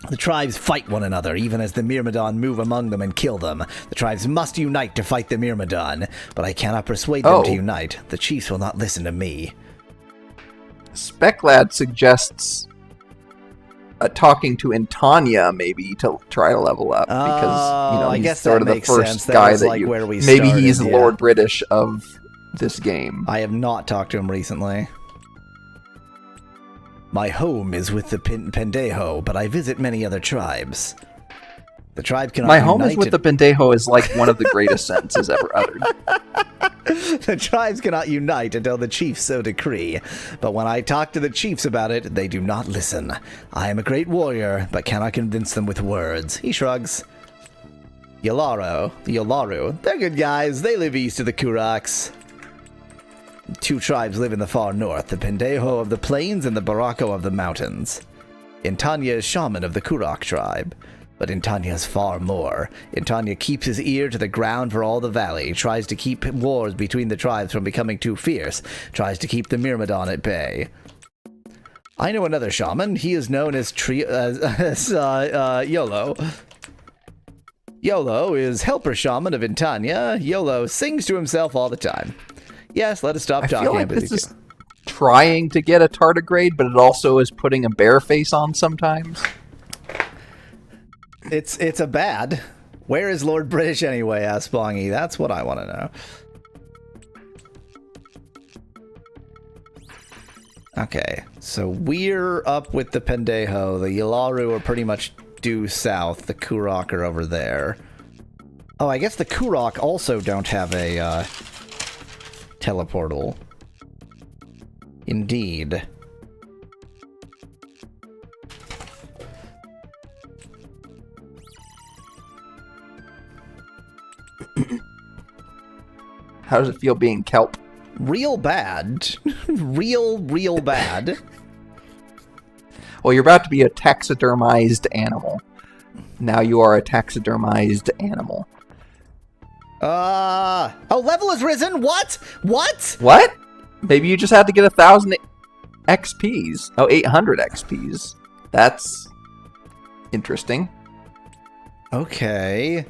Speaker 3: The tribes fight one another, even as the Myrmidon move among them and kill them. The tribes must unite to fight the Myrmidon, but I cannot persuade them to unite. The chiefs will not listen to me.
Speaker 2: Speclad suggests talking to Intanya, maybe, to try to level up, because he's
Speaker 3: guess
Speaker 2: sort of the first guy that you... Maybe he's Lord British of this game.
Speaker 3: I have not talked to him recently. My home is with the Pendejo, but I visit many other tribes. The tribe cannot
Speaker 2: My home is with the Pendejo is like one of the greatest sentences ever uttered.
Speaker 3: The tribes cannot unite until the chiefs so decree. But when I talk to the chiefs about it, they do not listen. I am a great warrior, but cannot convince them with words. He shrugs. Yolaru. They're good guys. They live east of the Kuraks. Two tribes live in the far north, the Pendejo of the plains and the Barako of the mountains. Intanya is shaman of the Kurak tribe, but Intanya is far more. Intanya keeps his ear to the ground for all the valley, tries to keep wars between the tribes from becoming too fierce, tries to keep the Myrmidon at bay. I know another shaman. He is known as Yolo. Yolo is helper shaman of Intanya. Yolo sings to himself all the time. Yes, let us stop talking.
Speaker 2: I feel like this is trying to get a tardigrade, but it also is putting a bear face on sometimes.
Speaker 3: It's a bad. Where is Lord British anyway, asked Bongy. That's what I want to know. Okay, so we're up with the Pendejo. The Yolaru are pretty much due south. The Kurak are over there. Oh, I guess the Kurak also don't have a... teleportal. Indeed.
Speaker 2: How does it feel being kelp?
Speaker 3: Real bad. real bad.
Speaker 2: Well, you're about to be a taxidermized animal. Now you are a taxidermized animal.
Speaker 3: Level has risen? What?
Speaker 2: What? Maybe you just had to get 1,000 XPs. 800 XPs. That's interesting.
Speaker 3: Okay.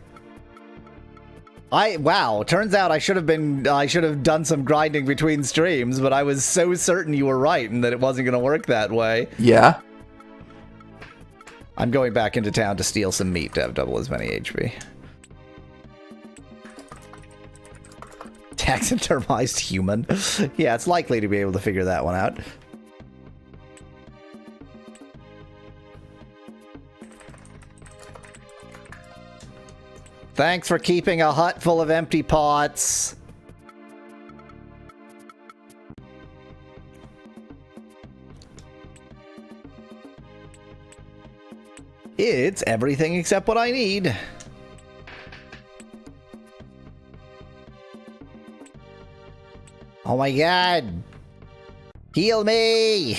Speaker 3: Wow, turns out I should have done some grinding between streams, but I was so certain you were right and that it wasn't going to work that way.
Speaker 2: Yeah.
Speaker 3: I'm going back into town to steal some meat to have double as many HP. Taxidermized human. Yeah, it's likely to be able to figure that one out.
Speaker 1: Thanks for keeping a hut full of empty pots. It's everything except what I need. Oh my god. Heal me!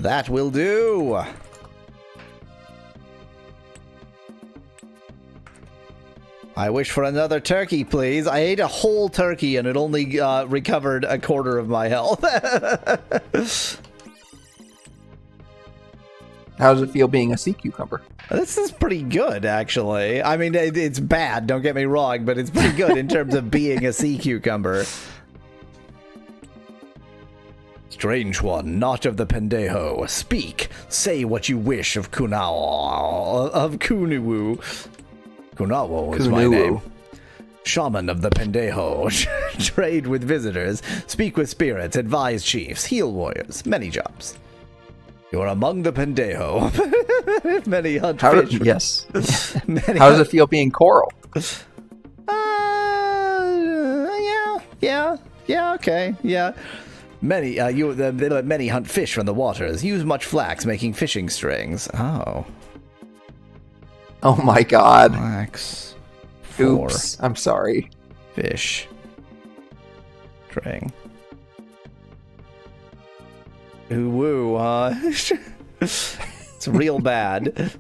Speaker 1: That will do. I wish for another turkey, please. I ate a whole turkey and it only recovered a quarter of my health.
Speaker 2: How does it feel being a sea cucumber?
Speaker 1: This is pretty good, actually. I mean, it's bad, don't get me wrong, but it's pretty good in terms of being a sea cucumber. Strange one, not of the Pendejo. Speak. Say what you wish of Kunao. Of Kunuwu. Kunawo is my name. Shaman of the Pendejo. Trade with visitors. Speak with spirits. Advise chiefs. Heal warriors. Many jobs. You are among the Pendejo. Many hunt fish.
Speaker 2: Yes. How does it feel being coral?
Speaker 1: Yeah, okay, yeah. Many, many hunt fish from the waters. Use much flax making fishing strings. Oh.
Speaker 2: Oh my god.
Speaker 1: Flax.
Speaker 2: Oops. I'm sorry.
Speaker 1: Fish. String. Ooh, woo, huh? It's real bad.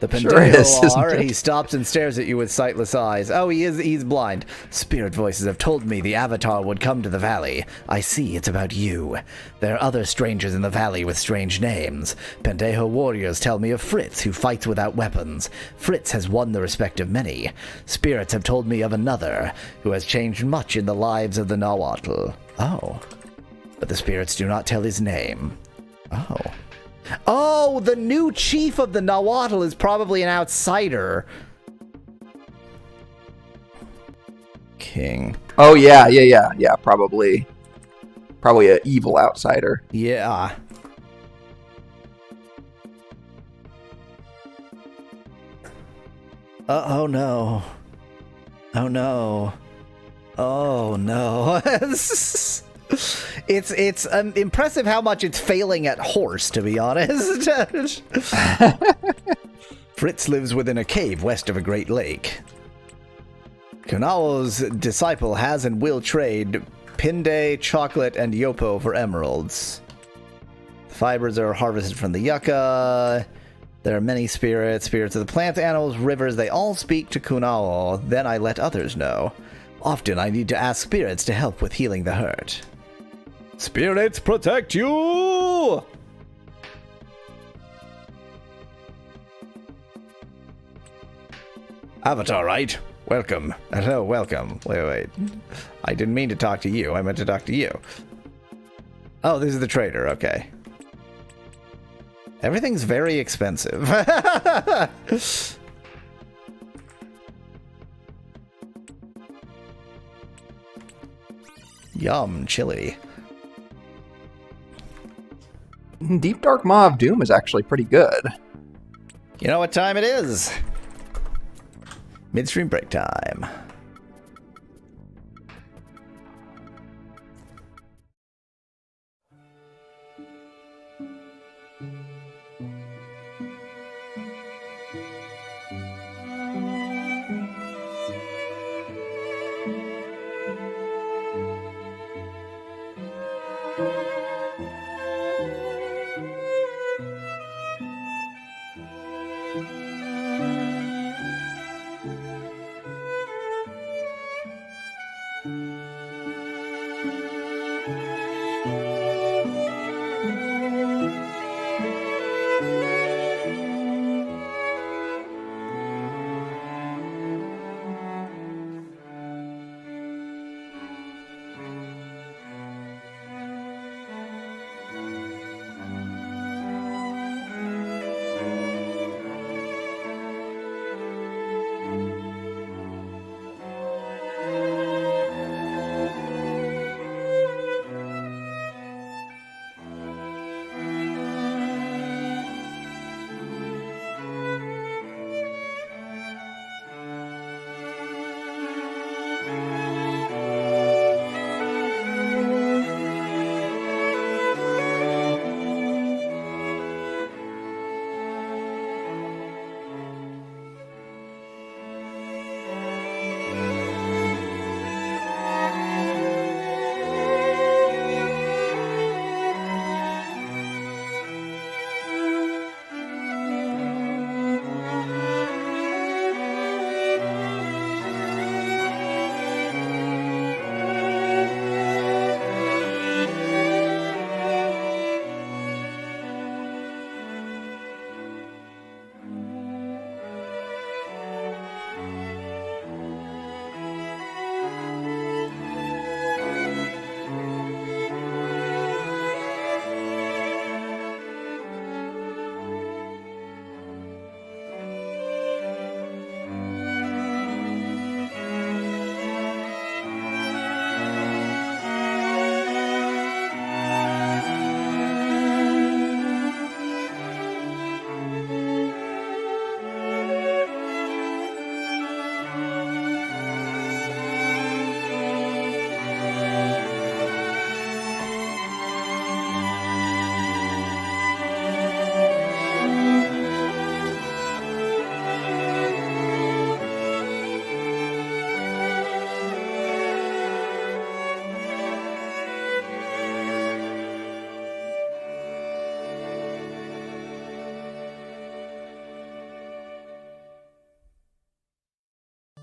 Speaker 1: The Pendejo
Speaker 2: sure
Speaker 1: he stops and stares at you with sightless eyes. Oh, he's blind. Spirit voices have told me the Avatar would come to the valley. I see it's about you. There are other strangers in the valley with strange names. Pendejo warriors tell me of Fritz, who fights without weapons. Fritz has won the respect of many. Spirits have told me of another, who has changed much in the lives of the Nahuatl. Oh. But the spirits do not tell his name. Oh. Oh, the new chief of the Nahuatl is probably an outsider. King.
Speaker 2: Oh, yeah, probably. Probably an evil outsider.
Speaker 1: Yeah. Oh, no. Oh, no. Oh, no. It's impressive how much it's failing at horse, to be honest. Fritz lives within a cave west of a great lake. Kunao's disciple has and will trade pinde, chocolate, and yopo for emeralds. The fibers are harvested from the yucca. There are many spirits of the plants, animals, rivers. They all speak to Kunao. Then I let others know. Often I need to ask spirits to help with healing the hurt. Spirits protect you! Avatar, right? Welcome. Hello, welcome. Wait. I didn't mean to talk to you. I meant to talk to you. Oh, this is the trader. Okay. Everything's very expensive. Yum, chili.
Speaker 2: Deep Dark Maw of Doom is actually pretty good.
Speaker 1: You know what time it is? Midstream break time.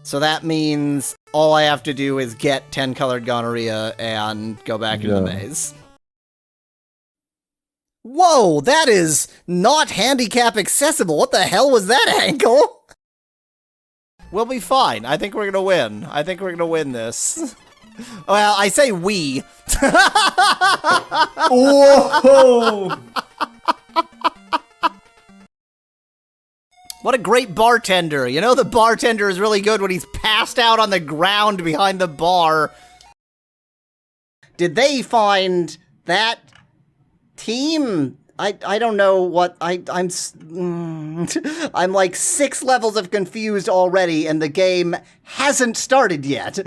Speaker 1: So that means all I have to do is get 10 colored gonorrhea and go back into the maze. Whoa, that is not handicap accessible. What the hell was that angle? We'll be fine. I think we're gonna win. I think we're gonna win this. Well, I say we.
Speaker 4: Whoa!
Speaker 1: What a great bartender. You know the bartender is really good when he's passed out on the ground behind the bar. Did they find that team? I don't know what I'm like 6 levels of confused already and the game hasn't started yet.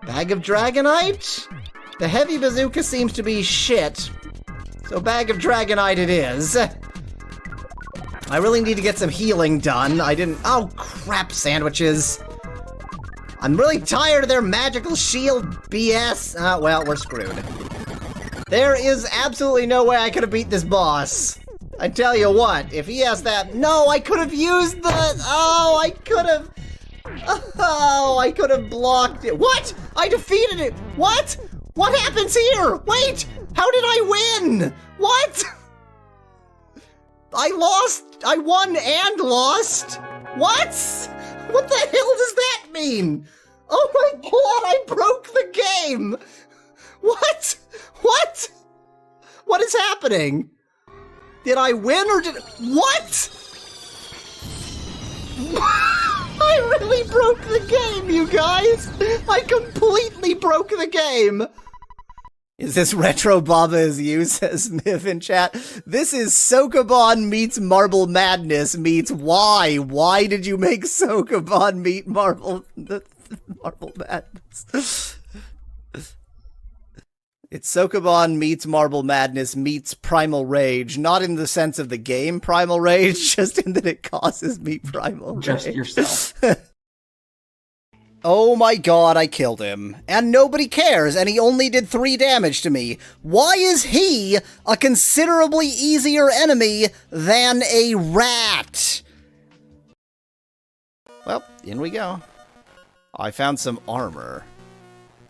Speaker 1: Bag of Dragonite? The heavy bazooka seems to be shit. So bag of Dragonite it is. I really need to get some healing done. Oh crap, sandwiches. I'm really tired of their magical shield BS. Well, we're screwed. There is absolutely no way I could have beat this boss. I tell you what, if he has that... No, I could have used the... Oh, I could have blocked it. What? I defeated it. What? What happens here? Wait, how did I win? What? I lost. I won and lost. What? What the hell does that mean? Oh my god, I broke the game. What? What? What is happening? Did I win or did... What? I really broke the game, you guys! I completely broke the game! Is this Retro Baba as you, says Miv in chat. This is Sokoban meets Marble Madness meets why? Why did you make Sokoban meet Marble Madness? It's Sokoban meets Marble Madness meets Primal Rage, not in the sense of the game Primal Rage, just in that it causes me Primal Rage.
Speaker 4: Just yourself.
Speaker 1: Oh my god, I killed him. And nobody cares, and he only did 3 damage to me. Why is he a considerably easier enemy than a rat? Well, in we go. I found some armor.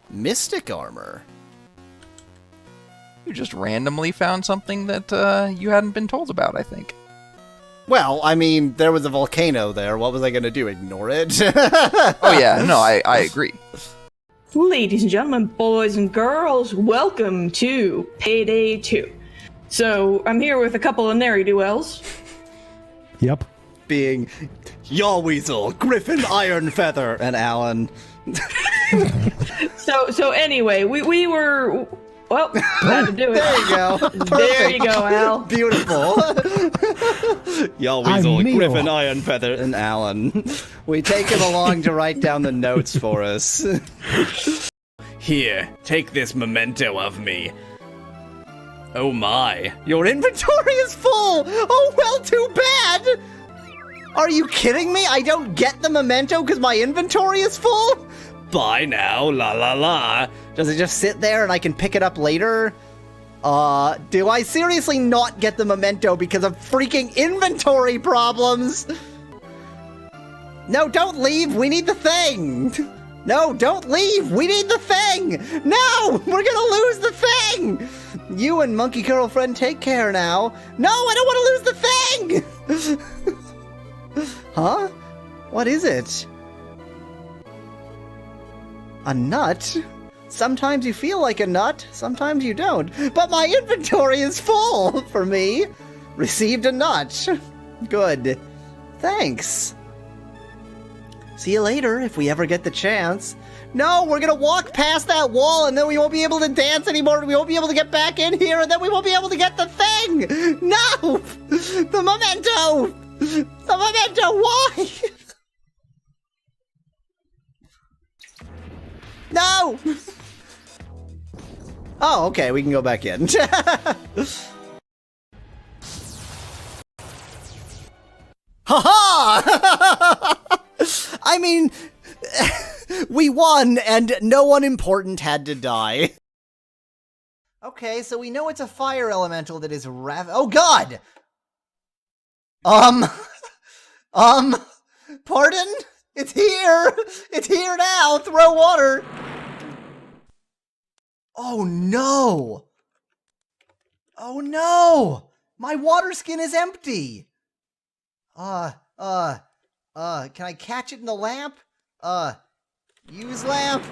Speaker 1: Mystic armor.
Speaker 2: You just randomly found something that you hadn't been told about, I think.
Speaker 1: Well, I mean, there was a volcano there. What was I going to do? Ignore it?
Speaker 2: Oh, yeah. No, I agree.
Speaker 5: Ladies and gentlemen, boys and girls, welcome to Payday 2. So, I'm here with a couple of ne'er-do-wells.
Speaker 6: Yep.
Speaker 1: Being Yawweasel, Griffin Ironfeather, and Alan.
Speaker 5: So anyway, we were... Well, had to do it.
Speaker 1: There you go.
Speaker 5: There you go, Al.
Speaker 1: Beautiful. Yawweasel, Griffin Ironfeather, and Alan. We take him along to write down the notes for us. Here, take this memento of me. Oh my, your inventory is full! Oh well, too bad! Are you kidding me? I don't get the memento because my inventory is full? Bye now, la la la. Does it just sit there and I can pick it up later? Do I seriously not get the memento because of freaking inventory problems? No, don't leave. We need the thing. No, don't leave. We need the thing. No, we're gonna lose the thing. You and Monkey Girlfriend take care now. No, I don't want to lose the thing. Huh? What is it? A nut? Sometimes you feel like a nut, sometimes you don't. But my inventory is full for me. Received a nut. Good. Thanks. See you later if we ever get the chance. No, we're gonna walk past that wall and then we won't be able to dance anymore. We won't be able to get back in here and then we won't be able to get the thing. No! The memento! The memento, why? No! Oh, okay, we can go back in. Ha-ha! I mean, we won, and no one important had to die. Okay, so we know it's a fire elemental that is Oh, God! Pardon? It's here! It's here now! Throw water! Oh no! Oh no! My water skin is empty! Can I catch it in the lamp? Use lamp?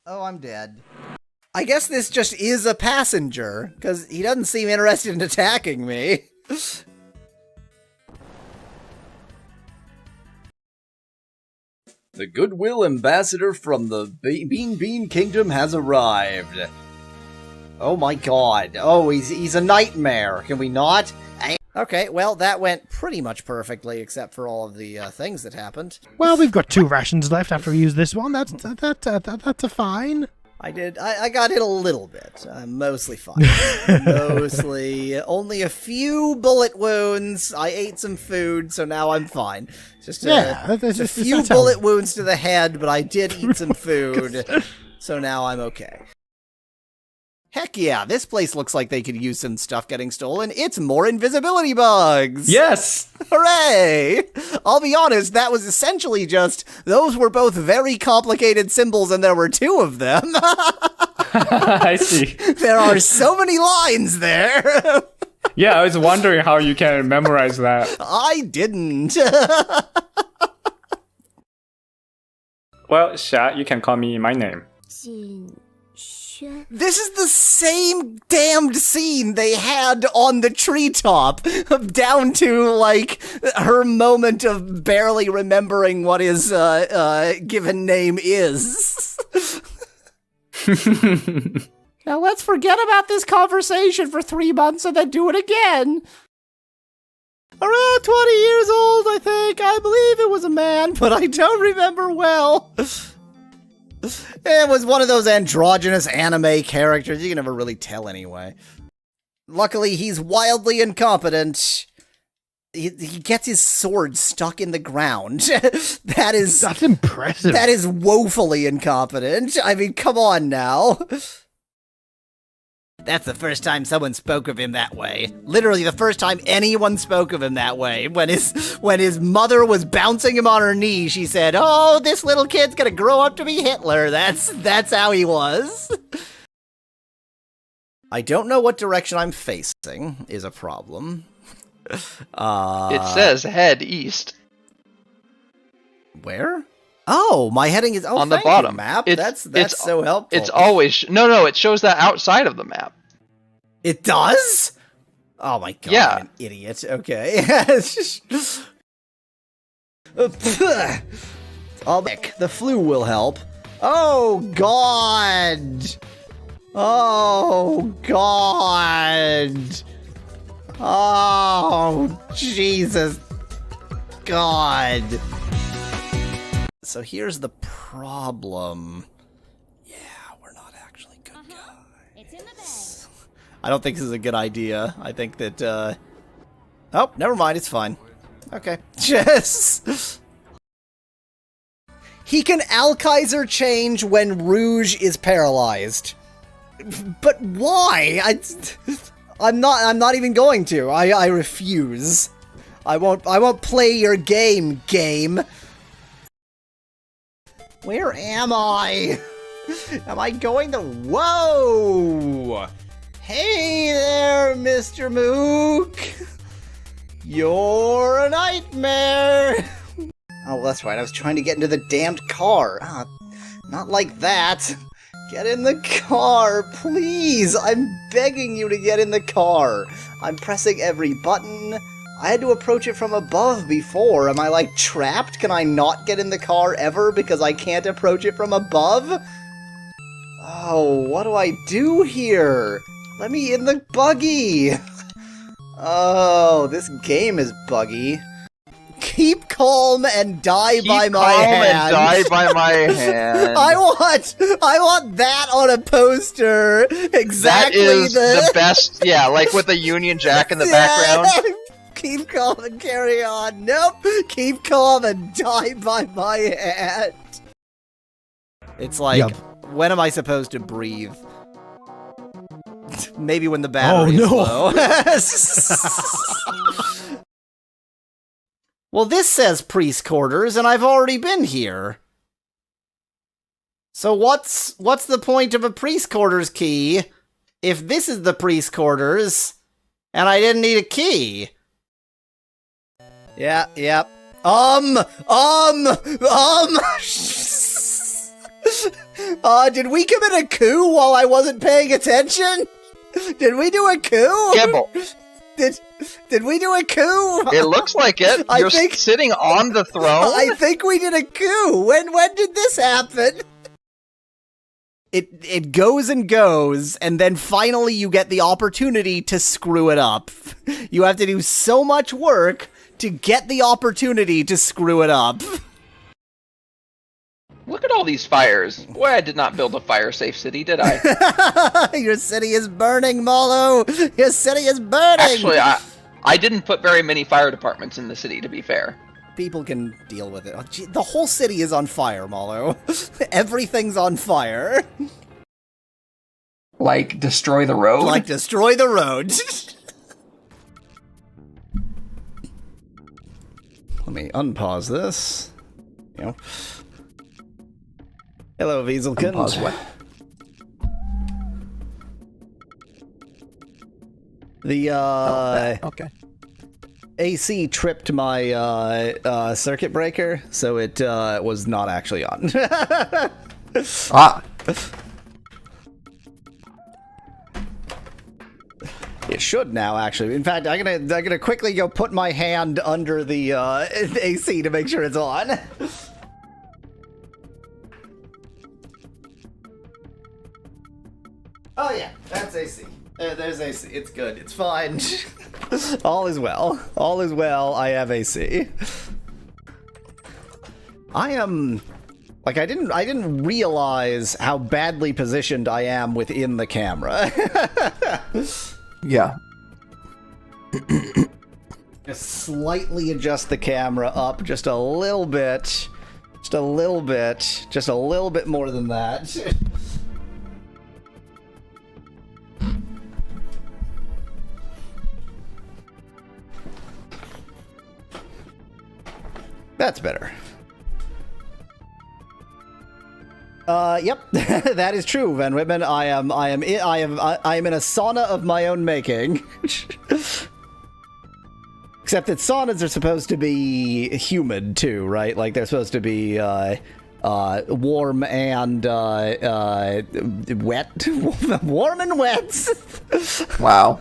Speaker 1: Oh, I'm dead. I guess this just is a passenger, because he doesn't seem interested in attacking me. The goodwill ambassador from the Bean Kingdom has arrived. Oh my god. Oh, he's a nightmare. Can we not? Okay, well, that went pretty much perfectly, except for all of the things that happened.
Speaker 6: Well, we've got 2 rations left after we use this one. That's a fine.
Speaker 1: I got hit a little bit. I'm mostly fine. Mostly. Only a few bullet wounds. I ate some food, so now I'm fine. Just a few bullet wounds to the head, but I did eat some food, so now I'm okay. Heck yeah, this place looks like they could use some stuff getting stolen. It's more invisibility bugs!
Speaker 4: Yes!
Speaker 1: Hooray! I'll be honest, that was essentially just, those were both very complicated symbols and there were 2 of them.
Speaker 4: I see.
Speaker 1: There are so many lines there!
Speaker 4: Yeah, I was wondering how you can memorize that.
Speaker 1: I didn't.
Speaker 4: Well, Sha, you can call me my name.
Speaker 1: This is the same damned scene they had on the treetop, down to, like, her moment of barely remembering what his given name is. Now let's forget about this conversation for 3 months and then do it again. Around 20 years old, I think. I believe it was a man, but I don't remember well. It was one of those androgynous anime characters. You can never really tell anyway. Luckily, he's wildly incompetent. He gets his sword stuck in the ground. That's
Speaker 6: impressive.
Speaker 1: That is woefully incompetent. I mean, come on now. That's the first time someone spoke of him that way. Literally the first time anyone spoke of him that way. When his mother was bouncing him on her knee, she said, "Oh, this little kid's gonna grow up to be Hitler." That's how he was. I don't know what direction I'm facing is a problem.
Speaker 2: It says head east.
Speaker 1: Where? Oh, my heading is
Speaker 2: on the bottom
Speaker 1: map. That's so helpful.
Speaker 2: It's always no. It shows that outside of the map.
Speaker 1: It does? Oh my god!
Speaker 2: Yeah.
Speaker 1: I'm an idiot. Okay. The flu will help. Oh god! Oh god! Oh Jesus! God! So here's the problem. Yeah, we're not actually good guys. It's in the bag. I don't think this is a good idea. I think that, oh, never mind, it's fine. Okay. Yes! He can Alkaiser change when Rouge is paralyzed. But why? I'm not even going to. I refuse. I won't play your game. Where am I? Am I going to... Whoa! Hey there, Mr. Mook! You're a nightmare! Oh, that's right, I was trying to get into the damned car. Not like that. Get in the car, please! I'm begging you to get in the car. I'm pressing every button. I had to approach it from above before. Am I, like, trapped? Can I not get in the car ever because I can't approach it from above? Oh, what do I do here? Let me in the buggy! Oh, this game is buggy. Keep calm and die by my hand. I want that on a poster. Exactly.
Speaker 2: That is the best. Yeah, like with the Union Jack in the background.
Speaker 1: Keep calm and carry on. Nope. Keep calm and die by my hand. It's like, when am I supposed to breathe? Maybe when the battery is low. Well, this says priest quarters, and I've already been here. So what's the point of a priest quarters key if this is the priest quarters and I didn't need a key? Yeah, yep. Did we commit a coup while I wasn't paying attention? Did we do a coup?
Speaker 2: Gibble.
Speaker 1: Did we do a coup?
Speaker 2: It looks like it. You're sitting on the throne?
Speaker 1: I think we did a coup. When did this happen? It goes and goes, and then finally you get the opportunity to screw it up. You have to do so much work to get the opportunity to screw it up.
Speaker 2: Look at all these fires. Boy, I did not build a fire-safe city, did I?
Speaker 1: Your city is burning, Mallow! Your city is burning!
Speaker 2: Actually, I didn't put very many fire departments in the city, to be fair.
Speaker 1: People can deal with it. Oh, gee, the whole city is on fire, Mallow. Everything's on fire.
Speaker 2: Like, destroy the road?
Speaker 1: Like, destroy the road. Let me unpause this. You know. Hello, Wieselkind.
Speaker 2: Unpause what?
Speaker 1: The,
Speaker 2: okay.
Speaker 1: AC tripped my, circuit breaker, so it, was not actually on. It should now, actually. In fact, I'm gonna quickly go put my hand under the, AC to make sure it's on. Oh yeah, that's AC. There's AC. It's good. It's fine. All is well. All is well. I have AC. I am... Like, I didn't realize how badly positioned I am within the camera.
Speaker 2: Yeah.
Speaker 1: Just slightly adjust the camera up just a little bit. Just a little bit. Just a little bit more than that. That's better. Yep, that is true, Van Whitman. I am in a sauna of my own making. Except that saunas are supposed to be humid too, right? Like they're supposed to be warm and wet. Warm and wet.
Speaker 2: Wow.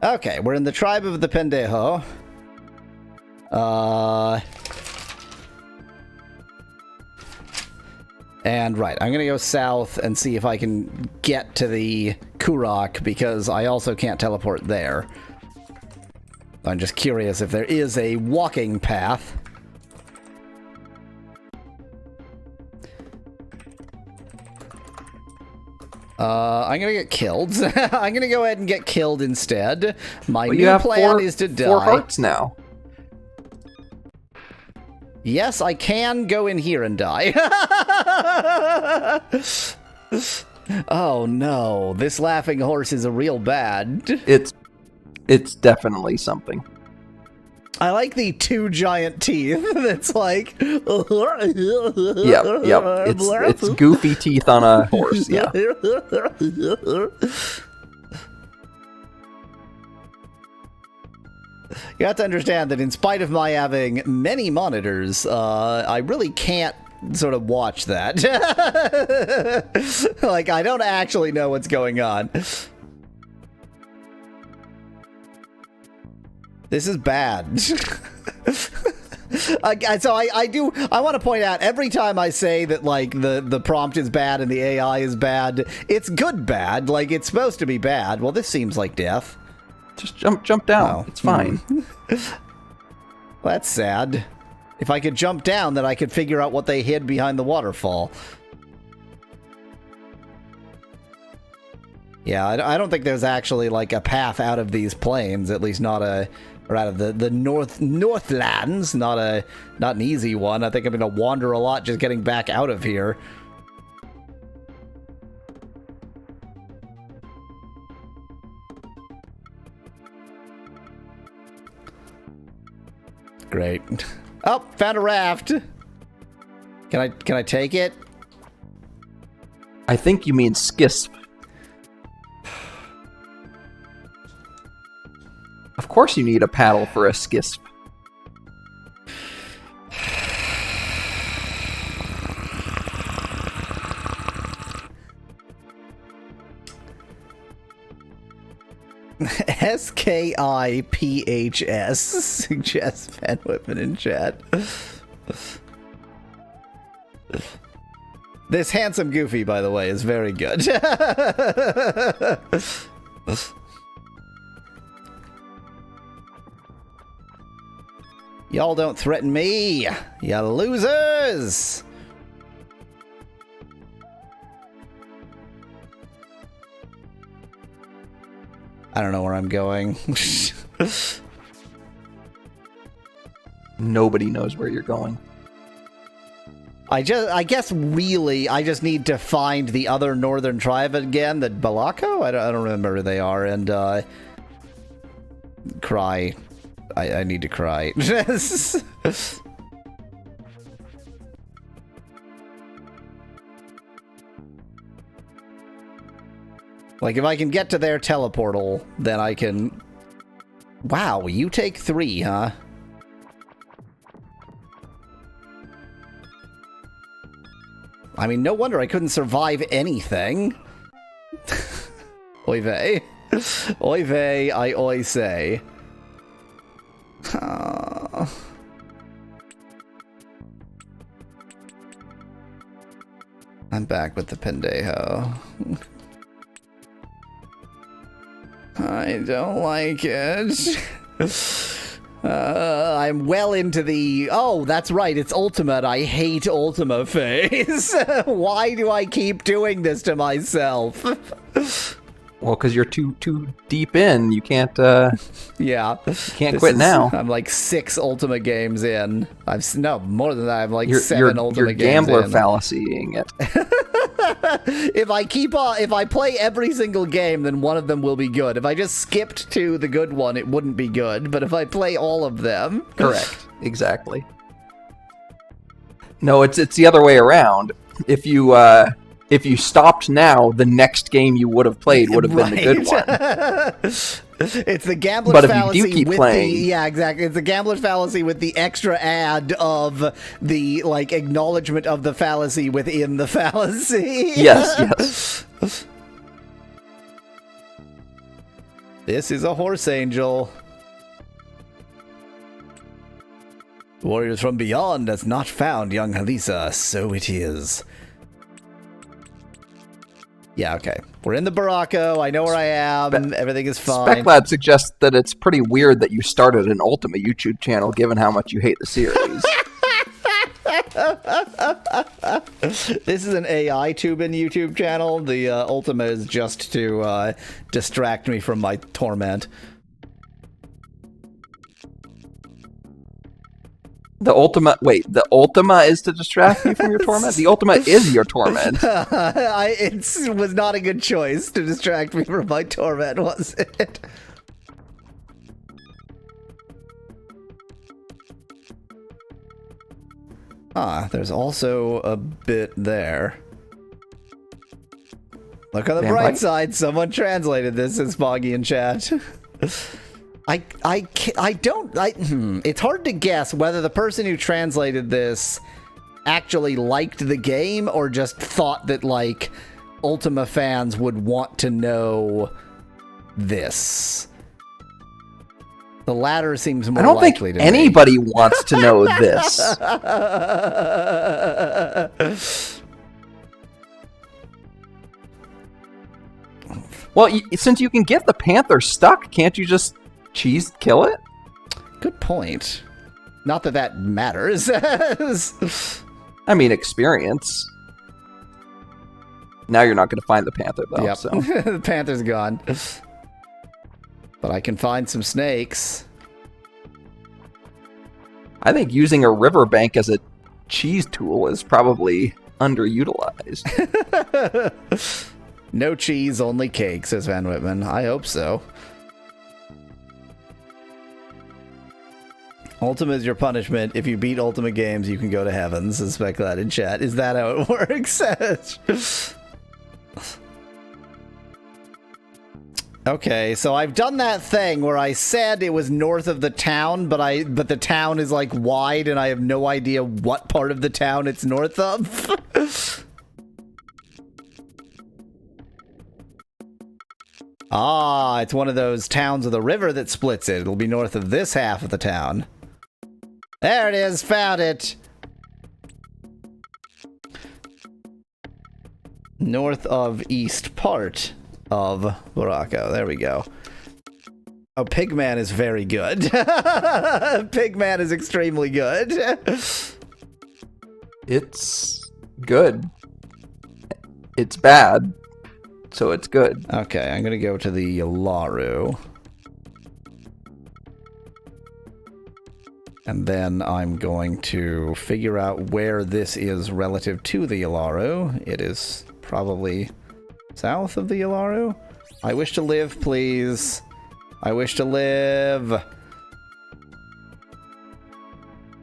Speaker 1: Okay, we're in the tribe of the Pendejo. And right, I'm gonna go south and see if I can get to the Kurok, because I also can't teleport there. I'm just curious if there is a walking path. I'm gonna get killed. I'm gonna go ahead and get killed instead. My new plan is to die.
Speaker 2: 4 hearts now.
Speaker 1: Yes, I can go in here and die. Oh no, this laughing horse is a real bad.
Speaker 2: It's definitely something.
Speaker 1: I like the 2 giant teeth. It's like...
Speaker 2: Yep. It's goofy teeth on a horse, yeah.
Speaker 1: You have to understand that in spite of my having many monitors, I really can't sort of watch that. Like, I don't actually know what's going on. This is bad. So I want to point out, every time I say that, like, the prompt is bad and the AI is bad, it's good bad. Like, it's supposed to be bad. Well, this seems like death.
Speaker 2: Just jump down. Oh. It's fine.
Speaker 1: Well, that's sad. If I could jump down, then I could figure out what they hid behind the waterfall. Yeah, I don't think there's actually, like, a path out of these plains, at least not a... Or out of the Northlands, not an easy one. I think I'm going to wander a lot just getting back out of here. great. Oh, found a raft. Can I take it?
Speaker 2: I think you mean skisp. Of course you need a paddle for a skisp.
Speaker 1: SKIPHS suggests Van Whitman in chat. This handsome Goofy, by the way, is very good. Y'all don't threaten me, you losers! I don't know where I'm going.
Speaker 2: Nobody knows where you're going.
Speaker 1: I guess really, I just need to find the other northern tribe again, the Balako? I don't remember who they are, and, cry. I need to cry. Like, if I can get to their teleportal, then I can... Wow, you take 3, huh? I mean, no wonder I couldn't survive anything. Oy vey. Oy vey, I oi say. I'm back with the pendejo. I don't like it. I'm well into the... Oh, that's right, it's Ultimate. I hate Ultima phase. Why do I keep doing this to myself?
Speaker 2: Well, because you're too deep in. You can't.
Speaker 1: Yeah,
Speaker 2: you can't quit now.
Speaker 1: I'm like 6 Ultima games in. No, more than that. I'm like 7 Ultima games in.
Speaker 2: You're gambler fallacying it.
Speaker 1: If I play every single game, then one of them will be good. If I just skipped to the good one, it wouldn't be good. But if I play all of them,
Speaker 2: correct, exactly. No, it's the other way around. If you stopped now, the next game you would have played would have been the good one.
Speaker 1: It's the gambler's fallacy.
Speaker 2: But if you do keep playing,
Speaker 1: yeah, exactly. It's the gambler's fallacy with the extra add of the acknowledgement of the fallacy within the fallacy.
Speaker 2: Yes.
Speaker 1: This is a horse angel. Warriors from beyond has not found young Halisa, so it is. Yeah, okay. We're in the Baracco. I know where I am. Everything is fine.
Speaker 2: SpecLab suggests that it's pretty weird that you started an Ultima YouTube channel, given how much you hate the series.
Speaker 1: This is an AITuber YouTube channel. The Ultima is just to distract me from my torment.
Speaker 2: The Ultima is to distract you from your torment? The Ultima is your torment.
Speaker 1: It was not a good choice to distract me from my torment, was it? There's also a bit there. Look on the bright side, someone translated this as Foggy in chat. It's hard to guess whether the person who translated this actually liked the game or just thought that, Ultima fans would want to know this. The latter seems more likely to me.
Speaker 2: I don't think anybody wants to know this. Well, since you can get the panther stuck, can't you just kill it?
Speaker 1: Good point. Not that that matters.
Speaker 2: I mean, experience. Now you're not going to find the panther, though.
Speaker 1: Yep.
Speaker 2: So.
Speaker 1: The panther's gone. But I can find some snakes.
Speaker 2: I think using a riverbank as a cheese tool is probably underutilized.
Speaker 1: No cheese, only cake, says Van Whitman. I hope so. Ultima is your punishment. If you beat Ultima games, you can go to heaven. Suspect that in chat. Is that how it works? Okay, so I've done that thing where I said it was north of the town, but the town is like wide and I have no idea what part of the town it's north of. Ah, it's one of those towns with a river that splits it. It'll be north of this half of the town. There it is, found it. North of east part of Morocco. There we go. Oh, Pigman is very good. Pigman is extremely good.
Speaker 2: It's good. It's bad, so it's good.
Speaker 1: Okay, I'm gonna go to the Yalaru. And then I'm going to figure out where this is relative to the Yalaru. It is probably south of the Yalaru. I wish to live, please. I wish to live.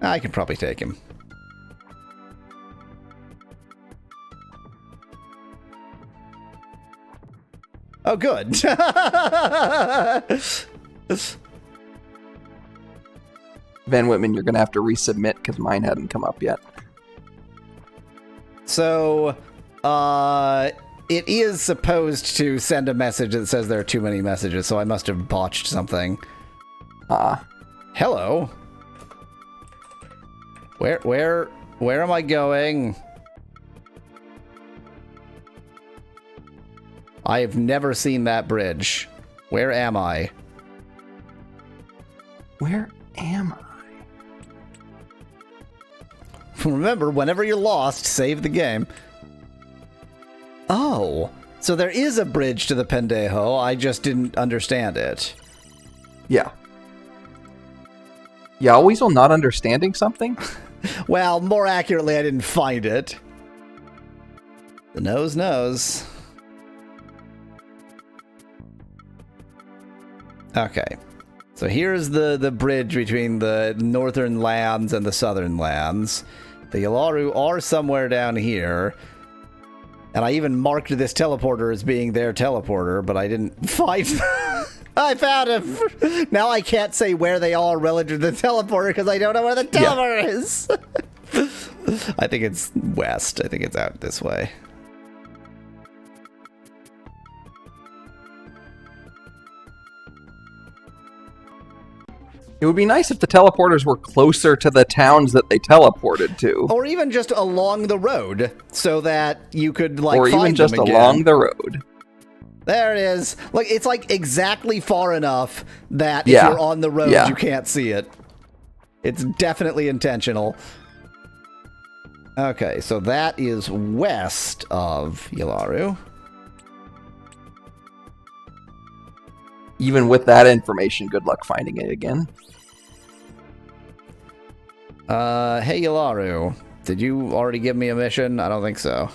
Speaker 1: I can probably take him. Oh, good.
Speaker 2: Van Whitman, you're going to have to resubmit because mine hadn't come up yet.
Speaker 1: So, it is supposed to send a message that says there are too many messages, so I must have botched something. Hello? Where am I going? I have never seen that bridge. Where am I?
Speaker 2: Where am I?
Speaker 1: Remember, whenever you're lost, save the game. Oh, so there is a bridge to the Pendejo. I just didn't understand it.
Speaker 2: Yeah. You always will not understanding something?
Speaker 1: Well, more accurately, I didn't find it. The nose knows. Okay. So here's the bridge between the northern lands and the southern lands. The Yalaru are somewhere down here. And I even marked this teleporter as being their teleporter, but I didn't find them. I found him! Now I can't say where they are relative to the teleporter because I don't know where the teleporter is. I think it's west. I think it's out this way.
Speaker 2: It would be nice if the teleporters were closer to the towns that they teleported to.
Speaker 1: Or even just along the road, so that you could, like,
Speaker 2: or
Speaker 1: find
Speaker 2: even just
Speaker 1: them again.
Speaker 2: along the road.
Speaker 1: There it is. Like, it's, like, exactly far enough that if you're on the road, you can't see it. It's definitely intentional. Okay, so that is west of Yalaru.
Speaker 2: Even with that information, good luck finding it again.
Speaker 1: Hey Yalaru, did you already give me a mission? I don't think so.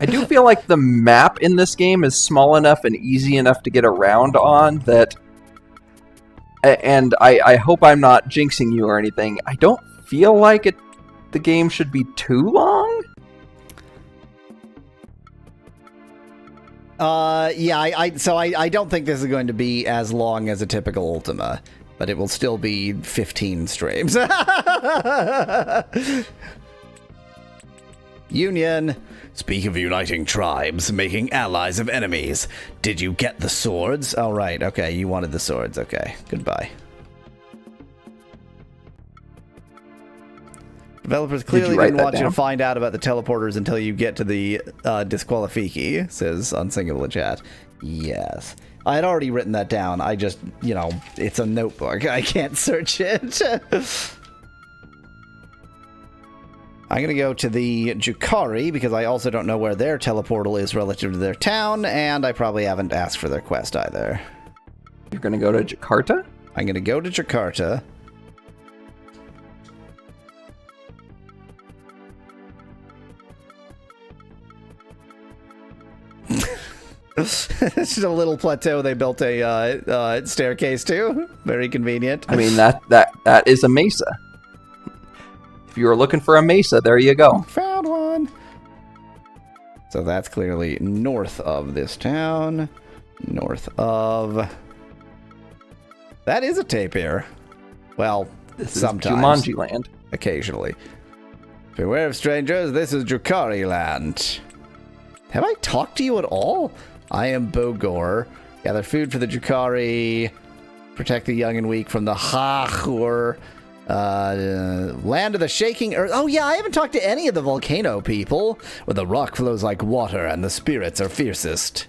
Speaker 2: I do feel like the map in this game is small enough and easy enough to get around on that, and I hope I'm not jinxing you or anything, I don't feel like the game should be too long?
Speaker 1: Yeah, I don't think this is going to be as long as a typical Ultima, but it will still be 15 streams. Union. Speak of uniting tribes, making allies of enemies. Did you get the swords? Oh, right. Okay, you wanted the swords. Okay, goodbye. Developers clearly didn't want you to find out about the teleporters until you get to the disqualifiki, says Unsinkable in chat. Yes. I had already written that down. I just, it's a notebook. I can't search it. I'm going to go to the Jukari, because I also don't know where their teleportal is relative to their town, and I probably haven't asked for their quest either.
Speaker 2: You're going to go to Jakarta?
Speaker 1: I'm going to go to Jakarta. It's just a little plateau they built a staircase to. Very convenient.
Speaker 2: I mean, that is a mesa. If you were looking for a mesa, there you go.
Speaker 1: Found one. So that's clearly north of this town. North of... That is a tapir. Well,
Speaker 2: this
Speaker 1: sometimes.
Speaker 2: Is Jumanji land.
Speaker 1: Occasionally. Beware of strangers, this is Drukhari land. Have I talked to you at all? I am Bogor. Gather food for the Drukhari. Protect the young and weak from the Hachur. Land of the shaking earth. Oh yeah, I haven't talked to any of the volcano people. Where the rock flows like water and the spirits are fiercest.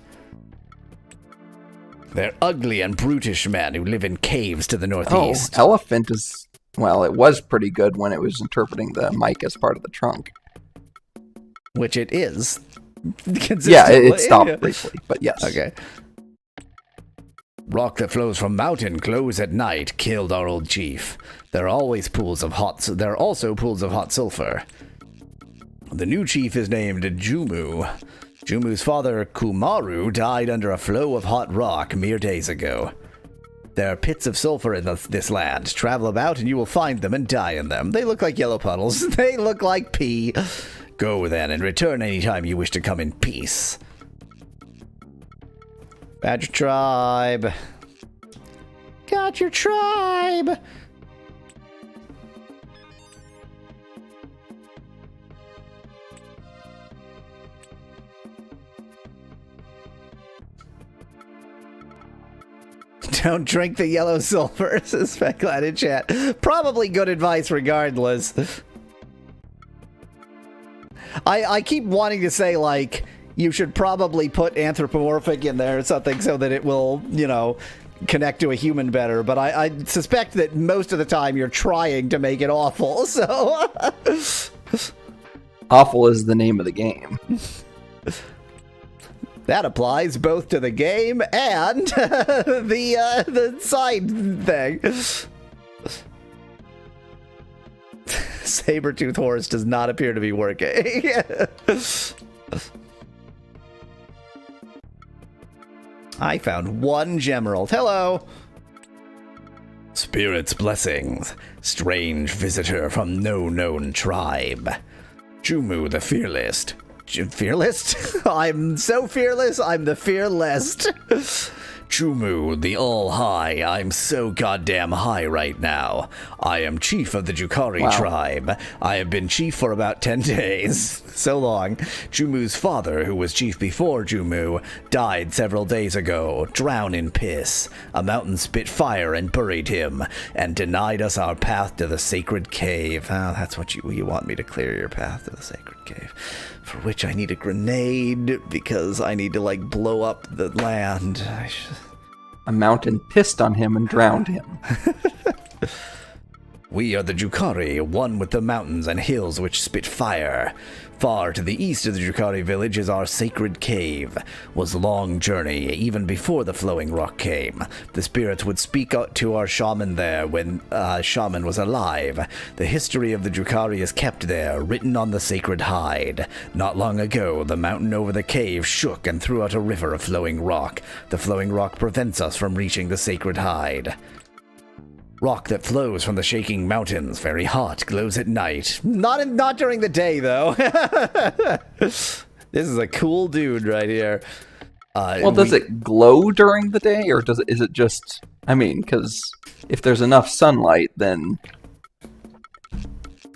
Speaker 1: They're ugly and brutish men who live in caves to the northeast.
Speaker 2: Oh, elephant is... Well, it was pretty good when it was interpreting the mic as part of the trunk.
Speaker 1: Which it is.
Speaker 2: Yeah, it stopped briefly, but yes.
Speaker 1: Okay. Rock that flows from mountain glows at night, killed our old chief. There are also pools of hot sulfur. The new chief is named Jumu. Jumu's father, Kumaru, died under a flow of hot rock mere days ago. There are pits of sulfur in this land. Travel about and you will find them and die in them. They look like yellow puddles. They look like pee. Go then and return anytime you wish to come in peace. Badger tribe. Got your tribe. Don't drink the yellow sulfur, says Specklat in chat. Probably good advice regardless. I keep wanting to say, like, you should probably put anthropomorphic in there or something so that it will, you know, connect to a human better. But I suspect that most of the time you're trying to make it awful, so...
Speaker 2: Awful is the name of the game.
Speaker 1: That applies both to the game and the side thing. Saber-tooth horse does not appear to be working. I found one gemerald. Hello. Spirit's blessings. Strange visitor from no known tribe. Jumu the fearless. Fearless? I'm so fearless, I'm the fearless. Jumu, the all-high. I'm so goddamn high right now. I am chief of the Drukhari tribe. I have been chief for about 10 days. So long. Jumu's father, who was chief before Jumu, died several days ago, drowned in piss. A mountain spit fire and buried him, and denied us our path to the sacred cave. Oh, that's what you want me to clear your path to the sacred cave. For which I need a grenade, because I need to, like, blow up the land.
Speaker 2: A mountain pissed on him and drowned him.
Speaker 1: We are the Drukhari, one with the mountains and hills which spit fire. Far to the east of the Drukhari village is our sacred cave. Was a long journey, even before the flowing rock came. The spirits would speak out to our shaman there when shaman was alive. The history of the Drukhari is kept there, written on the sacred hide. Not long ago, the mountain over the cave shook and threw out a river of flowing rock. The flowing rock prevents us from reaching the sacred hide. Rock that flows from the shaking mountains, very hot, glows at night. Not during the day, though. This is a cool dude right here.
Speaker 2: Well, does it glow during the day, or is it just... I mean, because if there's enough sunlight, then...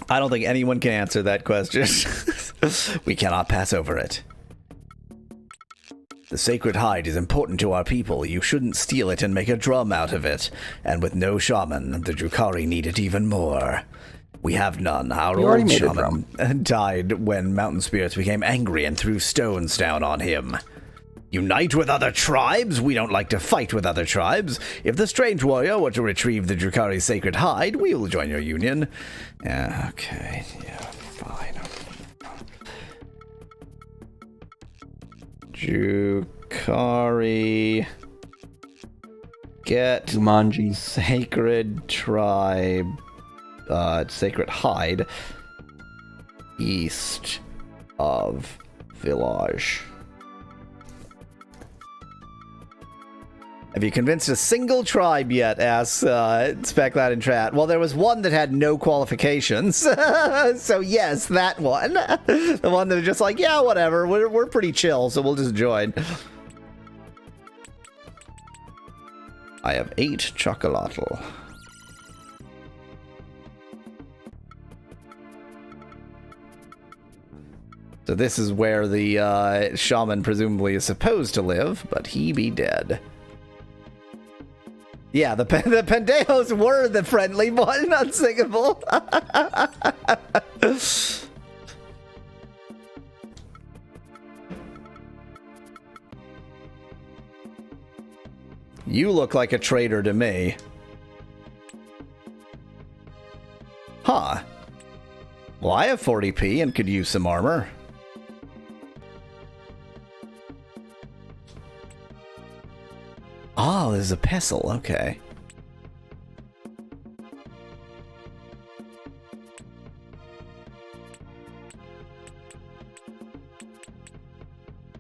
Speaker 1: I don't think anyone can answer that question. We cannot pass over it. The sacred hide is important to our people. You shouldn't steal it and make a drum out of it. And with no shaman, the Drukhari need it even more. We have none. Our old shaman died when mountain spirits became angry and threw stones down on him. Unite with other tribes? We don't like to fight with other tribes. If the strange warrior were to retrieve the Drukhari's sacred hide, we will join your union. Yeah, okay. Yeah, fine. Drukhari, get
Speaker 2: Jumanji
Speaker 1: sacred tribe, sacred hide, east of village. Have you convinced a single tribe yet? Asks Speclad in chat. Well, there was one that had no qualifications. So yes, that one. The one that was just like, yeah, whatever. We're pretty chill, so we'll just join. I have 8 chocolatl. So this is where the shaman presumably is supposed to live, but he be dead. Yeah, the Pendejos were the friendly one, unsingable. You look like a traitor to me. Huh. Well, I have 40p and could use some armor. Oh, there's a pestle. Okay.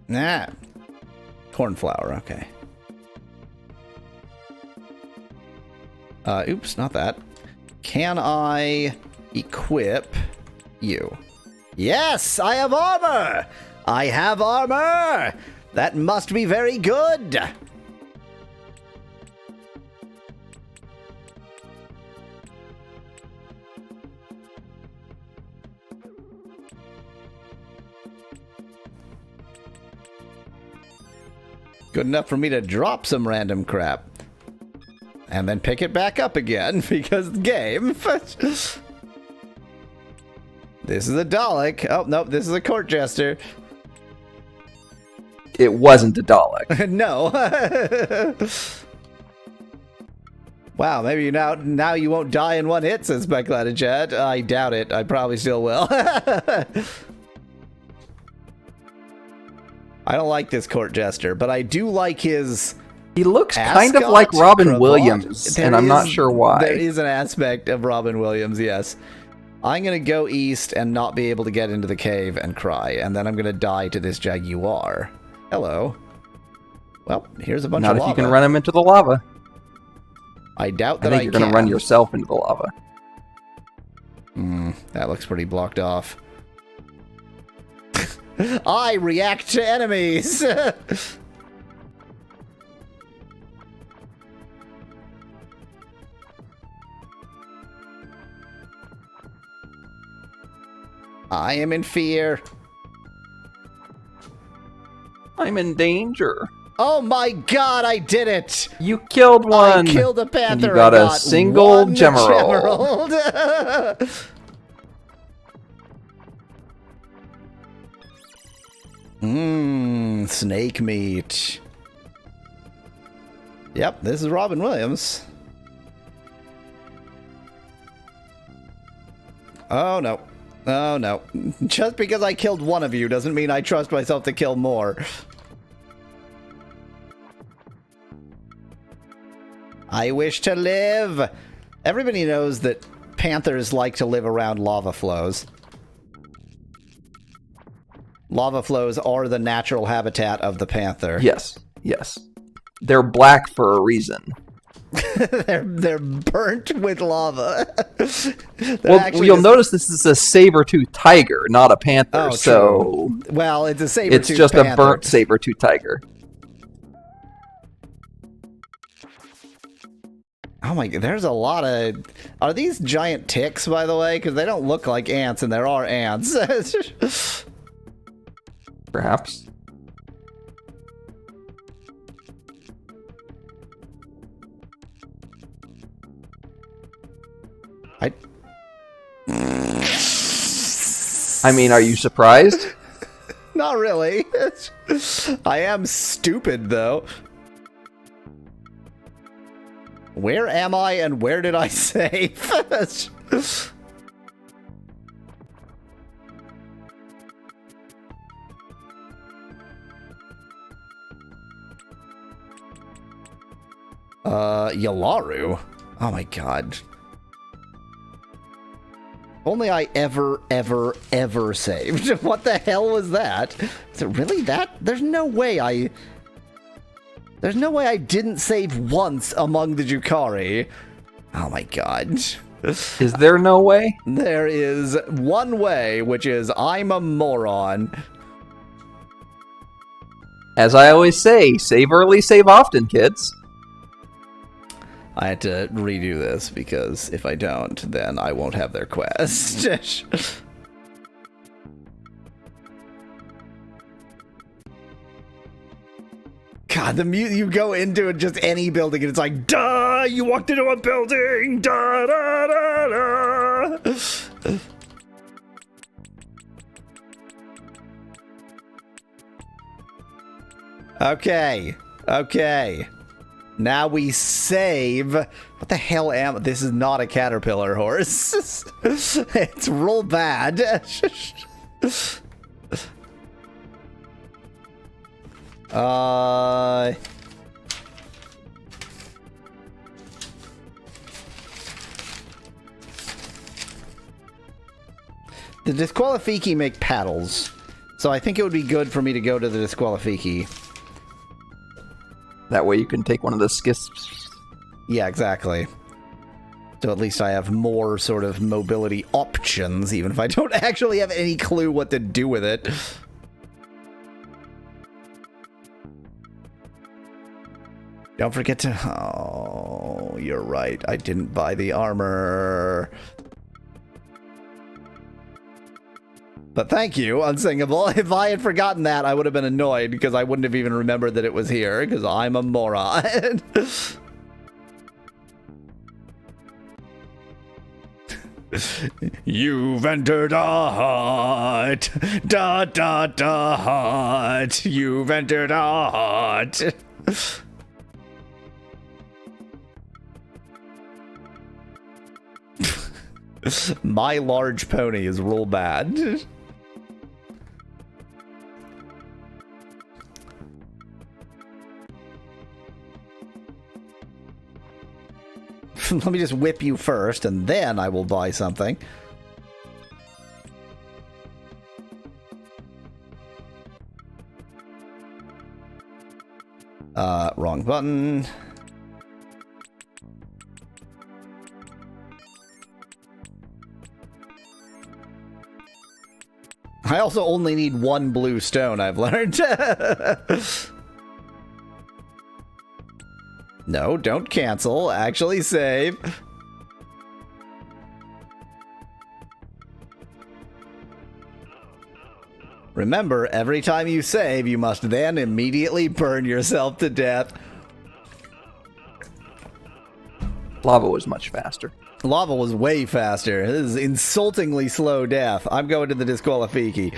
Speaker 1: Nah. Cornflower. Okay. Oops, not that. Can I equip you? Yes, I have armor! I have armor! That must be very good! Good enough for me to drop some random crap. And then pick it back up again, because game. This is a Dalek. Oh, nope, this is a court jester.
Speaker 2: It wasn't a Dalek.
Speaker 1: No. Wow, maybe now you won't die in one hit, says Speclad in chat. I doubt it. I probably still will. I don't like this court jester, but I do like his...
Speaker 2: He looks kind of like Robin Williams, and I'm not sure why.
Speaker 1: There is an aspect of Robin Williams, yes. I'm going to go east and not be able to get into the cave and cry, and then I'm going to die to this jaguar. Hello. Well, here's a bunch of lava.
Speaker 2: Not if you can run him into the lava.
Speaker 1: I doubt that I
Speaker 2: think you're going to run yourself into the lava.
Speaker 1: That looks pretty blocked off. I react to enemies! I am in fear.
Speaker 2: I'm in danger.
Speaker 1: Oh my god, I did it!
Speaker 2: You killed one!
Speaker 1: I killed a panther.
Speaker 2: And you got a single gemerald.
Speaker 1: Snake meat. Yep, this is Robin Williams. Oh no. Oh no. Just because I killed one of you doesn't mean I trust myself to kill more. I wish to live. Everybody knows that panthers like to live around lava flows. Lava flows are the natural habitat of the panther.
Speaker 2: Yes, yes. They're black for a reason.
Speaker 1: they're burnt with lava.
Speaker 2: Well, you'll notice this is a saber-toothed tiger, not a panther.
Speaker 1: Oh,
Speaker 2: so
Speaker 1: true. Well, it's a saber-toothed
Speaker 2: It's just
Speaker 1: panther.
Speaker 2: a burnt saber-toothed tiger.
Speaker 1: Oh my god, there's a lot of... Are these giant ticks, by the way? Because they don't look like ants, and there are ants.
Speaker 2: Perhaps. I mean, are you surprised?
Speaker 1: Not really. I am stupid, though. Where am I and where did I save? Yalaru? Oh my god. Only I ever saved. What the hell was that? Is it really that? There's no way I... There's no way I didn't save once among the Jukari. Oh my god.
Speaker 2: Is there no way?
Speaker 1: There is one way, which is I'm a moron.
Speaker 2: As I always say, save early, save often, kids.
Speaker 1: I had to redo this because if I don't, then I won't have their quest. God, the you go into it, just any building, and it's like, duh, you walked into a building, da da da da. Okay. Now we save. What the hell am? This is not a caterpillar horse. It's real bad. The Disqualifiki make paddles, so I think it would be good for me to go to the Disqualifiki.
Speaker 2: That way you can take one of the skis.
Speaker 1: Yeah, exactly. So at least I have more sort of mobility options, even if I don't actually have any clue what to do with it. Don't forget to... Oh, you're right. I didn't buy the armor. But thank you, Unsingable. If I had forgotten that, I would have been annoyed because I wouldn't have even remembered that it was here because I'm a moron. You've entered a hut. Da da da hut. You've entered a hut. My Large Pony is real bad. Let me just whip you first, and then I will buy something. Wrong button. I also only need one blue stone, I've learned. No, don't cancel. Actually save. Remember, every time you save, you must then immediately burn yourself to death.
Speaker 2: Lava was much faster.
Speaker 1: Lava was way faster. This is insultingly slow death. I'm going to the Disqualifiki.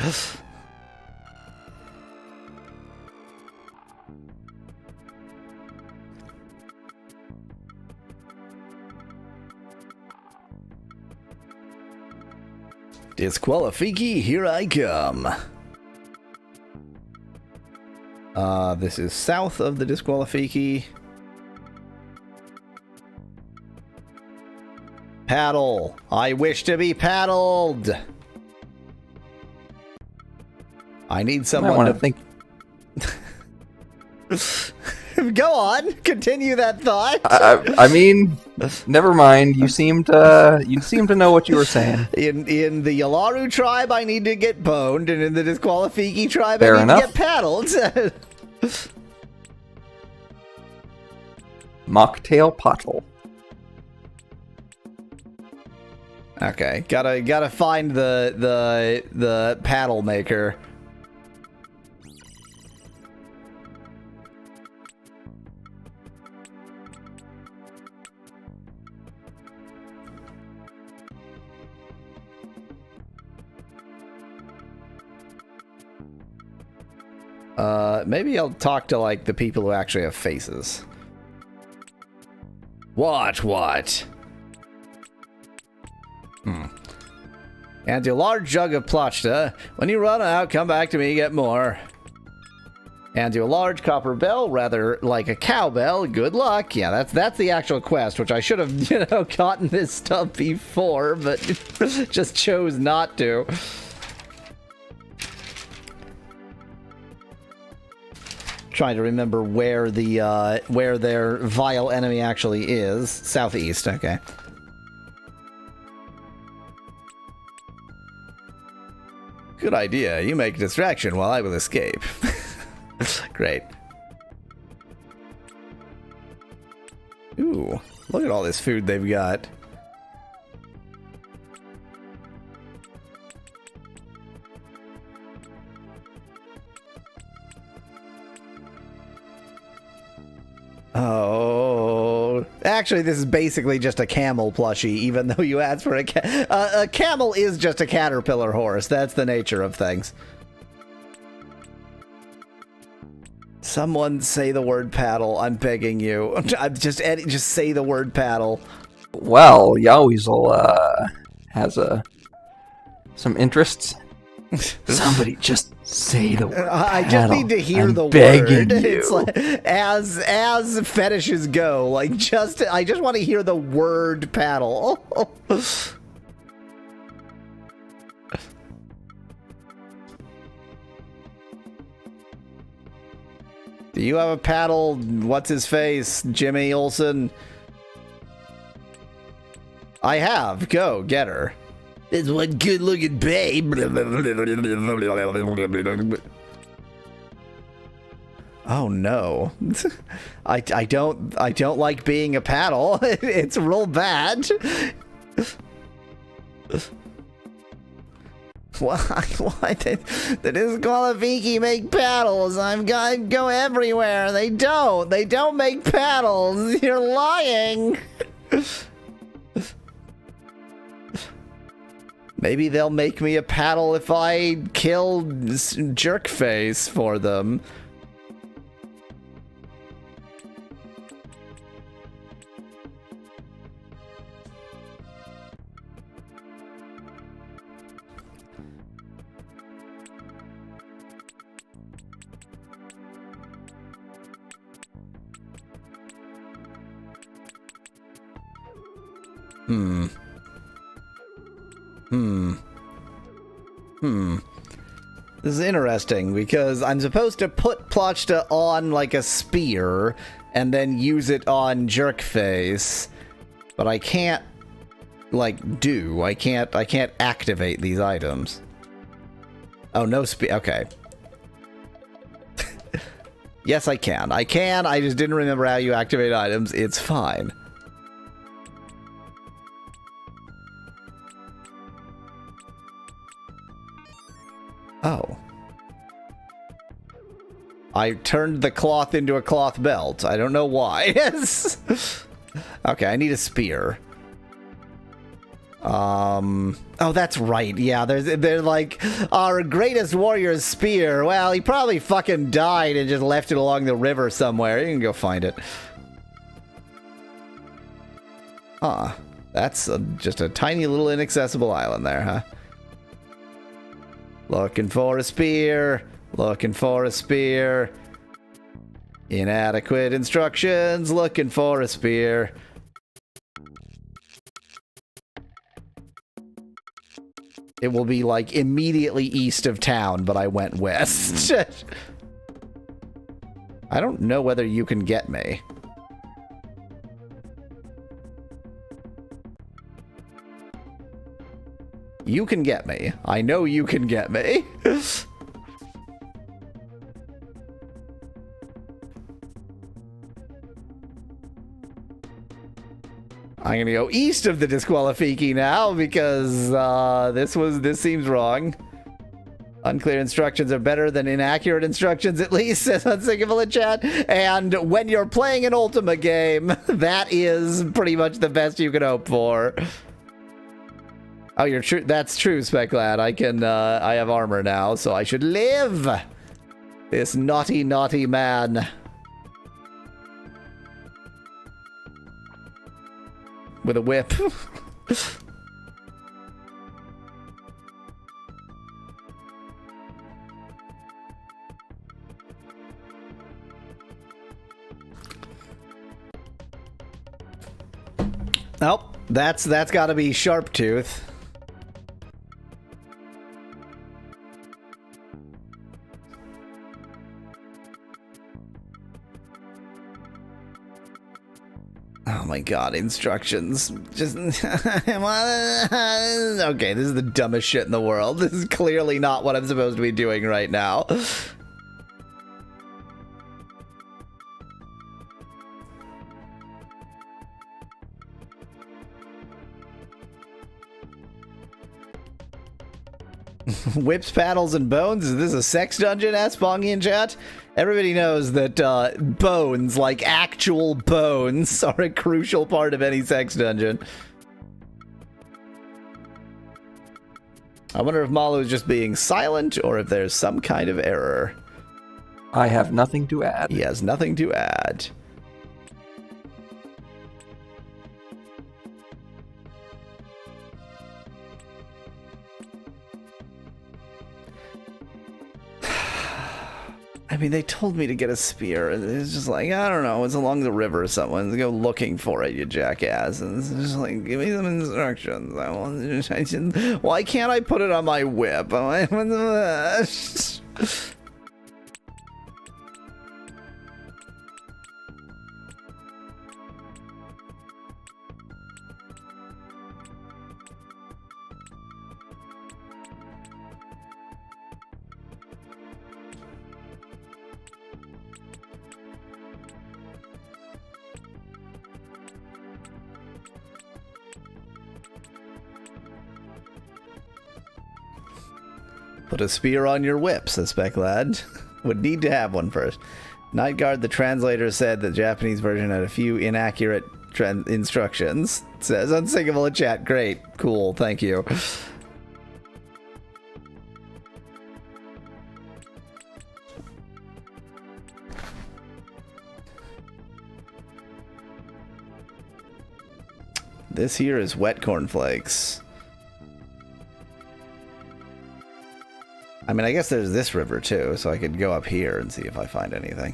Speaker 1: Disqualifiki, here I come. This is south of the Disqualifiki. Paddle. I wish to be paddled. I need someone
Speaker 2: I want to think.
Speaker 1: Go on. Continue that thought.
Speaker 2: I mean, never mind. You seem to know what you were saying.
Speaker 1: In the Yalaru tribe, I need to get boned, and in the Disqualifiki tribe,
Speaker 2: Fair
Speaker 1: I need
Speaker 2: enough.
Speaker 1: to get paddled.
Speaker 2: Mocktail Pottle.
Speaker 1: Okay, gotta find the paddle maker. Maybe I'll talk to, like, the people who actually have faces. What? And a large jug of plachta. When you run out, come back to me, get more. And to a large copper bell, rather like a cowbell. Good luck. Yeah, that's the actual quest, which I should have, gotten this stuff before, but just chose not to. trying to remember where their vile enemy actually is. Southeast, okay. Good idea. You make a distraction while I will escape. Great. Ooh, look at all this food they've got. Oh, actually, this is basically just a camel plushie, even though you asked for a camel is just a caterpillar horse. That's the nature of things. Someone say the word paddle. I'm begging you. I'm just say the word paddle.
Speaker 2: Well, Yowweasel has some interests. Somebody just say the word.
Speaker 1: I just need to hear the word. It's like, as fetishes go, like I just want to hear the word paddle. Do you have a paddle? What's his face? Jimmy Olsen? I have. Go, get her. It's one good-looking babe. Oh no. I don't like being a paddle. It's real bad. Why did the Disqualifiki make paddles? I go everywhere. They don't make paddles. You're lying. Maybe they'll make me a paddle if I kill Jerkface for them. This is interesting because I'm supposed to put Plachta on like a spear and then use it on Jerkface, but I can't I can't activate these items. Oh, no spear. Okay. Yes, I can. I just didn't remember how you activate items. It's fine. Oh. I turned the cloth into a cloth belt. I don't know why. Yes. Okay, I need a spear. Oh, that's right. Yeah, they're like, our greatest warrior's spear. Well, he probably fucking died and just left it along the river somewhere. You can go find it. That's just a tiny little inaccessible island there, huh? Looking for a spear. Looking for a spear. Inadequate instructions. Looking for a spear. It will be like immediately east of town, but I went west. I don't know whether you can get me. You can get me. I know you can get me. I'm gonna go east of the Disqualifiki now because this seems wrong. Unclear instructions are better than inaccurate instructions, at least, says Unsinkable in chat. And when you're playing an Ultima game, that is pretty much the best you can hope for. Oh, you're true. That's true, Speclad. I have armor now, so I should live. This naughty, naughty man. With a whip. Oh, that's got to be Sharptooth. Oh my god, instructions. Just... okay, this is the dumbest shit in the world. This is clearly not what I'm supposed to be doing right now. Whips, paddles, and bones? Is this a sex dungeon? Asked Bongi in chat. Everybody knows that bones, like actual bones, are a crucial part of any sex dungeon. I wonder if Mallow is just being silent or if there's some kind of error.
Speaker 2: I have nothing to add.
Speaker 1: He has nothing to add. I mean, they told me to get a spear. It's just like, I don't know, it's along the river or something. Go looking for it, you jackass. And it's just like, give me some instructions. Why can't I put it on my whip? Put a spear on your whip, says Specklad. Would need to have one first. Nightguard, the translator, said the Japanese version had a few inaccurate instructions. It says unsinkable in chat. Great. Cool. Thank you. This here is wet cornflakes. I mean, I guess there's this river too, so I could go up here and see if I find anything.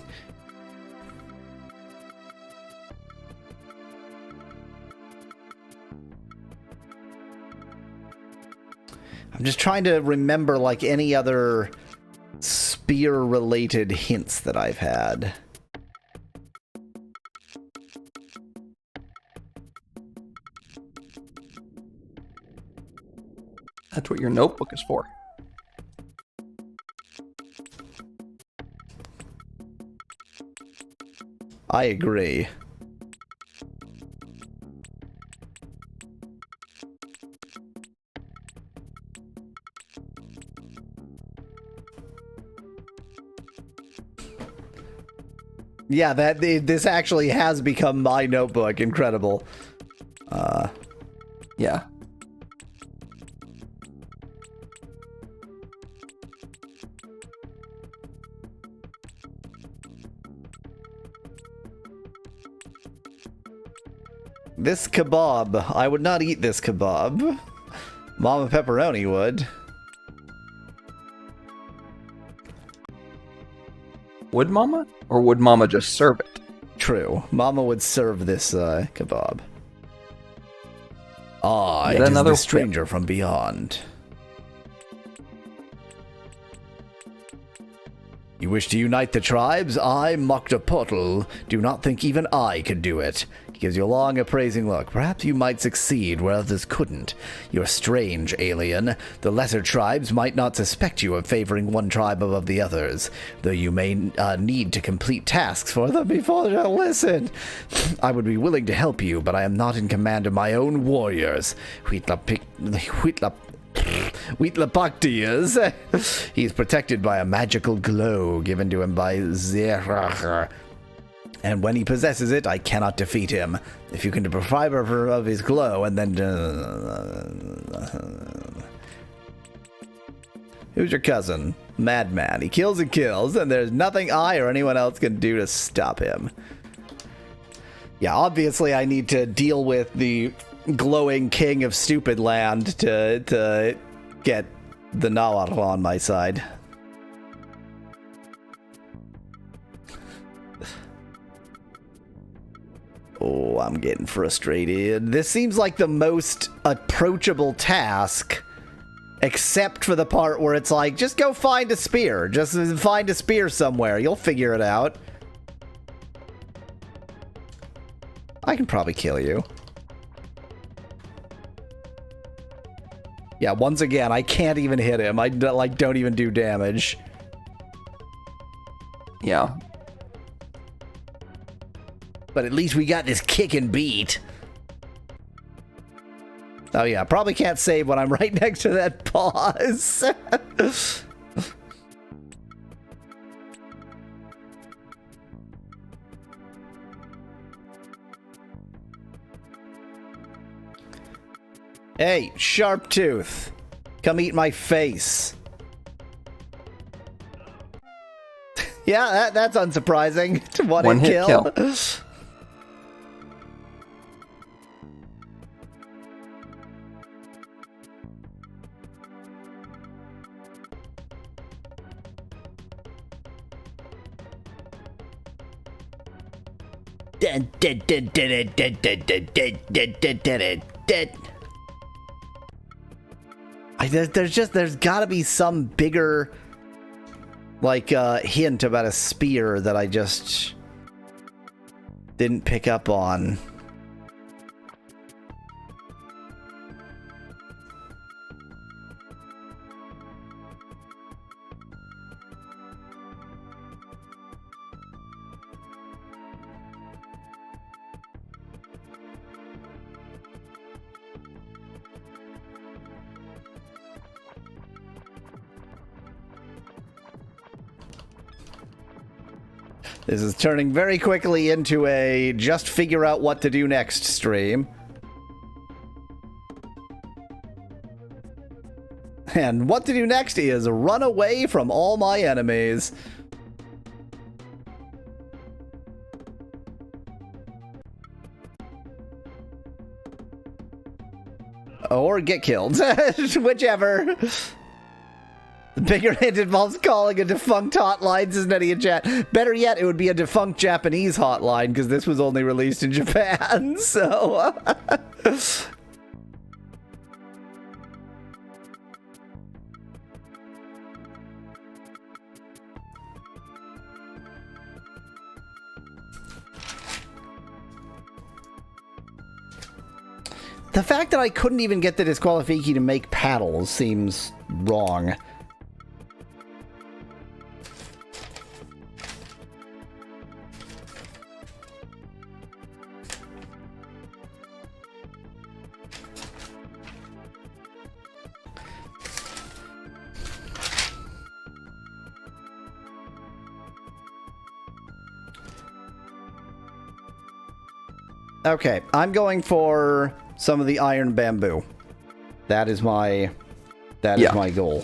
Speaker 1: I'm just trying to remember, like, any other spear-related hints that I've had.
Speaker 2: That's what your notebook is for.
Speaker 1: I agree. Yeah, this actually has become my notebook. Incredible.
Speaker 2: Yeah.
Speaker 1: This kebab. I would not eat this kebab. Mama Pepperoni would.
Speaker 2: Would Mama? Or would Mama just serve it?
Speaker 1: True. Mama would serve this kebab. Ah, it is
Speaker 2: another
Speaker 1: the stranger from beyond. You wish to unite the tribes? I, Mokta do not think even I could do it. He gives you a long, appraising look. Perhaps you might succeed where others couldn't. You're strange, alien. The lesser tribes might not suspect you of favoring one tribe above the others, though you may need to complete tasks for them before they'll listen. I would be willing to help you, but I am not in command of my own warriors. Huitlapakti is. He's protected by a magical glow given to him by Zerach. And when he possesses it, I cannot defeat him. If you can deprive her of his glow and then... Who's your cousin? Madman. He kills and kills, and there's nothing I or anyone else can do to stop him. Yeah, obviously I need to deal with the glowing king of stupid land to get the Nawar on my side. Oh, I'm getting frustrated. This seems like the most approachable task, except for the part where it's like, just go find a spear. Just find a spear somewhere. You'll figure it out. I can probably kill you. Yeah, once again, I can't even hit him. I don't even do damage.
Speaker 2: Yeah.
Speaker 1: But at least we got this kick and beat. Oh yeah, probably can't save when I'm right next to that boss. Hey, Sharp Tooth, come eat my face. Yeah, that's unsurprising. One hit kill. There's gotta be some bigger, like, hint about a spear that I just didn't pick up on. This is turning very quickly into a just figure out what to do next stream. And what to do next is run away from all my enemies. Or get killed. Whichever. The bigger hint involves calling a defunct hotline, says Netty in chat. Better yet, it would be a defunct Japanese hotline, because this was only released in Japan, so... The fact that I couldn't even get the disqualification to make paddles seems wrong. Okay, I'm going for some of the iron bamboo. That is my my goal.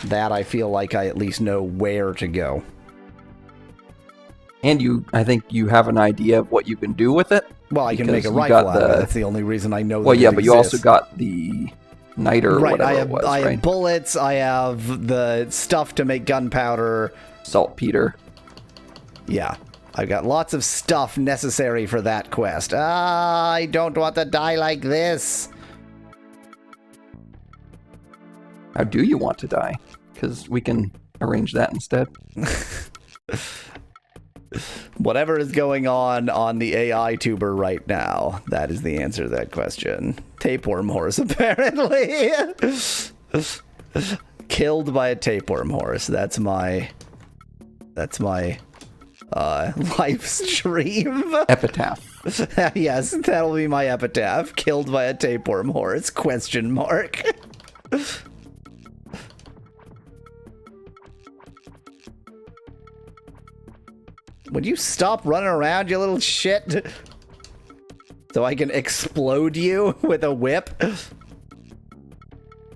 Speaker 1: That I feel like I at least know where to go.
Speaker 2: And I think you have an idea of what you can do with it.
Speaker 1: Well, I can make a rifle out of it. That's the only reason I know that it
Speaker 2: but you also got the niter,
Speaker 1: right,
Speaker 2: whatever it was,
Speaker 1: I have bullets, I have the stuff to make gunpowder.
Speaker 2: Saltpeter.
Speaker 1: Yeah. I've got lots of stuff necessary for that quest. I don't want to die like this.
Speaker 2: How do you want to die? Because we can arrange that instead.
Speaker 1: Whatever is going on the AITuber right now, that is the answer to that question. Tapeworm horse, apparently. Killed by a tapeworm horse. That's my live stream.
Speaker 2: Epitaph.
Speaker 1: Yes, that'll be my epitaph. Killed by a tapeworm horse, question mark. Would you stop running around, you little shit? So I can explode you with a whip?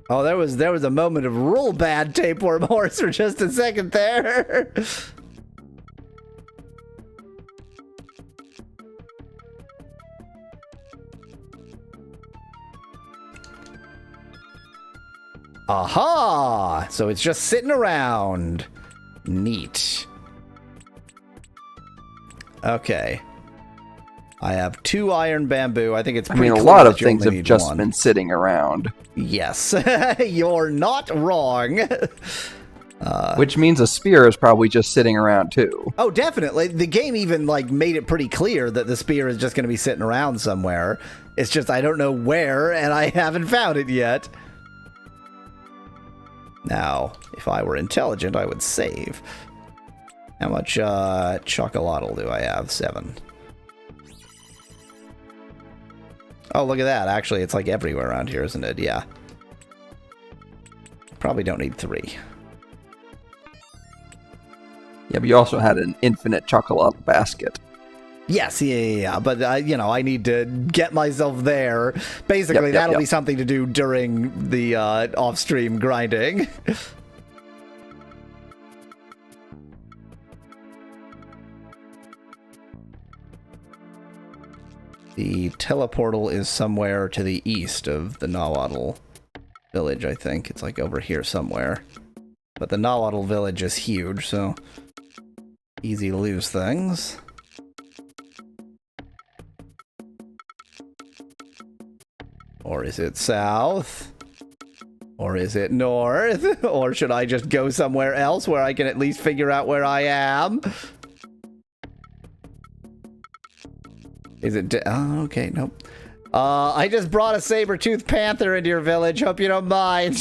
Speaker 1: Oh, there was a moment of real bad tapeworm horse for just a second there. Aha! So it's just sitting around. Neat. Okay. I have 2 iron bamboo. I think it's pretty
Speaker 2: a lot of things have just been sitting around.
Speaker 1: Yes. You're not wrong.
Speaker 2: Which means a spear is probably just sitting around too.
Speaker 1: Oh, definitely. The game even made it pretty clear that the spear is just going to be sitting around somewhere. It's just I don't know where, and I haven't found it yet. Now, if I were intelligent, I would save. How much chocolatl do I have? 7. Oh, look at that. Actually, it's everywhere around here, isn't it? Yeah. Probably don't need 3.
Speaker 2: Yeah, but you also had an infinite chocolate basket.
Speaker 1: Yes, yeah. But, I need to get myself there. Basically, that'll be something to do during the off-stream grinding. The teleportal is somewhere to the east of the Nahuatl village, I think. It's over here somewhere. But the Nahuatl village is huge, so easy to lose things. Or is it south? Or is it north? Or should I just go somewhere else where I can at least figure out where I am? Is it... oh, okay, nope. I just brought a saber-toothed panther into your village. Hope you don't mind.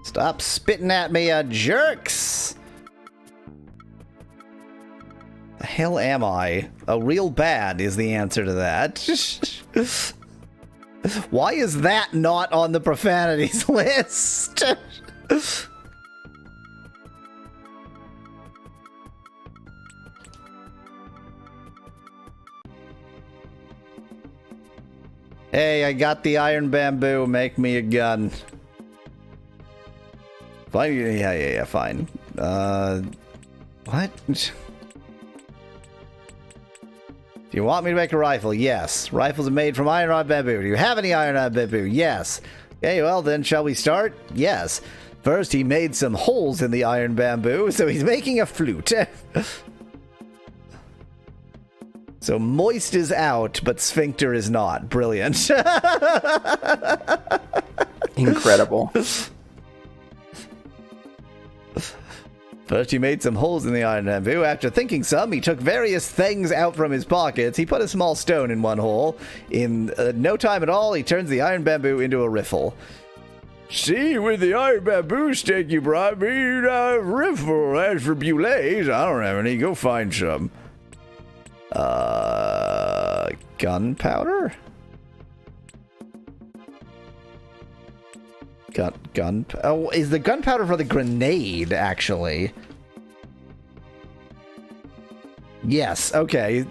Speaker 1: Stop spitting at me, jerks! The hell am I? Oh, real bad is the answer to that. Why is that not on the profanities list? Hey, I got the iron bamboo. Make me a gun. Fine. Yeah, fine. What? If you want me to make a rifle, yes. Rifles are made from iron rod bamboo. Do you have any iron rod bamboo? Yes. Okay, well then, shall we start? Yes. First, he made some holes in the iron bamboo, so he's making a flute. So moist is out, but sphincter is not. Brilliant.
Speaker 2: Incredible.
Speaker 1: First, he made some holes in the iron bamboo. After thinking some, he took various things out from his pockets. He put a small stone in one hole. In no time at all, he turns the iron bamboo into a riffle. See, with the iron bamboo stick you brought me, a riffle. As for bullets, I don't have any. Go find some. Gunpowder? Oh, is the gunpowder for the grenade, actually? Yes, okay.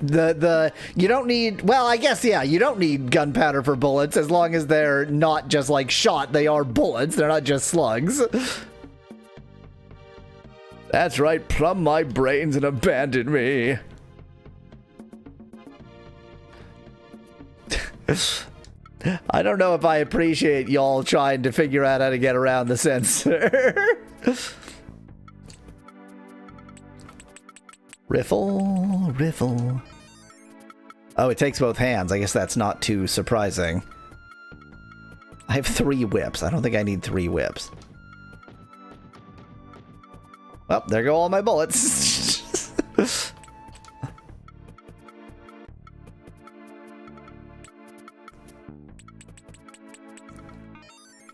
Speaker 1: You don't need... well, I guess, yeah, you don't need gunpowder for bullets as long as they're not just, shot. They are bullets. They're not just slugs. That's right. Plumb my brains and abandon me. I don't know if I appreciate y'all trying to figure out how to get around the censor. Riffle. Oh, it takes both hands. I guess that's not too surprising. I have 3 whips. I don't think I need 3 whips. Well, there go all my bullets.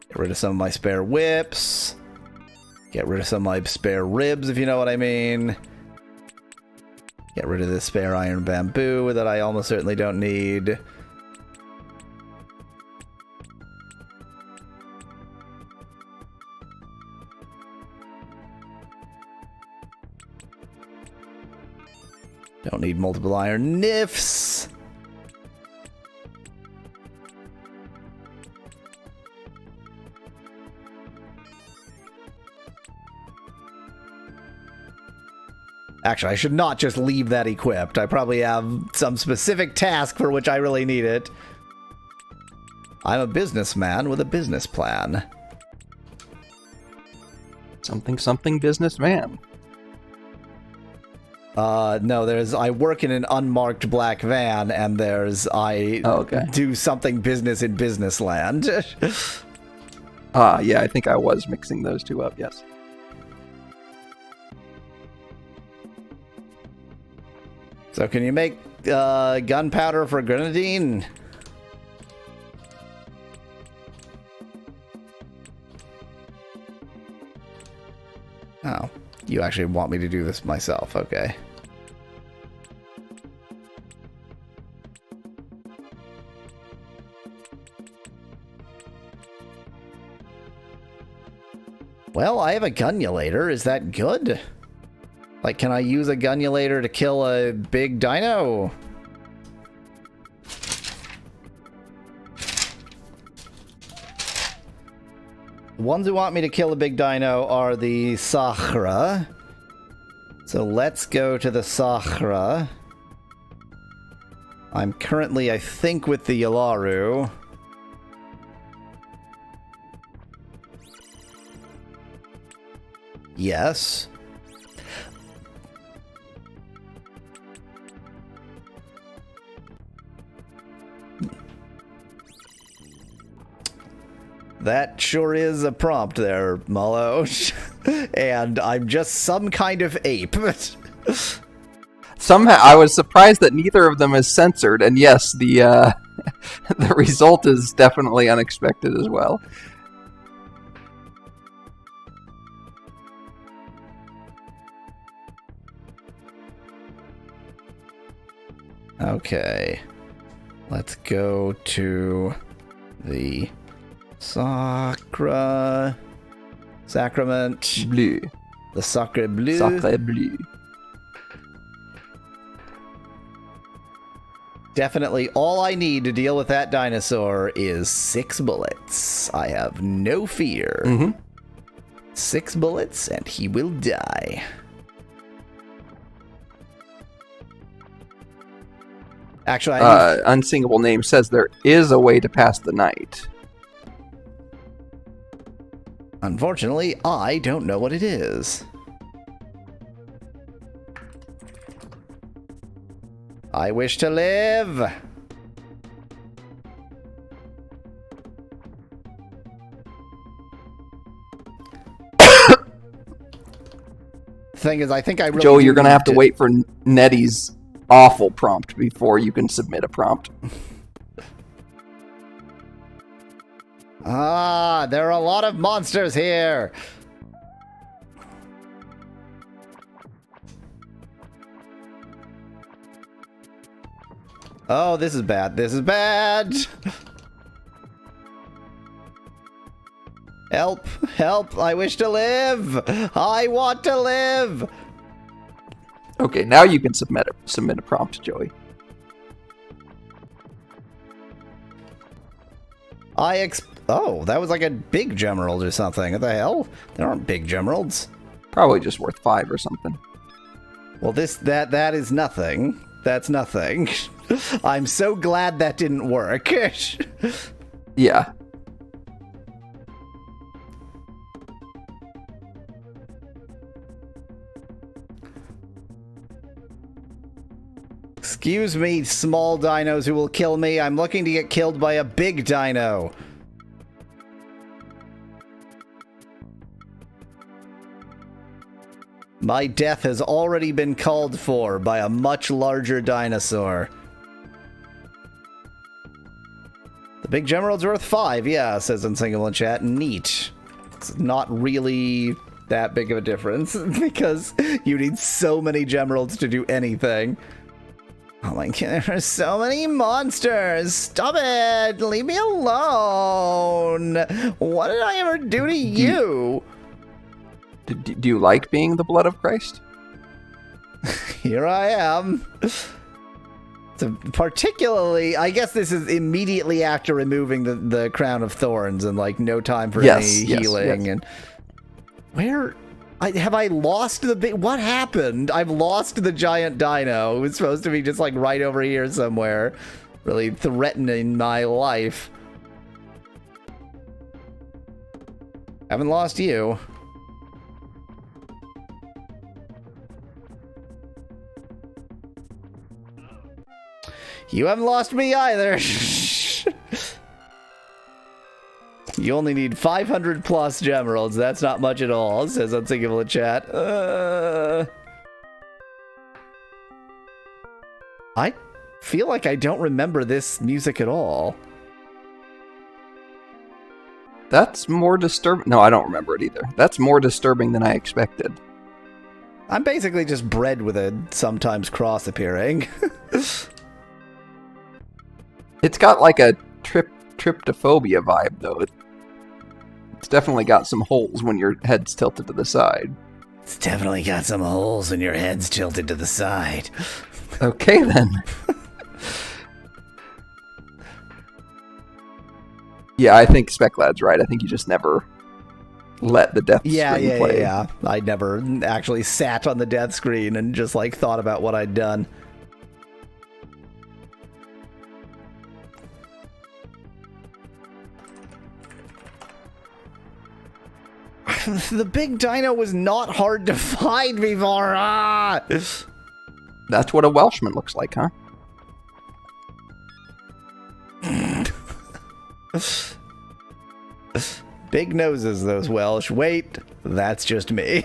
Speaker 1: Get rid of some of my spare whips. Get rid of some of my spare ribs, if you know what I mean. Get rid of this spare iron bamboo that I almost certainly don't need. Don't need multiple iron nifs. Actually, I should not just leave that equipped. I probably have some specific task for which I really need it. I'm a businessman with a business plan.
Speaker 2: Something businessman.
Speaker 1: No, I work in an unmarked black van, and do something business in business land.
Speaker 2: Yeah, I think I was mixing those two up, yes.
Speaker 1: So can you make gunpowder for grenadine? Oh, you actually want me to do this myself, okay. Well, I have a gunulator. Is that good? Like, can I use a gunulator to kill a big dino? The ones who want me to kill a big dino are the Sahra. So let's go to the Sahra. I'm currently, I think, with the Yalaru. Yes. That sure is a prompt there, Mallow. And I'm just some kind of ape.
Speaker 2: Somehow, I was surprised that neither of them is censored, and yes, the the result is definitely unexpected as well.
Speaker 1: Okay. Let's go to the Sacrament.
Speaker 2: Bleu.
Speaker 1: The Sacre Bleu.
Speaker 2: Sacre Bleu.
Speaker 1: Definitely all I need to deal with that dinosaur is 6 bullets. I have no fear.
Speaker 2: Mm-hmm.
Speaker 1: 6 bullets and he will die. Actually,
Speaker 2: Unsingable Name says there is a way to pass the night.
Speaker 1: Unfortunately, I don't know what it is. I wish to live. Thing is, I think I really
Speaker 2: Joe, you're going to have to wait for Nettie's awful prompt before you can submit a prompt.
Speaker 1: Ah, there are a lot of monsters here. Oh, this is bad. This is bad. Help, help, I wish to live. I want to live.
Speaker 2: Okay, now you can submit a prompt, Joey.
Speaker 1: Oh, that was like a big gemerald or something. What the hell? There aren't big gemeralds.
Speaker 2: Probably just worth 5 or something.
Speaker 1: Well, that is nothing. That's nothing. I'm so glad that didn't work.
Speaker 2: Yeah.
Speaker 1: Excuse me, small dinos who will kill me. I'm looking to get killed by a big dino. My death has already been called for by a much larger dinosaur. The big gemerald's worth 5, yeah, says Unsingable in chat. Neat. It's not really that big of a difference, because you need so many gemeralds to do anything. Oh my god, there are so many monsters! Stop it! Leave me alone! What did I ever do to you?
Speaker 2: Do you like being the blood of Christ?
Speaker 1: Here I am. So particularly, I guess this is immediately after removing the crown of thorns and like no time for any healing. And where have I lost the big? What happened? I've lost the giant dino. It was supposed to be just like right over here somewhere, really threatening my life. Haven't lost you. You haven't lost me either. You only need 500 plus gemeralds. That's not much at all, says Unsinkable in chat. I feel like I don't remember this music at all.
Speaker 2: That's more disturbing. No, I don't remember it either. That's more disturbing than I expected.
Speaker 1: I'm basically just bred with a sometimes cross appearing.
Speaker 2: It's got like a tryptophobia vibe, though. It's definitely got some holes when your head's tilted to the side.
Speaker 3: It's definitely got some holes when your head's tilted to the side.
Speaker 2: Okay, then. Yeah, I think Speclad's right. I think you just never let the death screen play.
Speaker 1: Yeah. I never actually sat on the death screen and just, like, thought about what I'd done. The big dino was not hard to find before.
Speaker 2: That's what a Welshman looks like, huh?
Speaker 1: Big noses, those Welsh. Wait, that's just me.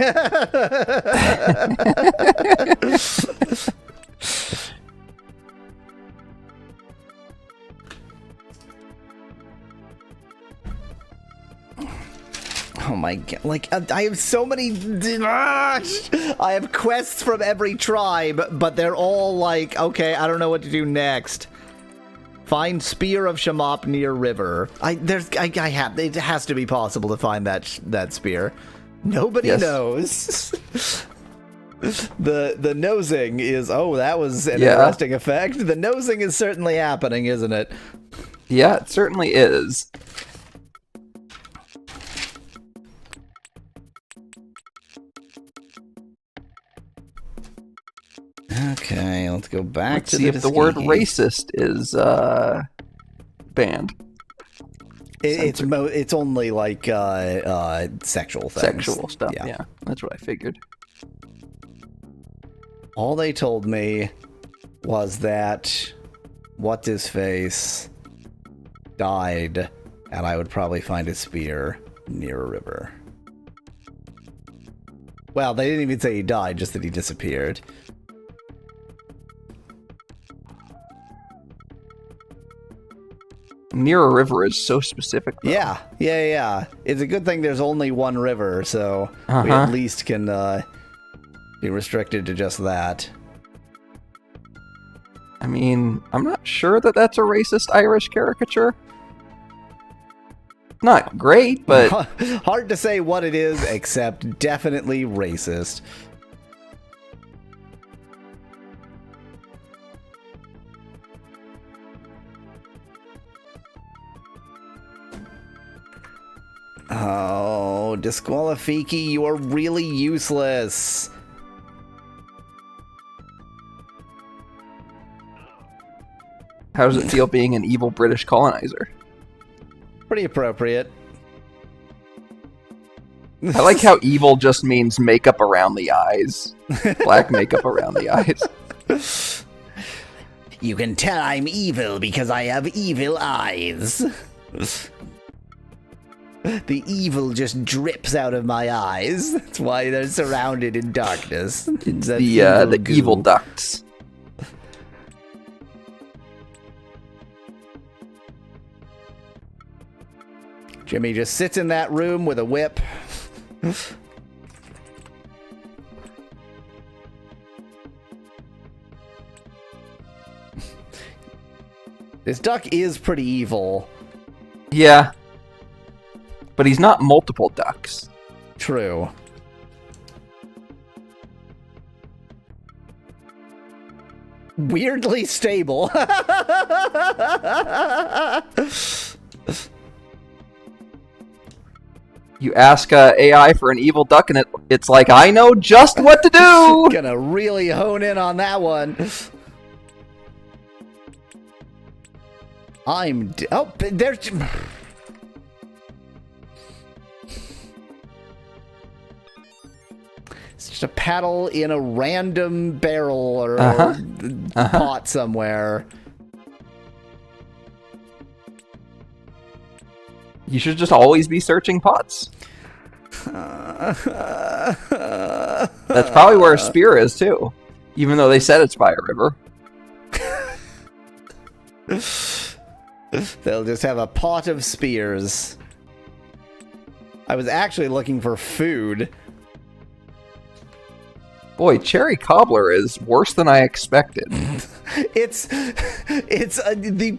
Speaker 1: Oh my god, like, I have so many... I have quests from every tribe, but they're all like, okay, I don't know what to do next. Find Spear of Shamop near river. It has to be possible to find that spear. Nobody knows. The nosing is... Oh, that was an interesting effect. The nosing is certainly happening, isn't it?
Speaker 2: Yeah, it certainly is.
Speaker 1: Okay, let's go back
Speaker 2: Let's
Speaker 1: to
Speaker 2: see if the word racist is banned.
Speaker 1: It's only like sexual things.
Speaker 2: Sexual stuff, yeah. That's what I figured.
Speaker 1: All they told me was that What's-His-Face died, and I would probably find a spear near a river. Well, they didn't even say he died, just that he disappeared.
Speaker 2: Near a river is so specific, though.
Speaker 1: Yeah. It's a good thing there's only one river, so we at least can be restricted to just that.
Speaker 2: I mean, I'm not sure that that's a racist Irish caricature. Not great, but...
Speaker 1: Hard to say what it is, except definitely racist. Oh, Disqualifiki, you are really useless.
Speaker 2: How does it feel being an evil British colonizer?
Speaker 1: Pretty appropriate.
Speaker 2: I like how evil just means makeup around the eyes. Black makeup around the eyes.
Speaker 3: You can tell I'm evil because I have evil eyes.
Speaker 1: The evil just drips out of my eyes. That's why they're surrounded in darkness.
Speaker 2: The evil ducts.
Speaker 1: Jimmy just sits in that room with a whip. This duck is pretty evil.
Speaker 2: Yeah. But he's not multiple ducks.
Speaker 1: True. Weirdly stable.
Speaker 2: You ask AI for an evil duck, and it's like, I know just what to do!
Speaker 1: Gonna really hone in on that one. Oh, there's... It's just a paddle in a random barrel or pot somewhere.
Speaker 2: You should just always be searching pots. That's probably where a spear is, too. Even though they said it's by a river.
Speaker 1: They'll just have a pot of spears. I was actually looking for food.
Speaker 2: Boy, cherry cobbler is worse than I expected.
Speaker 1: The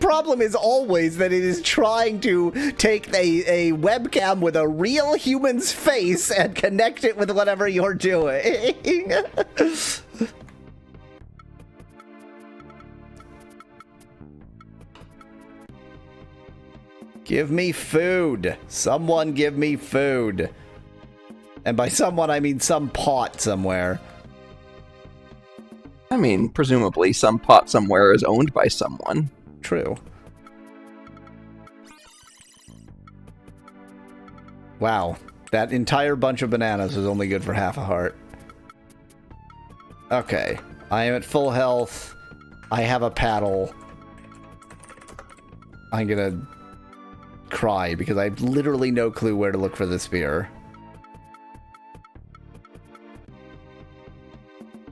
Speaker 1: problem is always that it is trying to take a webcam with a real human's face and connect it with whatever you're doing. Give me food. Someone give me food. And by someone, I mean some pot somewhere.
Speaker 2: I mean, presumably some pot somewhere is owned by someone.
Speaker 1: True. Wow. That entire bunch of bananas was only good for half a heart. Okay. I am at full health. I have a paddle. I'm gonna cry because I have literally no clue where to look for the spear.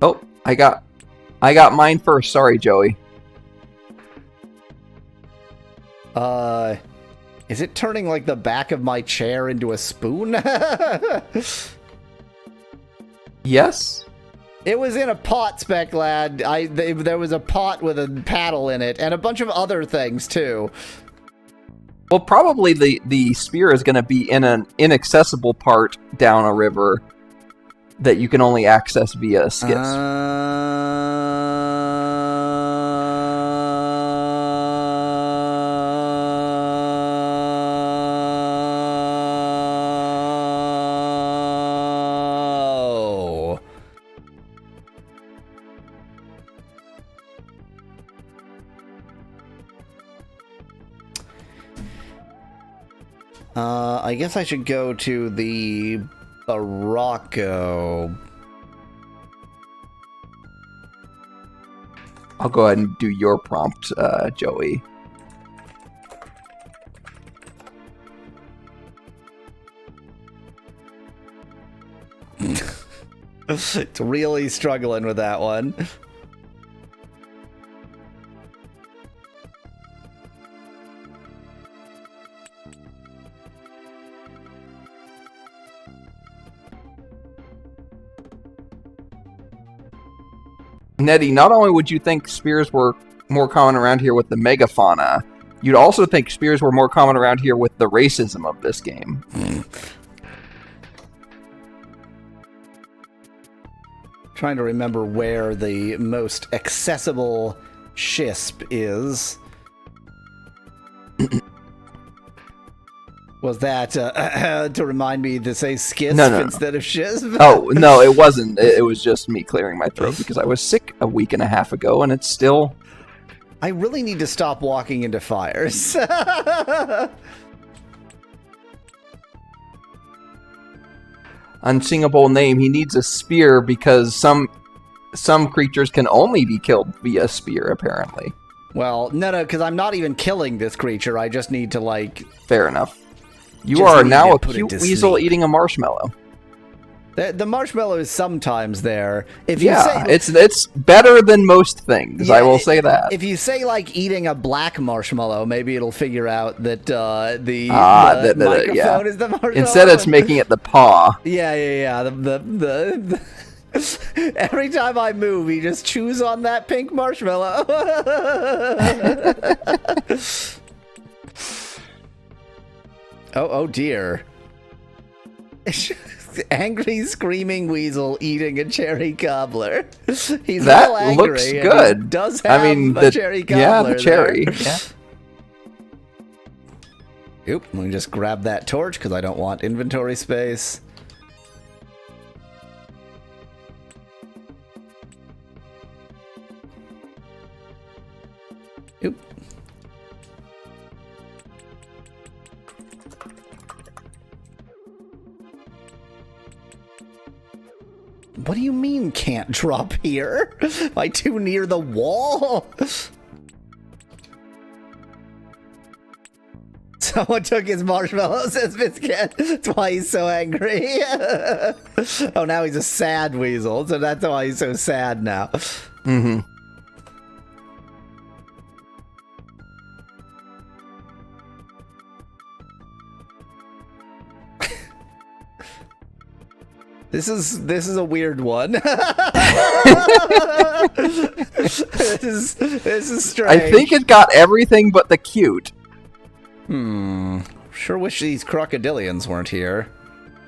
Speaker 2: Oh, I got mine first. Sorry, Joey.
Speaker 1: Is it turning like the back of my chair into a spoon?
Speaker 2: Yes.
Speaker 1: It was in a pot, Spec Lad. There was a pot with a paddle in it and a bunch of other things too.
Speaker 2: Well, probably the spear is going to be in an inaccessible part down a river that you can only access via skiffs.
Speaker 1: I guess I should go to the Barocco.
Speaker 2: I'll go ahead and do your prompt, Joey.
Speaker 1: It's really struggling with that one.
Speaker 2: Nettie, not only would you think spears were more common around here with the megafauna, you'd also think spears were more common around here with the racism of this game.
Speaker 1: Trying to remember where the most accessible Shisp is. Was that to remind me to say skisp instead of Shisp?
Speaker 2: Oh, no, it wasn't. It was just me clearing my throat because I was sick a week and a half ago, and it's still...
Speaker 1: I really need to stop walking into fires.
Speaker 2: Unsingable name. He needs a spear because some creatures can only be killed via spear, apparently.
Speaker 1: Well, no, because I'm not even killing this creature. I just need to, like...
Speaker 2: Fair enough. You are now a cute weasel eating a marshmallow.
Speaker 1: The marshmallow is sometimes there. If
Speaker 2: you
Speaker 1: say,
Speaker 2: it's better than most things. Yeah, I will say that.
Speaker 1: If you say like eating a black marshmallow, maybe it'll figure out that the microphone is the marshmallow.
Speaker 2: Instead, it's making it the paw.
Speaker 1: Yeah. The every time I move, he just chews on that pink marshmallow. Oh dear. Angry screaming weasel eating a cherry cobbler. He's
Speaker 2: that
Speaker 1: all angry.
Speaker 2: Looks good.
Speaker 1: He does have a cherry cobbler.
Speaker 2: Yeah, the cherry. Yeah.
Speaker 1: Oop, let me just grab that torch because I don't want inventory space. Oop. What do you mean can't drop here? Am I too near the wall? Someone took his marshmallow, says Biscuit. That's why he's so angry. Oh, now he's a sad weasel, so that's why he's so sad now.
Speaker 2: Mm-hmm.
Speaker 1: This is a weird one. This is strange.
Speaker 2: I think it got everything but the cute.
Speaker 1: Sure wish these crocodilians weren't here.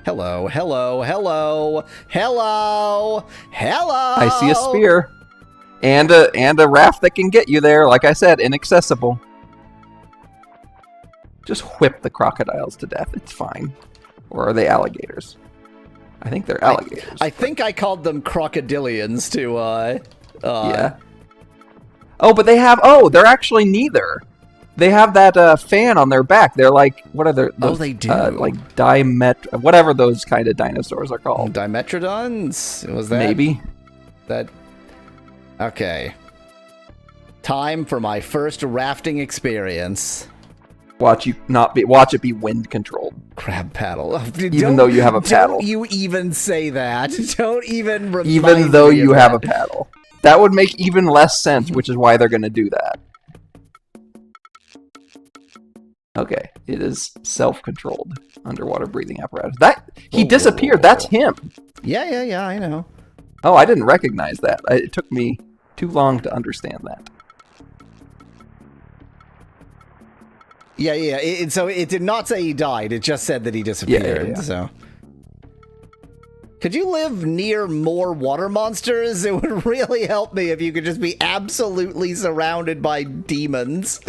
Speaker 1: Hello, hello, hello, hello, hello.
Speaker 2: I see a spear. And a raft that can get you there, like I said, inaccessible. Just whip the crocodiles to death. It's fine. Or are they alligators? I think they're alligators.
Speaker 1: I think I called them crocodilians to,
Speaker 2: yeah. Oh, but they have... Oh, they're actually neither. They have that fan on their back. They're like... What are those,
Speaker 1: oh, they do.
Speaker 2: Like whatever those kind of dinosaurs are called.
Speaker 1: Dimetrodons? Was that...
Speaker 2: Maybe.
Speaker 1: That... Okay. Time for my first rafting experience.
Speaker 2: Watch it be wind controlled.
Speaker 1: Crab paddle.
Speaker 2: Even though you have a paddle.
Speaker 1: Don't you even say that. Don't even remind
Speaker 2: Even though
Speaker 1: me of
Speaker 2: you have
Speaker 1: that.
Speaker 2: a paddle. That would make even less sense, which is why they're going to do that. Okay, it is self-controlled underwater breathing apparatus. He disappeared. That's him.
Speaker 1: Yeah, I know.
Speaker 2: Oh, I didn't recognize that. It took me too long to understand that.
Speaker 1: Yeah. So it did not say he died. It just said that he disappeared.
Speaker 2: Yeah.
Speaker 1: So, could you live near more water monsters? It would really help me if you could just be absolutely surrounded by demons.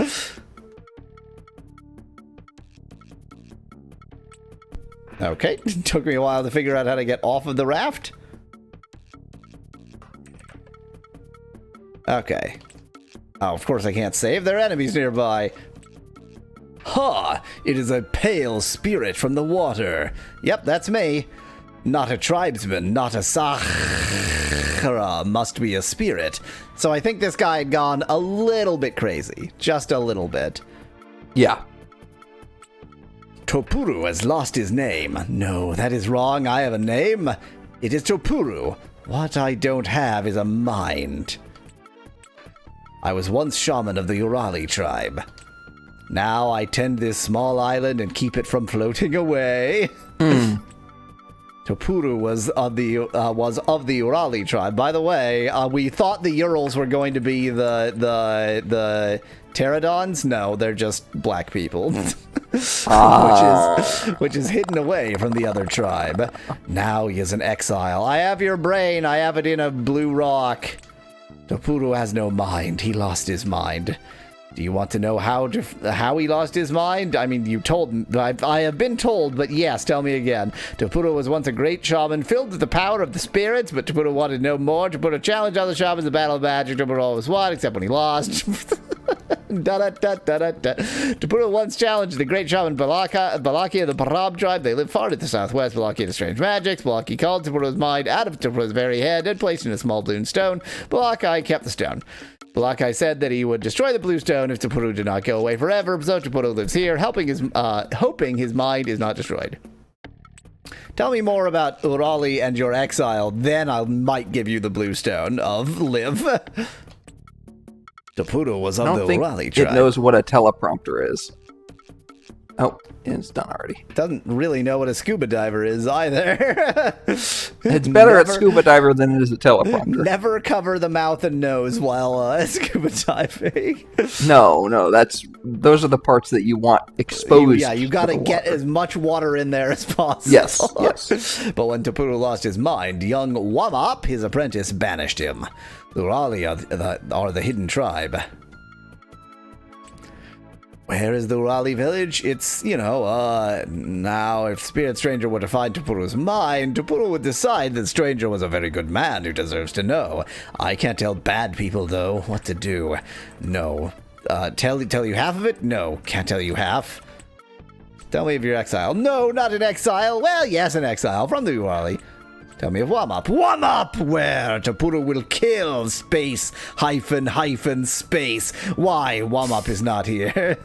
Speaker 1: Okay, took me a while to figure out how to get off of the raft. Okay. Oh, of course I can't save. There are enemies nearby. Ha! It is a pale spirit from the water. Yep, that's me. Not a tribesman, not a Sahara. Must be a spirit. So I think this guy had gone a little bit crazy. Just a little bit.
Speaker 2: Yeah.
Speaker 1: Topuru has lost his name. No, that is wrong. I have a name. It is Topuru. What I don't have is a mind. I was once shaman of the Urali tribe. Now I tend this small island and keep it from floating away. Topuru was of the Urali tribe. By the way, we thought the Urals were going to be the pterodons. No, they're just black people, which is hidden away from the other tribe. Now he is in exile. I have your brain. I have it in a blue rock. Topuru has no mind. He lost his mind. Do you want to know how he lost his mind? I mean, you told me. I have been told, but yes, tell me again. Topuru was once a great shaman filled with the power of the spirits, but Topuru wanted no more. Topuru challenged other shamans in the battle of magic. Topuru always won, except when he lost. Topuru once challenged the great shaman Balaki of the Parab tribe. They lived far to the southwest. Balaki had strange magics. Balaki called Topuru's mind out of Topuru's very head and placed it in a small blue stone. Balaki kept the stone. Balaki said that he would destroy the blue stone if Topuru did not go away forever, so Topuru lives here, hoping his mind is not destroyed. Tell me more about Urali and your exile, then I might give you the blue stone of live. Topuru was of the Urali tribe.
Speaker 2: It knows what a teleprompter is. Oh, it's done already.
Speaker 1: Doesn't really know what a scuba diver is either.
Speaker 2: It's better at scuba diver than it is at teleprompter.
Speaker 1: Never cover the mouth and nose while scuba diving.
Speaker 2: No, those are the parts that you want exposed.
Speaker 1: You got to get as much water in there as possible.
Speaker 2: Yes.
Speaker 1: But when Topuru lost his mind, young Wamop, his apprentice, banished him. The Urali are the hidden tribe. Where is the Urali village? It's, now if Spirit Stranger were to find Topuru's mind, Topuru would decide that Stranger was a very good man who deserves to know. I can't tell bad people, though, what to do. No. Tell you half of it? No, can't tell you half. Tell me of your exile. No, not an exile. Well, yes, an exile from the Urali.
Speaker 3: Tell me of Womp. Womp! Where Topuru will kill space hyphen space. Why Womp is not here?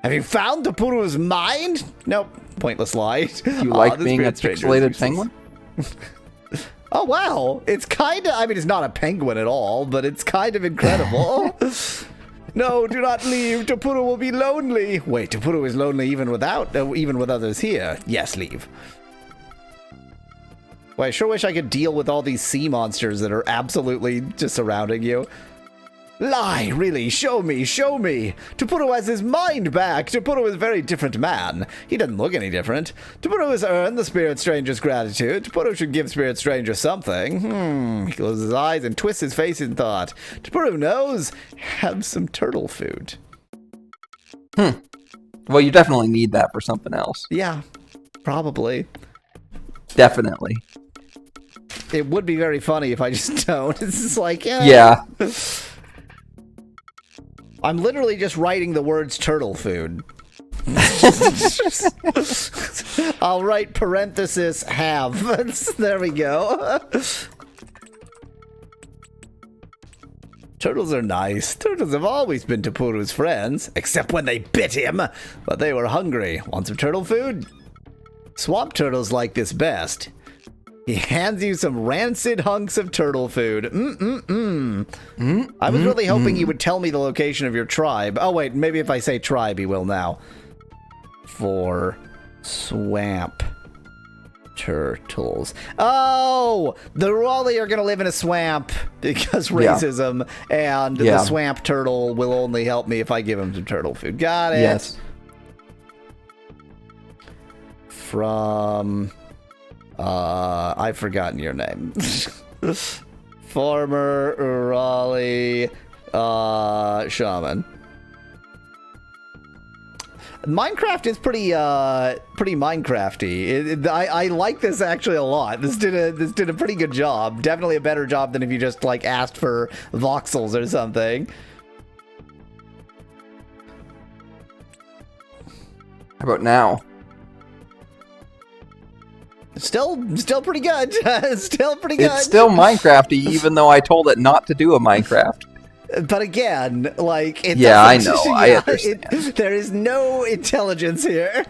Speaker 3: Have you found Topuru's mind? Nope. Pointless lie.
Speaker 2: You like being a pixelated penguin?
Speaker 3: Oh, wow. It's kind of... I mean, it's not a penguin at all, but it's kind of incredible. No, do not leave. Topuru will be lonely. Wait, Topuru is lonely even with others here. Yes, leave. Well, I sure wish I could deal with all these sea monsters that are absolutely just surrounding you. Lie, really. Show me, show me. Topuru has his mind back. Topuru is a very different man. He doesn't look any different. Topuru has earned the Spirit Stranger's gratitude. Topuru should give Spirit Stranger something. He closes his eyes and twists his face in thought. Topuru knows. Have some turtle food.
Speaker 2: Well, you definitely need that for something else.
Speaker 3: Yeah, probably.
Speaker 2: Definitely.
Speaker 3: It would be very funny if I just don't. It's just like,
Speaker 2: yeah.
Speaker 3: I'm literally just writing the words turtle food. I'll write parenthesis have. There we go. Turtles are nice. Turtles have always been Topuru's friends, except when they bit him. But they were hungry. Want some turtle food? Swamp turtles like this best. He hands you some rancid hunks of turtle food. I was really hoping you would tell me the location of your tribe. Oh, wait, maybe if I say tribe, he will now. For swamp turtles. Oh! The Raleigh are going to live in a swamp because racism, and the swamp turtle will only help me if I give him some turtle food. Got it.
Speaker 2: Yes.
Speaker 3: From... I've forgotten your name. Former Raleigh shaman. Minecraft is pretty Minecrafty. I like this actually a lot. This did a pretty good job. Definitely a better job than if you just like asked for voxels or something.
Speaker 2: How about now?
Speaker 3: Still pretty good. Still pretty good.
Speaker 2: It's still Minecrafty, even though I told it not to do a Minecraft.
Speaker 3: But again, like, it
Speaker 2: I know. I understand.
Speaker 3: There is no intelligence here.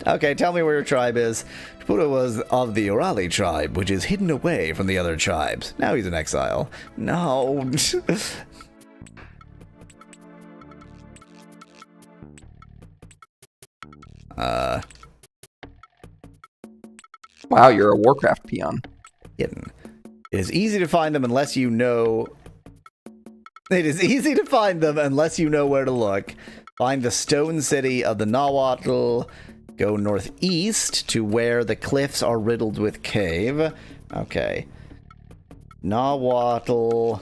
Speaker 3: Okay, tell me where your tribe is. Topuru was of the Orali tribe, which is hidden away from the other tribes. Now he's in exile. No.
Speaker 2: Wow, you're a Warcraft peon.
Speaker 3: Hidden. It is easy to find them unless you know... It is easy to find them unless you know where to look. Find the stone city of the Nahuatl. Go northeast to where the cliffs are riddled with cave. Okay. Nahuatl,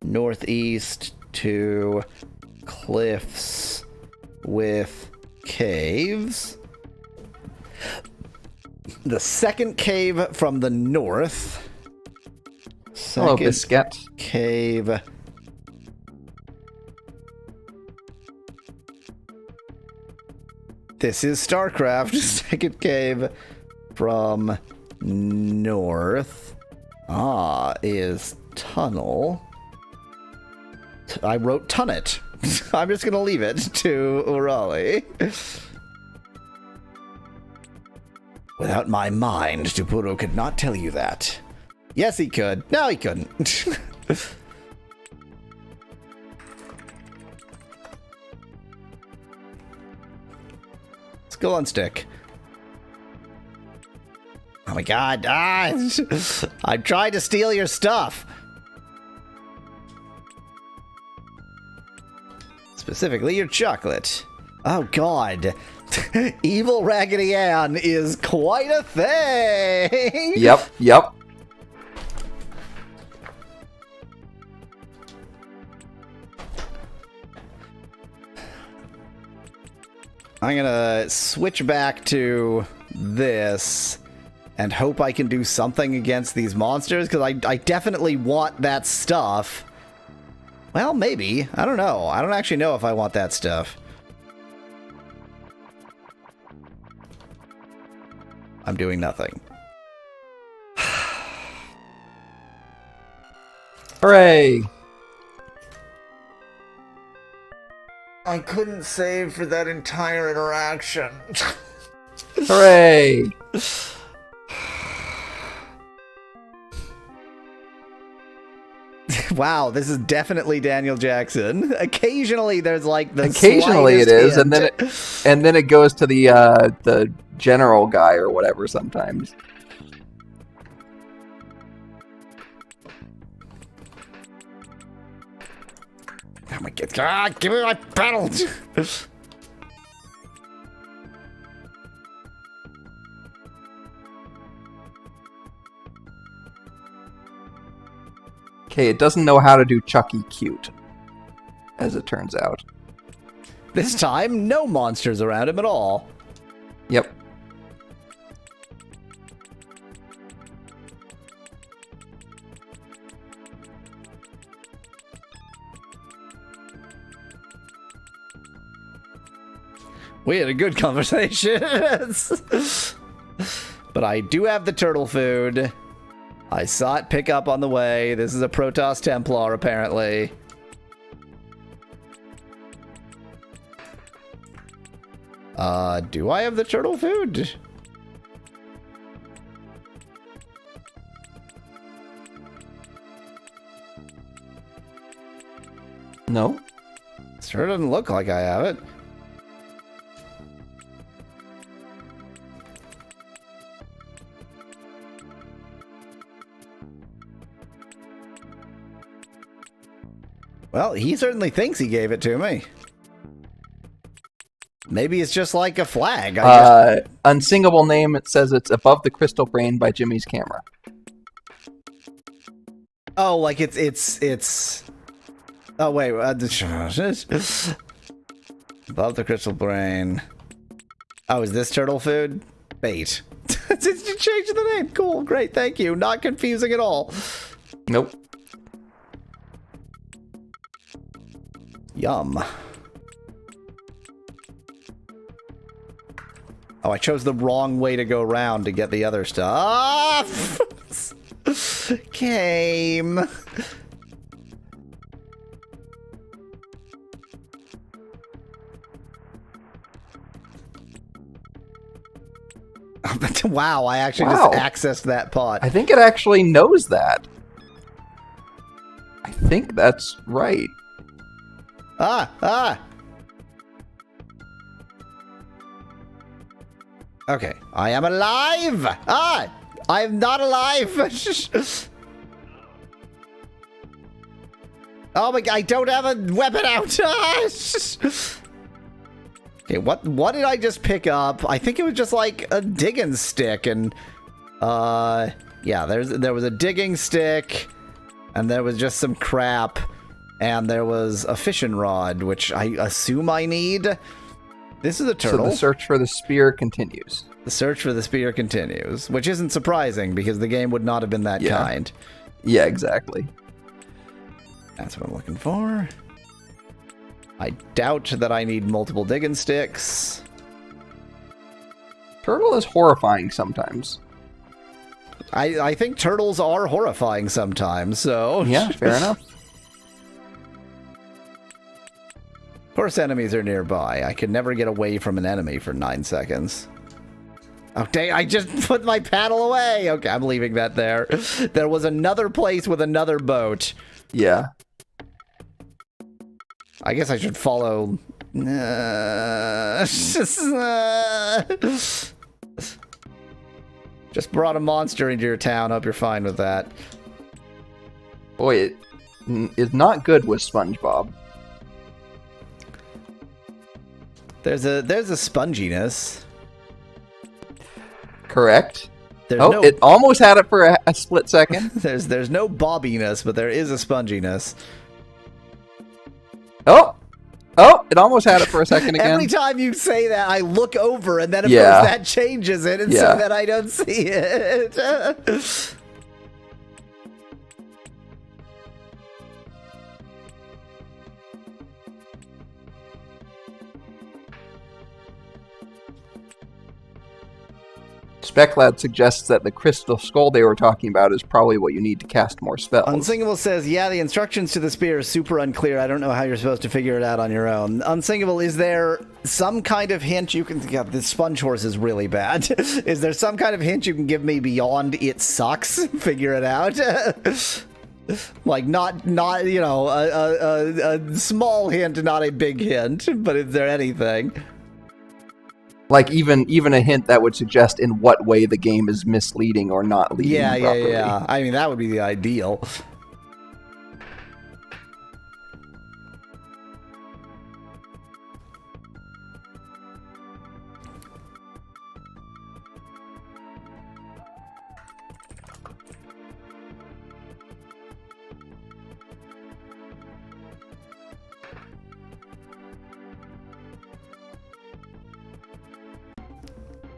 Speaker 3: northeast to cliffs with caves. The second cave from the north.
Speaker 2: Hello, Biscuit.
Speaker 3: Cave. This is StarCraft. Second cave from north. Is tunnel. I wrote tunnet. I'm just going to leave it to Urali. Without my mind, Topuru could not tell you that. Yes, he could. No, he couldn't. Skull on stick. Oh my god. I tried to steal your stuff. Specifically your chocolate. Oh god. Evil Raggedy Ann is quite a thing.
Speaker 2: Yep.
Speaker 3: I'm gonna switch back to this and hope I can do something against these monsters, because I definitely want that stuff. Well, maybe. I don't know. I don't actually know if I want that stuff. I'm doing nothing.
Speaker 2: Hooray!
Speaker 1: I couldn't save for that entire interaction.
Speaker 2: Hooray!
Speaker 1: Wow, this is definitely Daniel Jackson. Occasionally, there's like the
Speaker 2: occasionally it is,
Speaker 1: hint.
Speaker 2: and then it goes to the general guy or whatever sometimes.
Speaker 1: Oh my God! Give me my pedal.
Speaker 2: Okay, it doesn't know how to do Chucky cute, as it turns out.
Speaker 1: This time, no monsters around him at all.
Speaker 2: Yep.
Speaker 1: We had a good conversation. But I do have the turtle food. I saw it pick up on the way. This is a Protoss Templar, apparently. Do I have the turtle food?
Speaker 2: No.
Speaker 1: Sure doesn't look like I have it. Well, he certainly thinks he gave it to me. Maybe it's just like a flag.
Speaker 2: Unsingable name, it says it's Above the Crystal Brain by Jimmy's Camera.
Speaker 1: Oh, like it's... Oh, wait. Above the Crystal Brain. Oh, is this turtle food? Bait. You changed the name. Cool, great, thank you. Not confusing at all.
Speaker 2: Nope.
Speaker 1: Yum. Oh, I chose the wrong way to go around to get the other stuff. Came. Wow, I actually just accessed that pot.
Speaker 2: I think it actually knows that. I think that's right.
Speaker 1: Okay, I am alive! I am not alive! Oh my god, I don't have a weapon out! Okay, what did I just pick up? I think it was just like a digging stick, and yeah, there was a digging stick, and there was just some crap, and there was a fishing rod, which I assume I need. This is a turtle.
Speaker 2: So the search for the spear continues.
Speaker 1: The search for the spear continues, which isn't surprising because the game would not have been that kind.
Speaker 2: Yeah, exactly.
Speaker 1: That's what I'm looking for. I doubt that I need multiple digging sticks.
Speaker 2: Turtle is horrifying sometimes.
Speaker 1: I think turtles are horrifying sometimes, so...
Speaker 2: Yeah, fair enough.
Speaker 1: Of course enemies are nearby. I can never get away from an enemy for 9 seconds. Oh, dang, I just put my paddle away! Okay, I'm leaving that there. There was another place with another boat.
Speaker 2: Yeah.
Speaker 1: I guess I should follow... Just brought a monster into your town. Hope you're fine with that.
Speaker 2: Boy, it is not good with SpongeBob.
Speaker 1: There's a sponginess.
Speaker 2: Correct.
Speaker 1: There's
Speaker 2: it almost had it for a split second.
Speaker 1: There's no bobbiness, but there is a sponginess.
Speaker 2: Oh, it almost had it for a second again.
Speaker 1: Every time you say that, I look over, and then of course that changes it, and so then I don't see it.
Speaker 2: Speclad suggests that the crystal skull they were talking about is probably what you need to cast more spells.
Speaker 1: Unsingable says, yeah, the instructions to the spear is super unclear. I don't know how you're supposed to figure it out on your own. Unsingable, is there some kind of hint you can... God, this sponge horse is really bad. Is there some kind of hint you can give me beyond it sucks? Figure it out. Like, not you know, a small hint, not a big hint, but is there anything?
Speaker 2: Like, even a hint that would suggest in what way the game is misleading or not leading properly.
Speaker 1: Yeah. I mean, that would be the ideal.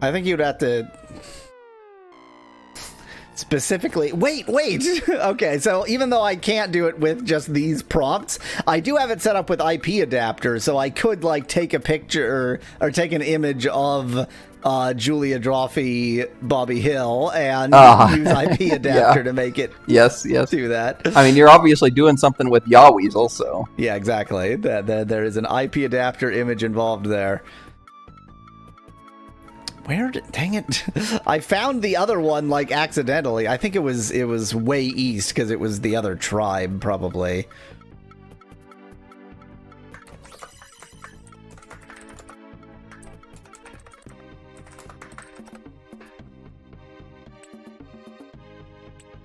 Speaker 1: I think you'd have to specifically... Wait! Okay, so even though I can't do it with just these prompts, I do have it set up with IP adapter, so I could, like, take a picture or take an image of Julia Drawfee, Bobby Hill, and use IP adapter to make it do that.
Speaker 2: I mean, you're obviously doing something with Yawees also.
Speaker 1: Yeah, exactly. There is an IP adapter image involved there. Dang it. I found the other one, like, accidentally. I think it was way east, because it was the other tribe, probably.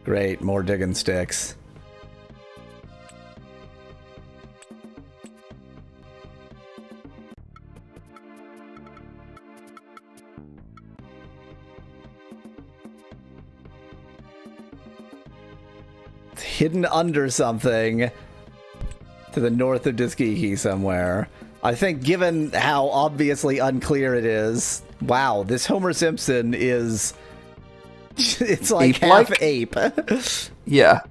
Speaker 1: Great, more digging sticks. Hidden under something to the north of Tuskegee somewhere. I think given how obviously unclear it is, wow, this Homer Simpson is... It's like half ape.
Speaker 2: Yeah.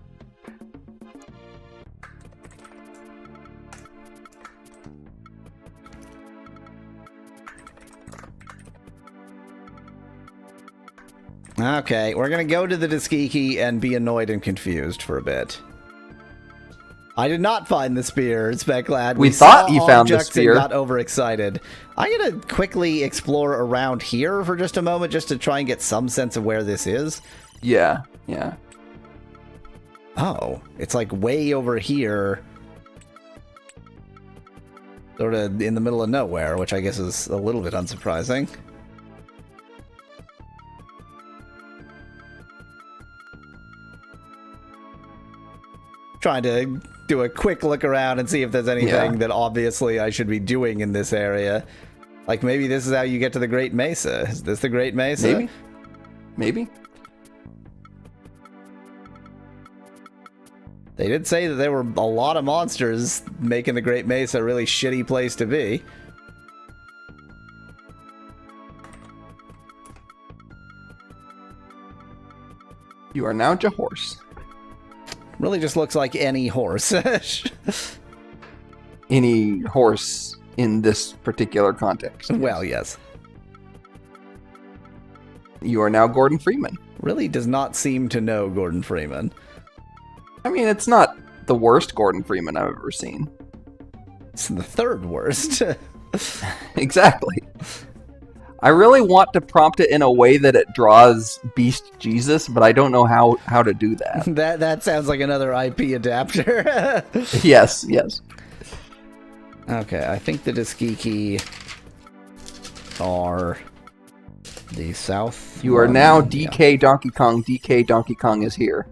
Speaker 1: Okay, we're gonna go to the Tuskegee and be annoyed and confused for a bit. I did not find the spear, Speclad.
Speaker 2: We thought you found the spear.
Speaker 1: And got overexcited. I'm gonna quickly explore around here for just a moment, just to try and get some sense of where this is.
Speaker 2: Yeah.
Speaker 1: Oh, it's like way over here. Sort of in the middle of nowhere, which I guess is a little bit unsurprising. Trying to do a quick look around and see if there's anything that obviously I should be doing in this area. Like, maybe this is how you get to the Great Mesa. Is this the Great Mesa?
Speaker 2: Maybe.
Speaker 1: They did say that there were a lot of monsters making the Great Mesa a really shitty place to be.
Speaker 2: You are now Jahorse.
Speaker 1: Really just looks like any horse.
Speaker 2: Any horse in this particular context.
Speaker 1: Well, yes.
Speaker 2: You are now Gordon Freeman.
Speaker 1: Really does not seem to know Gordon Freeman.
Speaker 2: I mean, it's not the worst Gordon Freeman I've ever seen.
Speaker 1: It's the third worst.
Speaker 2: Exactly. I really want to prompt it in a way that it draws Beast Jesus, but I don't know how to do that.
Speaker 1: That sounds like another IP adapter.
Speaker 2: Yes.
Speaker 1: Okay, I think the Tuskegee are the south.
Speaker 2: You are now DK Donkey Kong. DK Donkey Kong is here.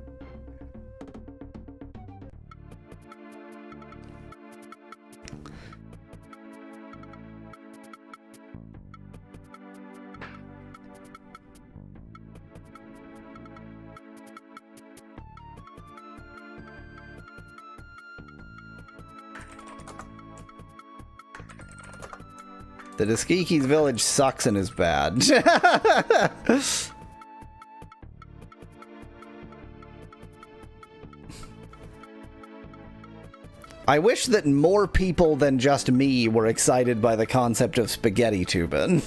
Speaker 1: The Tuskegee's village sucks and is bad. I wish that more people than just me were excited by the concept of spaghetti tubing.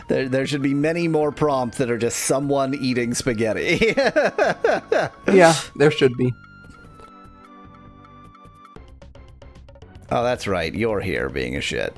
Speaker 1: There should be many more prompts that are just someone eating spaghetti.
Speaker 2: Yeah, there should be.
Speaker 1: Oh, that's right. You're here being a shit.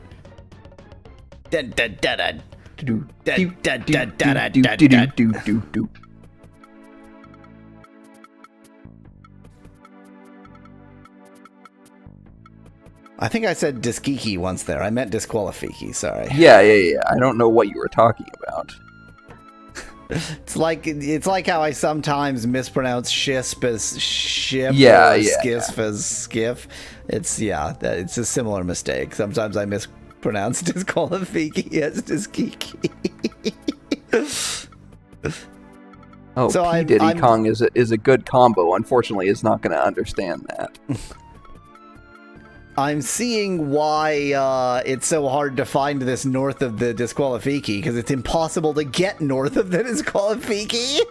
Speaker 1: I think I said Diskiki once there. I meant Disqualifiki, sorry.
Speaker 2: Yeah. I don't know what you were talking about.
Speaker 1: It's like how I sometimes mispronounce Shisp as ship or Skiff as skiff. It's a similar mistake. Sometimes I mispronounce Disqualifiki as Diskiki.
Speaker 2: Oh, so P. Diddy Kong is a good combo. Unfortunately, is not going to understand that.
Speaker 1: I'm seeing why it's so hard to find this north of the Disqualifiki, because it's impossible to get north of the Disqualifiki.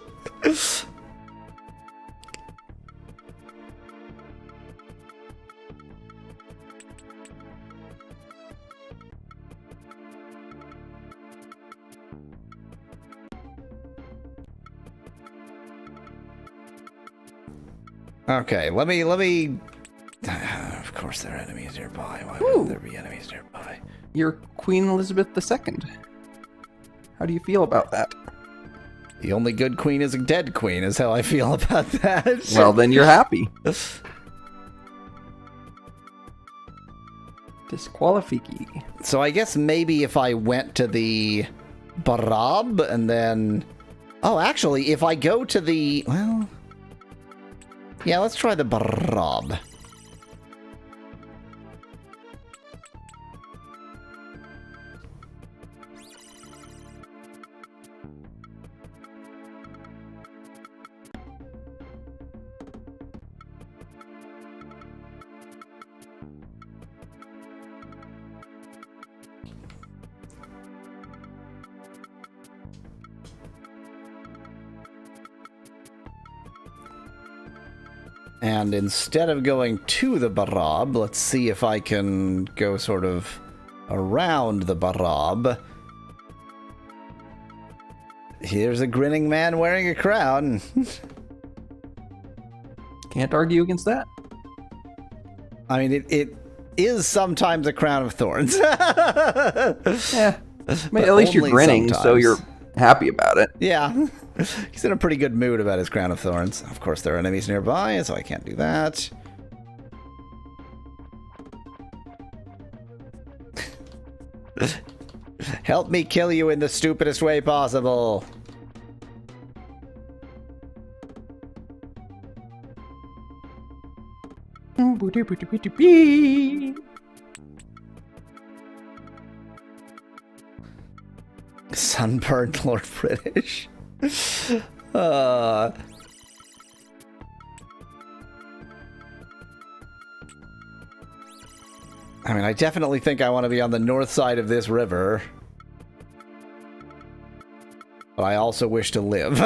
Speaker 1: Okay, let me. Of course, there are enemies nearby. Why would there be enemies nearby?
Speaker 2: You're Queen Elizabeth II. How do you feel about that?
Speaker 1: The only good queen is a dead queen, is how I feel about that.
Speaker 2: Well, then you're happy. Disqualifiki.
Speaker 1: So I guess maybe if I went to the Barab and then... Oh, actually, if I go to the... Well... Yeah, let's try the Barab. And instead of going to the Barab, let's see if I can go sort of around the Barab. Here's a grinning man wearing a crown.
Speaker 2: Can't argue against that.
Speaker 1: I mean, it is sometimes a crown of thorns.
Speaker 2: Yeah. I mean, at least you're grinning, sometimes. So you're happy about it.
Speaker 1: Yeah. He's in a pretty good mood about his crown of thorns. Of course, there are enemies nearby, so I can't do that. Help me kill you in the stupidest way possible. Sunburned Lord British. I mean, I definitely think I want to be on the north side of this river. But I also wish to live.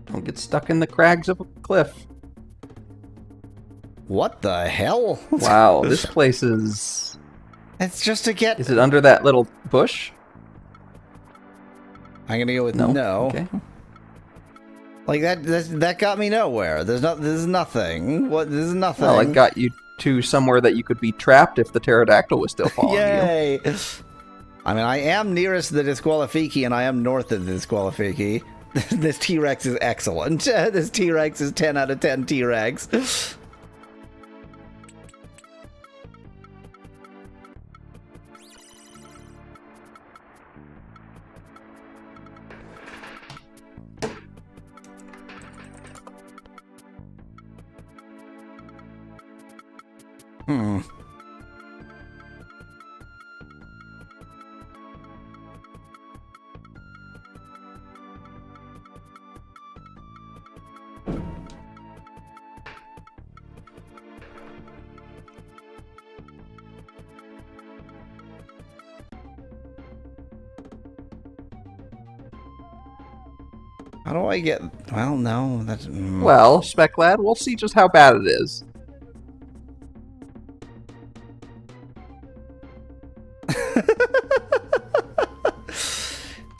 Speaker 2: Don't get stuck in the crags of a cliff.
Speaker 1: What the hell?
Speaker 2: Wow, this place is...
Speaker 1: It's just to get...
Speaker 2: Is it under that little bush?
Speaker 1: I'm gonna go with no.
Speaker 2: Okay.
Speaker 1: Like that got me nowhere. There's nothing. What? This is nothing.
Speaker 2: Well, it got you to somewhere that you could be trapped if the pterodactyl was still following
Speaker 1: Yay!
Speaker 2: you.
Speaker 1: I mean, I am nearest the Disqualifiki, and I am north of the Disqualifiki. This T-Rex is excellent. This T-Rex is 10 out of 10 T-Rex. How do I get... Well, no, that's...
Speaker 2: Well, Spec Lad, we'll see just how bad it is.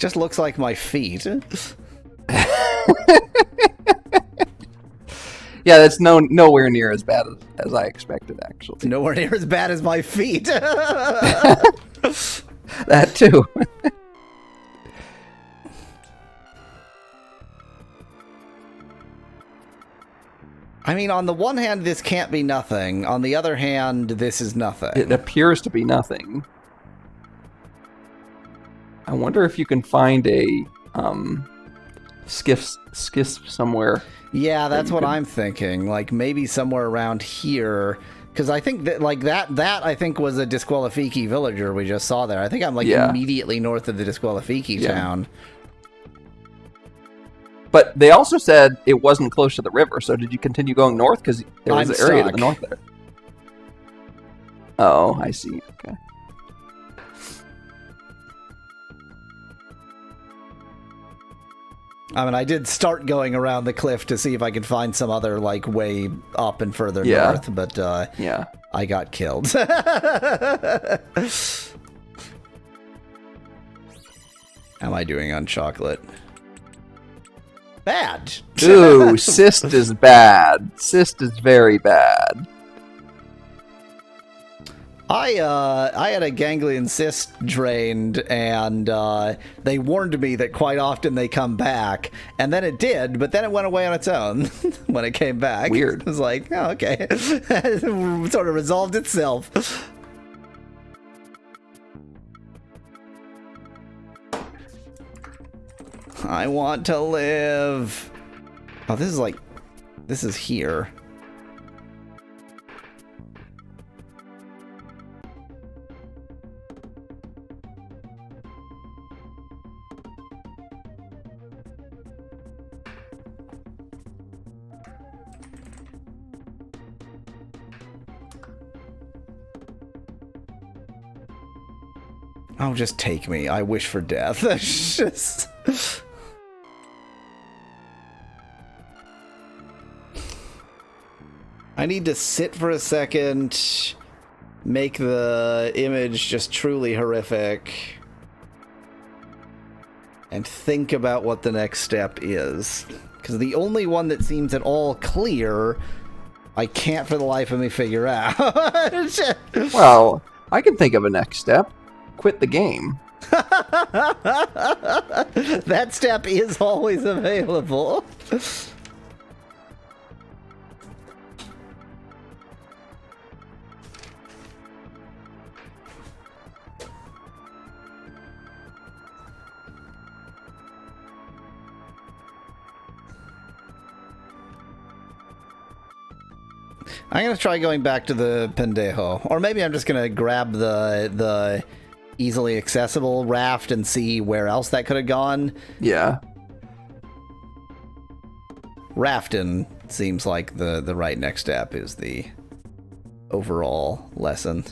Speaker 1: Just looks like my feet.
Speaker 2: Yeah, that's nowhere near as bad as I expected, actually.
Speaker 1: Nowhere near as bad as my feet.
Speaker 2: That too.
Speaker 1: I mean, on the one hand, this can't be nothing. On the other hand, this is nothing.
Speaker 2: It appears to be nothing. I wonder if you can find a skiff somewhere.
Speaker 1: Yeah, that's what I'm thinking. Like, maybe somewhere around here. Because I think that, like, that I think was a Disqualifiki villager we just saw there. I think I'm, like, immediately north of the Disqualifiki town.
Speaker 2: But they also said it wasn't close to the river, so did you continue going north? Because there was an area to the north there. Oh, I see. Okay.
Speaker 1: I mean, I did start going around the cliff to see if I could find some other, like, way up and further north, but, I got killed. How am I doing on chocolate? Bad.
Speaker 2: Ooh, cyst is bad. Cyst is very bad.
Speaker 1: I had a ganglion cyst drained, and they warned me that quite often they come back, and then it did, but then it went away on its own when it came back.
Speaker 2: Weird.
Speaker 1: It was like, oh, okay. It sort of resolved itself. I want to live. Oh, this is here. Oh, just take me. I wish for death. Just... I need to sit for a second, make the image just truly horrific, and think about what the next step is. Because the only one that seems at all clear, I can't for the life of me figure out.
Speaker 2: Well, I can think of a next step. Quit the game.
Speaker 1: That step is always available. I'm gonna try going back to the Pendejo, or maybe I'm just gonna grab the easily accessible raft and see where else that could have gone.
Speaker 2: Yeah.
Speaker 1: Rafting seems like the right next step is the overall lesson.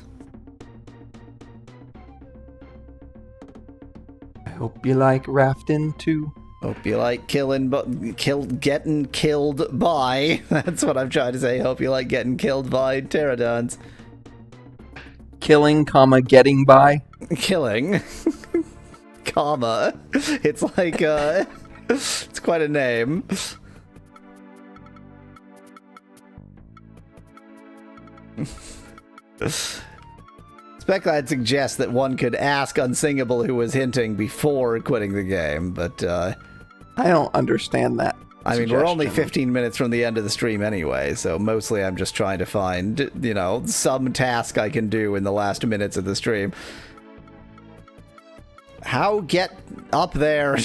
Speaker 2: I hope you like rafting too.
Speaker 1: Hope you like getting killed by. That's what I'm trying to say. Hope you like getting killed by pterodons.
Speaker 2: Killing, comma, getting by.
Speaker 1: Killing, comma. It's like it's quite a name. Speclad suggests that one could ask Unsingable who was hinting before quitting the game, but
Speaker 2: I don't understand that.
Speaker 1: I mean, we're only 15 minutes from the end of the stream anyway, so mostly I'm just trying to find, you know, some task I can do in the last minutes of the stream. How get up there?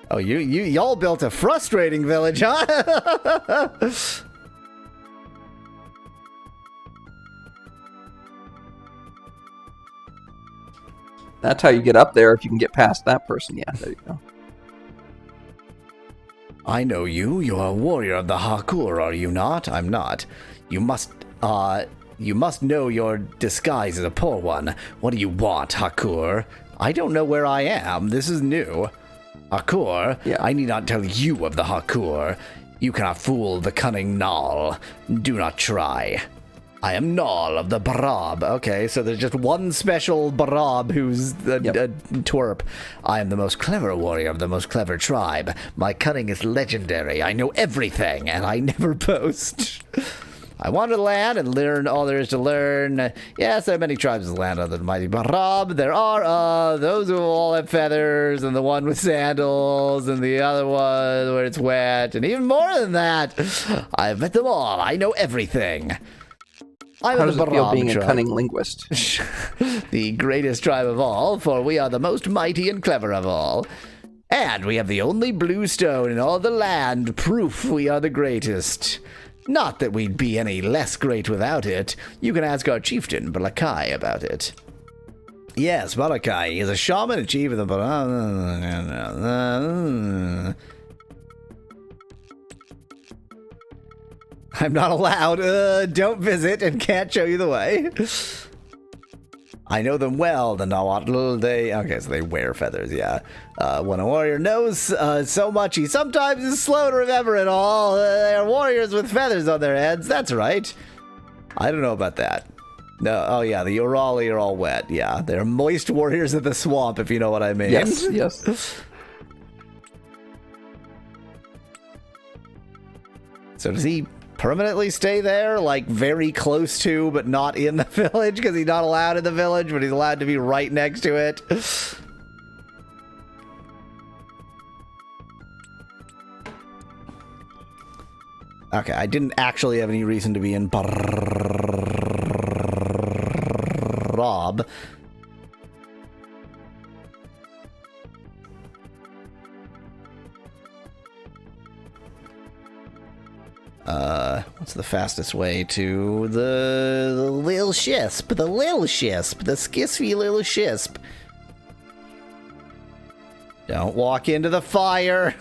Speaker 1: Oh, y'all built a frustrating village, huh?
Speaker 2: That's how you get up there if you can get past that person. Yeah, there you go.
Speaker 3: I know you. You're a warrior of the Hakur, are you not? I'm not. You must know your disguise is a poor one. What do you want, Hakur? I don't know where I am. This is new. Hakur,
Speaker 2: Yeah.
Speaker 3: I need not tell you of the Hakur. You cannot fool the cunning Null. Do not try. I am Null of the Barab. Okay, so there's just one special Barab who's a twerp. I am the most clever warrior of the most clever tribe. My cunning is legendary. I know everything, and I never boast. I wander the land and learn all there is to learn. Yes, there are many tribes in the land other than mighty Barab. There are those who all have feathers, and the one with sandals, and the other one where it's wet, and even more than that. I've met them all. I know everything.
Speaker 2: How does it feel being a cunning linguist?
Speaker 3: The greatest tribe of all, for we are the most mighty and clever of all. And we have the only blue stone in all the land, proof we are the greatest. Not that we'd be any less great without it. You can ask our chieftain, Balakai, about it. Yes, Balakai is a shaman, a chief of the... I'm not allowed. Don't visit and can't show you the way. I know them well, the Nawatl. Okay, so they wear feathers, yeah. When a warrior knows so much, he sometimes is slow to remember it all. They are warriors with feathers on their heads. That's right. I don't know about that. No, oh yeah, the Urali are all wet. Yeah, they're moist warriors of the swamp, if you know what I mean.
Speaker 2: Yes, yes.
Speaker 3: So does he permanently stay there, like very close to, but not in the village, because he's not allowed in the village, but he's allowed to be right next to it? Okay, I didn't actually have any reason to be in Rob. What's the fastest way to the Lil Shisp? The Lil Shisp. The Skisfy Lil Shisp. Don't walk into the fire.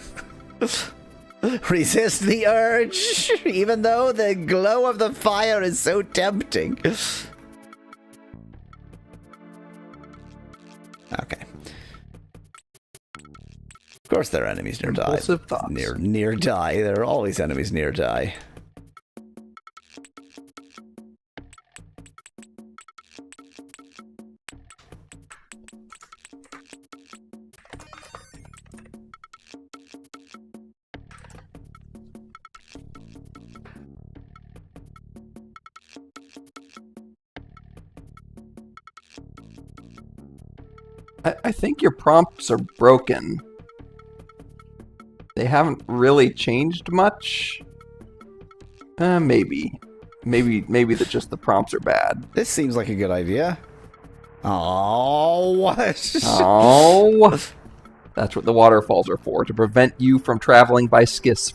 Speaker 3: Resist the urge, even though the glow of the fire is so tempting. Okay. Of course there are enemies near die. Near die. There are always enemies near die.
Speaker 2: I think your prompts are broken. They haven't really changed much. Maybe just the prompts are bad.
Speaker 3: This seems like a good idea. Oh, what?
Speaker 2: Oh, that's what the waterfalls are for, to prevent you from traveling by skis.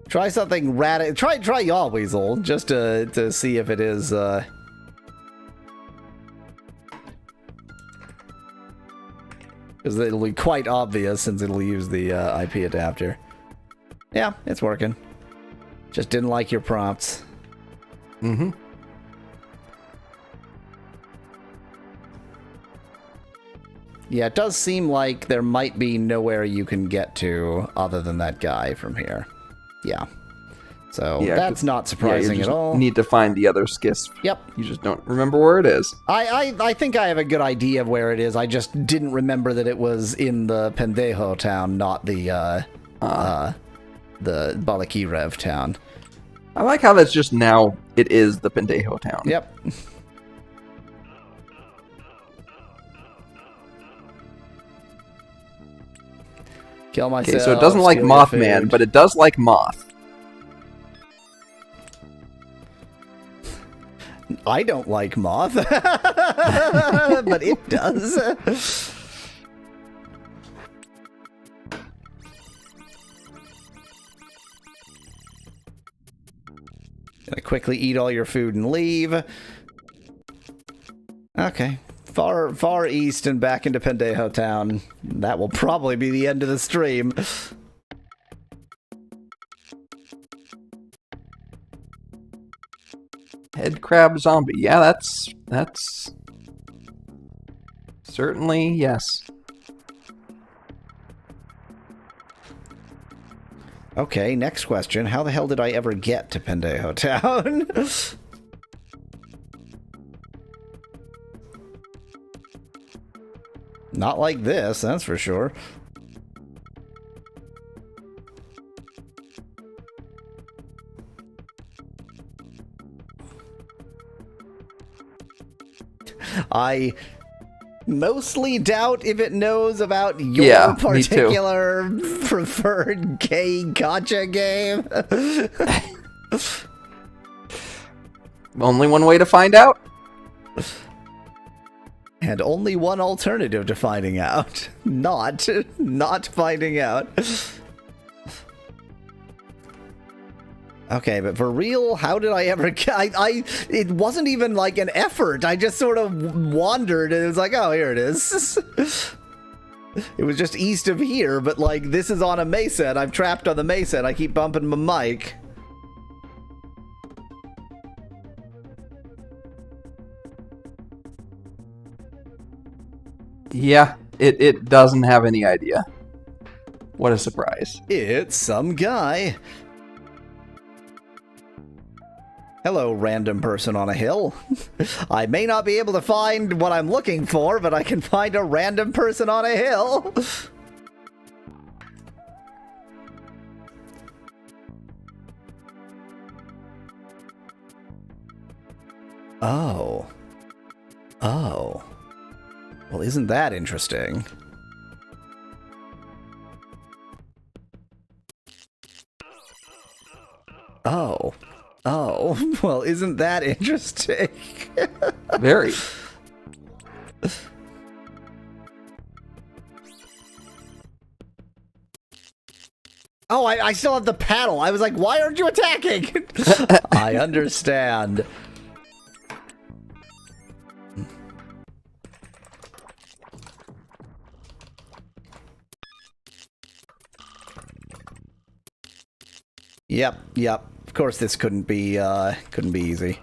Speaker 3: Try something radical. Try Yaw Weasel, just to see if it is. Because it'll be quite obvious since it'll use the IP adapter. Yeah, it's working. Just didn't like your prompts.
Speaker 2: Mm-hmm.
Speaker 3: Yeah, it does seem like there might be nowhere you can get to other than that guy from here. Yeah. So that's not surprising at all.
Speaker 2: Need to find the other skis.
Speaker 3: Yep.
Speaker 2: You just don't remember where it is.
Speaker 3: I think I have a good idea of where it is. I just didn't remember that it was in the Pendejo town, not the Balakirev town.
Speaker 2: I like how that's just now it is the Pendejo town.
Speaker 3: Yep. Kill myself.
Speaker 2: Okay, so it doesn't like Mothman, but it does like Moth.
Speaker 3: I don't like Moth, but it does. Gonna quickly eat all your food and leave. Okay. Far east and back into Pendejo town. That will probably be the end of the stream.
Speaker 2: Head crab zombie. Yeah, that's Certainly, yes.
Speaker 1: Okay, next question. How the hell did I ever get to Pendejo Town? Not like this, that's for sure. I mostly doubt if it knows about your particular preferred gay gotcha game.
Speaker 2: Only one way to find out.
Speaker 1: And only one alternative to finding out. Not finding out. Okay, but for real, how did I ever it wasn't even like an effort. I just sort of wandered and it was like, oh, here it is. It was just east of here, but like this is on a mesa and I'm trapped on the mesa and I keep bumping my mic.
Speaker 2: Yeah, it doesn't have any idea. What a surprise.
Speaker 1: It's some guy. Hello, random person on a hill. I may not be able to find what I'm looking for, but I can find a random person on a hill. Oh. Oh. Well, isn't that interesting? Oh. Oh. Well, isn't that interesting?
Speaker 2: Very.
Speaker 1: Oh, I still have the paddle. I was like, why aren't you attacking? I understand. Yep. Of course, this couldn't be easy.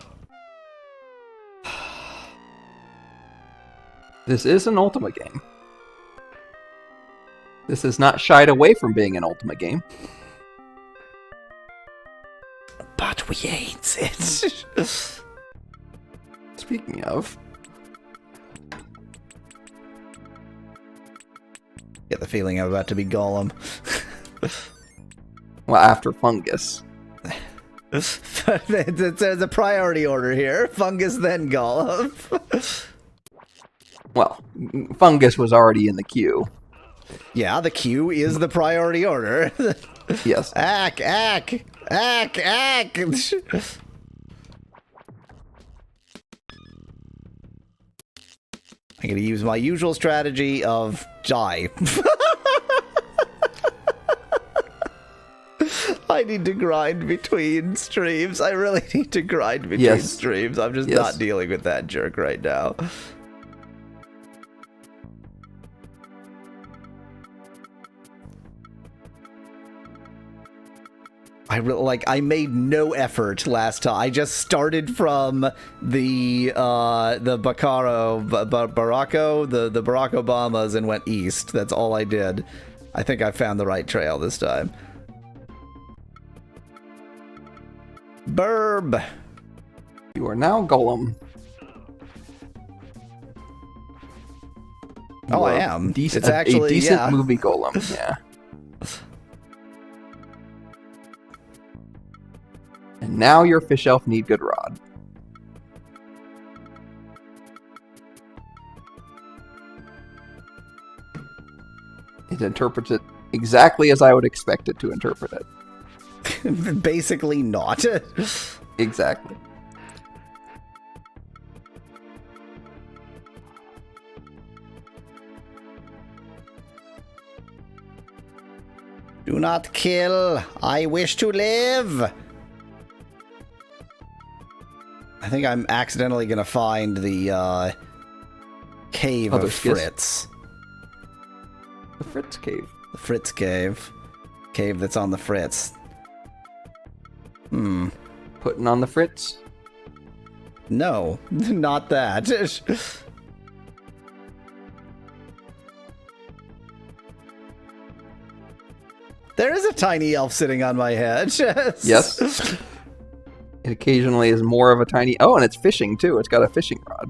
Speaker 2: This is an Ultima game. This is not shied away from being an Ultima game.
Speaker 1: But we ain't it.
Speaker 2: Speaking of...
Speaker 1: Get the feeling I'm about to be Gollum.
Speaker 2: Well, after Fungus.
Speaker 1: There's a priority order here. Fungus, then Gollum.
Speaker 2: Well, Fungus was already in the queue.
Speaker 1: Yeah, the queue is the priority order.
Speaker 2: Yes.
Speaker 1: Ack. I'm gonna use my usual strategy of die. I need to grind between streams. I really need to grind between streams. I'm just not dealing with that jerk right now. I made no effort last time. I just started from the Barack Obamas and went east. That's all I did. I think I found the right trail this time. Burb.
Speaker 2: You are now Gollum.
Speaker 1: Oh, I am.
Speaker 2: It's actually a decent movie Gollum. Yeah. And now your fish elf need good rod. It interprets it exactly as I would expect it to interpret it.
Speaker 1: Basically not.
Speaker 2: Exactly.
Speaker 1: Do not kill. I wish to live. I think I'm accidentally gonna find the cave of Fritz.
Speaker 2: The Fritz cave.
Speaker 1: The Fritz cave. Cave that's on the Fritz.
Speaker 2: Putting on the Fritz?
Speaker 1: No, not that. There is a tiny elf sitting on my head.
Speaker 2: Yes. It occasionally is more of a tiny... Oh, and it's fishing, too. It's got a fishing rod.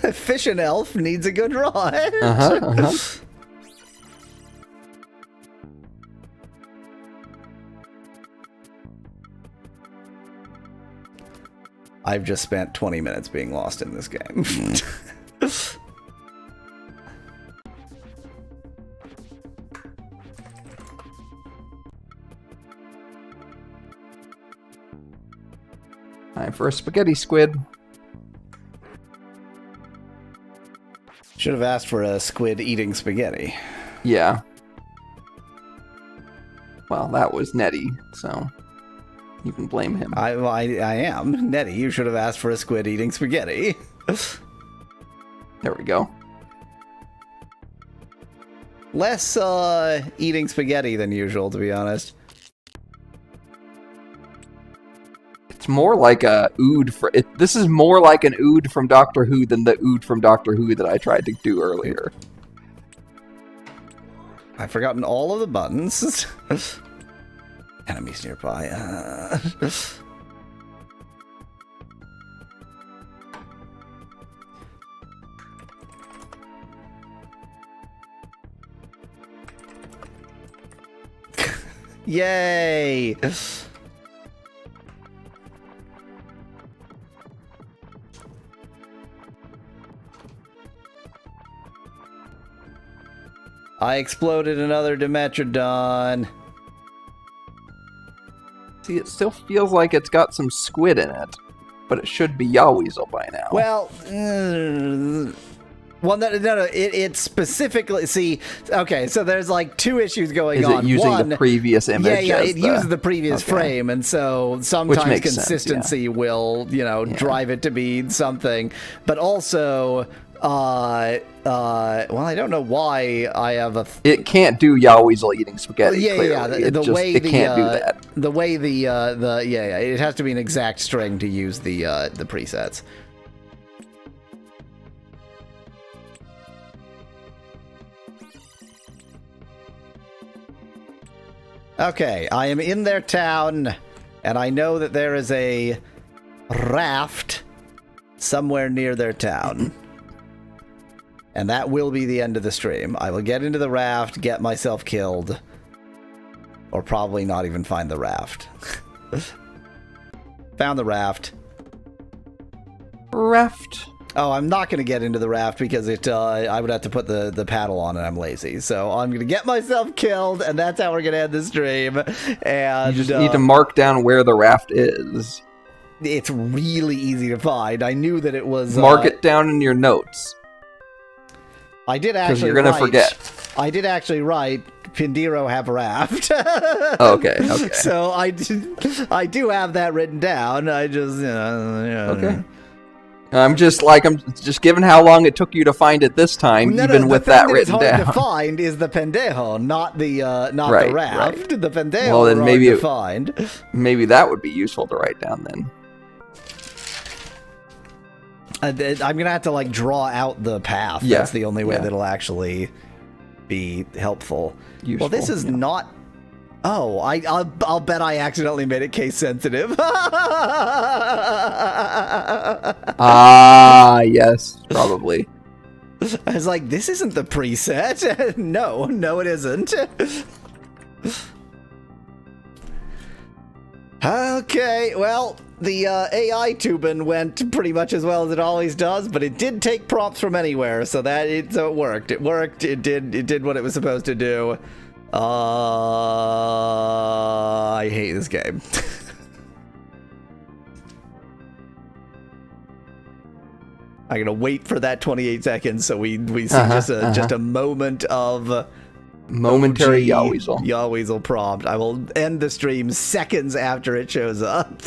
Speaker 1: A fishing elf needs a good rod. I've just spent 20 minutes being lost in this game.
Speaker 2: Time for a spaghetti squid.
Speaker 1: Should have asked for a squid eating spaghetti.
Speaker 2: Yeah. Well, that was Nettie, so you can blame him.
Speaker 1: I am. Nettie, you should have asked for a squid eating spaghetti.
Speaker 2: There we go.
Speaker 1: Less eating spaghetti than usual, to be honest.
Speaker 2: It's more like a ood. This is more like an ood from Doctor Who than the ood from Doctor Who that I tried to do earlier.
Speaker 1: I've forgotten all of the buttons. Enemies nearby. Yay! I exploded another Dimetrodon.
Speaker 2: See, it still feels like it's got some squid in it, but it should be Yaweasel by now.
Speaker 1: Well, no, it specifically... See, okay, so there's like two issues going on.
Speaker 2: Is it using the previous image?
Speaker 1: Yeah, it uses the previous frame, and so sometimes consistency will, drive it to be something. But also... well, I don't know why I have a...
Speaker 2: It can't do Yaweasel eating spaghetti.
Speaker 1: Yeah.
Speaker 2: It can't do that.
Speaker 1: The way it has to be an exact string to use the presets. Okay, I am in their town, and I know that there is a raft somewhere near their town. And that will be the end of the stream. I will get into the raft, get myself killed, or probably not even find the raft. Found the raft.
Speaker 2: Raft.
Speaker 1: Oh, I'm not going to get into the raft because I would have to put the paddle on, and I'm lazy. So I'm going to get myself killed, and that's how we're going to end the stream. And
Speaker 2: you just need to mark down where the raft is.
Speaker 1: It's really easy to find. I knew that it was...
Speaker 2: Mark it down in your notes.
Speaker 1: I did actually.
Speaker 2: Because you're gonna forget.
Speaker 1: I did actually write Pindiro have raft.
Speaker 2: Okay.
Speaker 1: So I do have that written down. I just
Speaker 2: okay. I'm just given how long it took you to find it this time, with that written down.
Speaker 1: The hard to find is the pendejo, not the the raft. Right. The pendejo.
Speaker 2: Well, then maybe
Speaker 1: hard to find.
Speaker 2: Maybe that would be useful to write down then.
Speaker 1: I'm gonna have to draw out the path.
Speaker 2: Yeah.
Speaker 1: That's the only way that'll actually be helpful.
Speaker 2: Useful,
Speaker 1: well, this is not. Oh, I'll bet I accidentally made it case sensitive.
Speaker 2: Yes, probably.
Speaker 1: I was like, this isn't the preset. No, it isn't. Okay, well, the AITuber went pretty much as well as it always does, but it did take prompts from anywhere, so it worked. It worked. It did what it was supposed to do. I hate this game. I'm gonna wait for that 28 seconds so we see just a moment of
Speaker 2: momentary
Speaker 1: Yaweasel prompt. I will end the stream seconds after it shows up.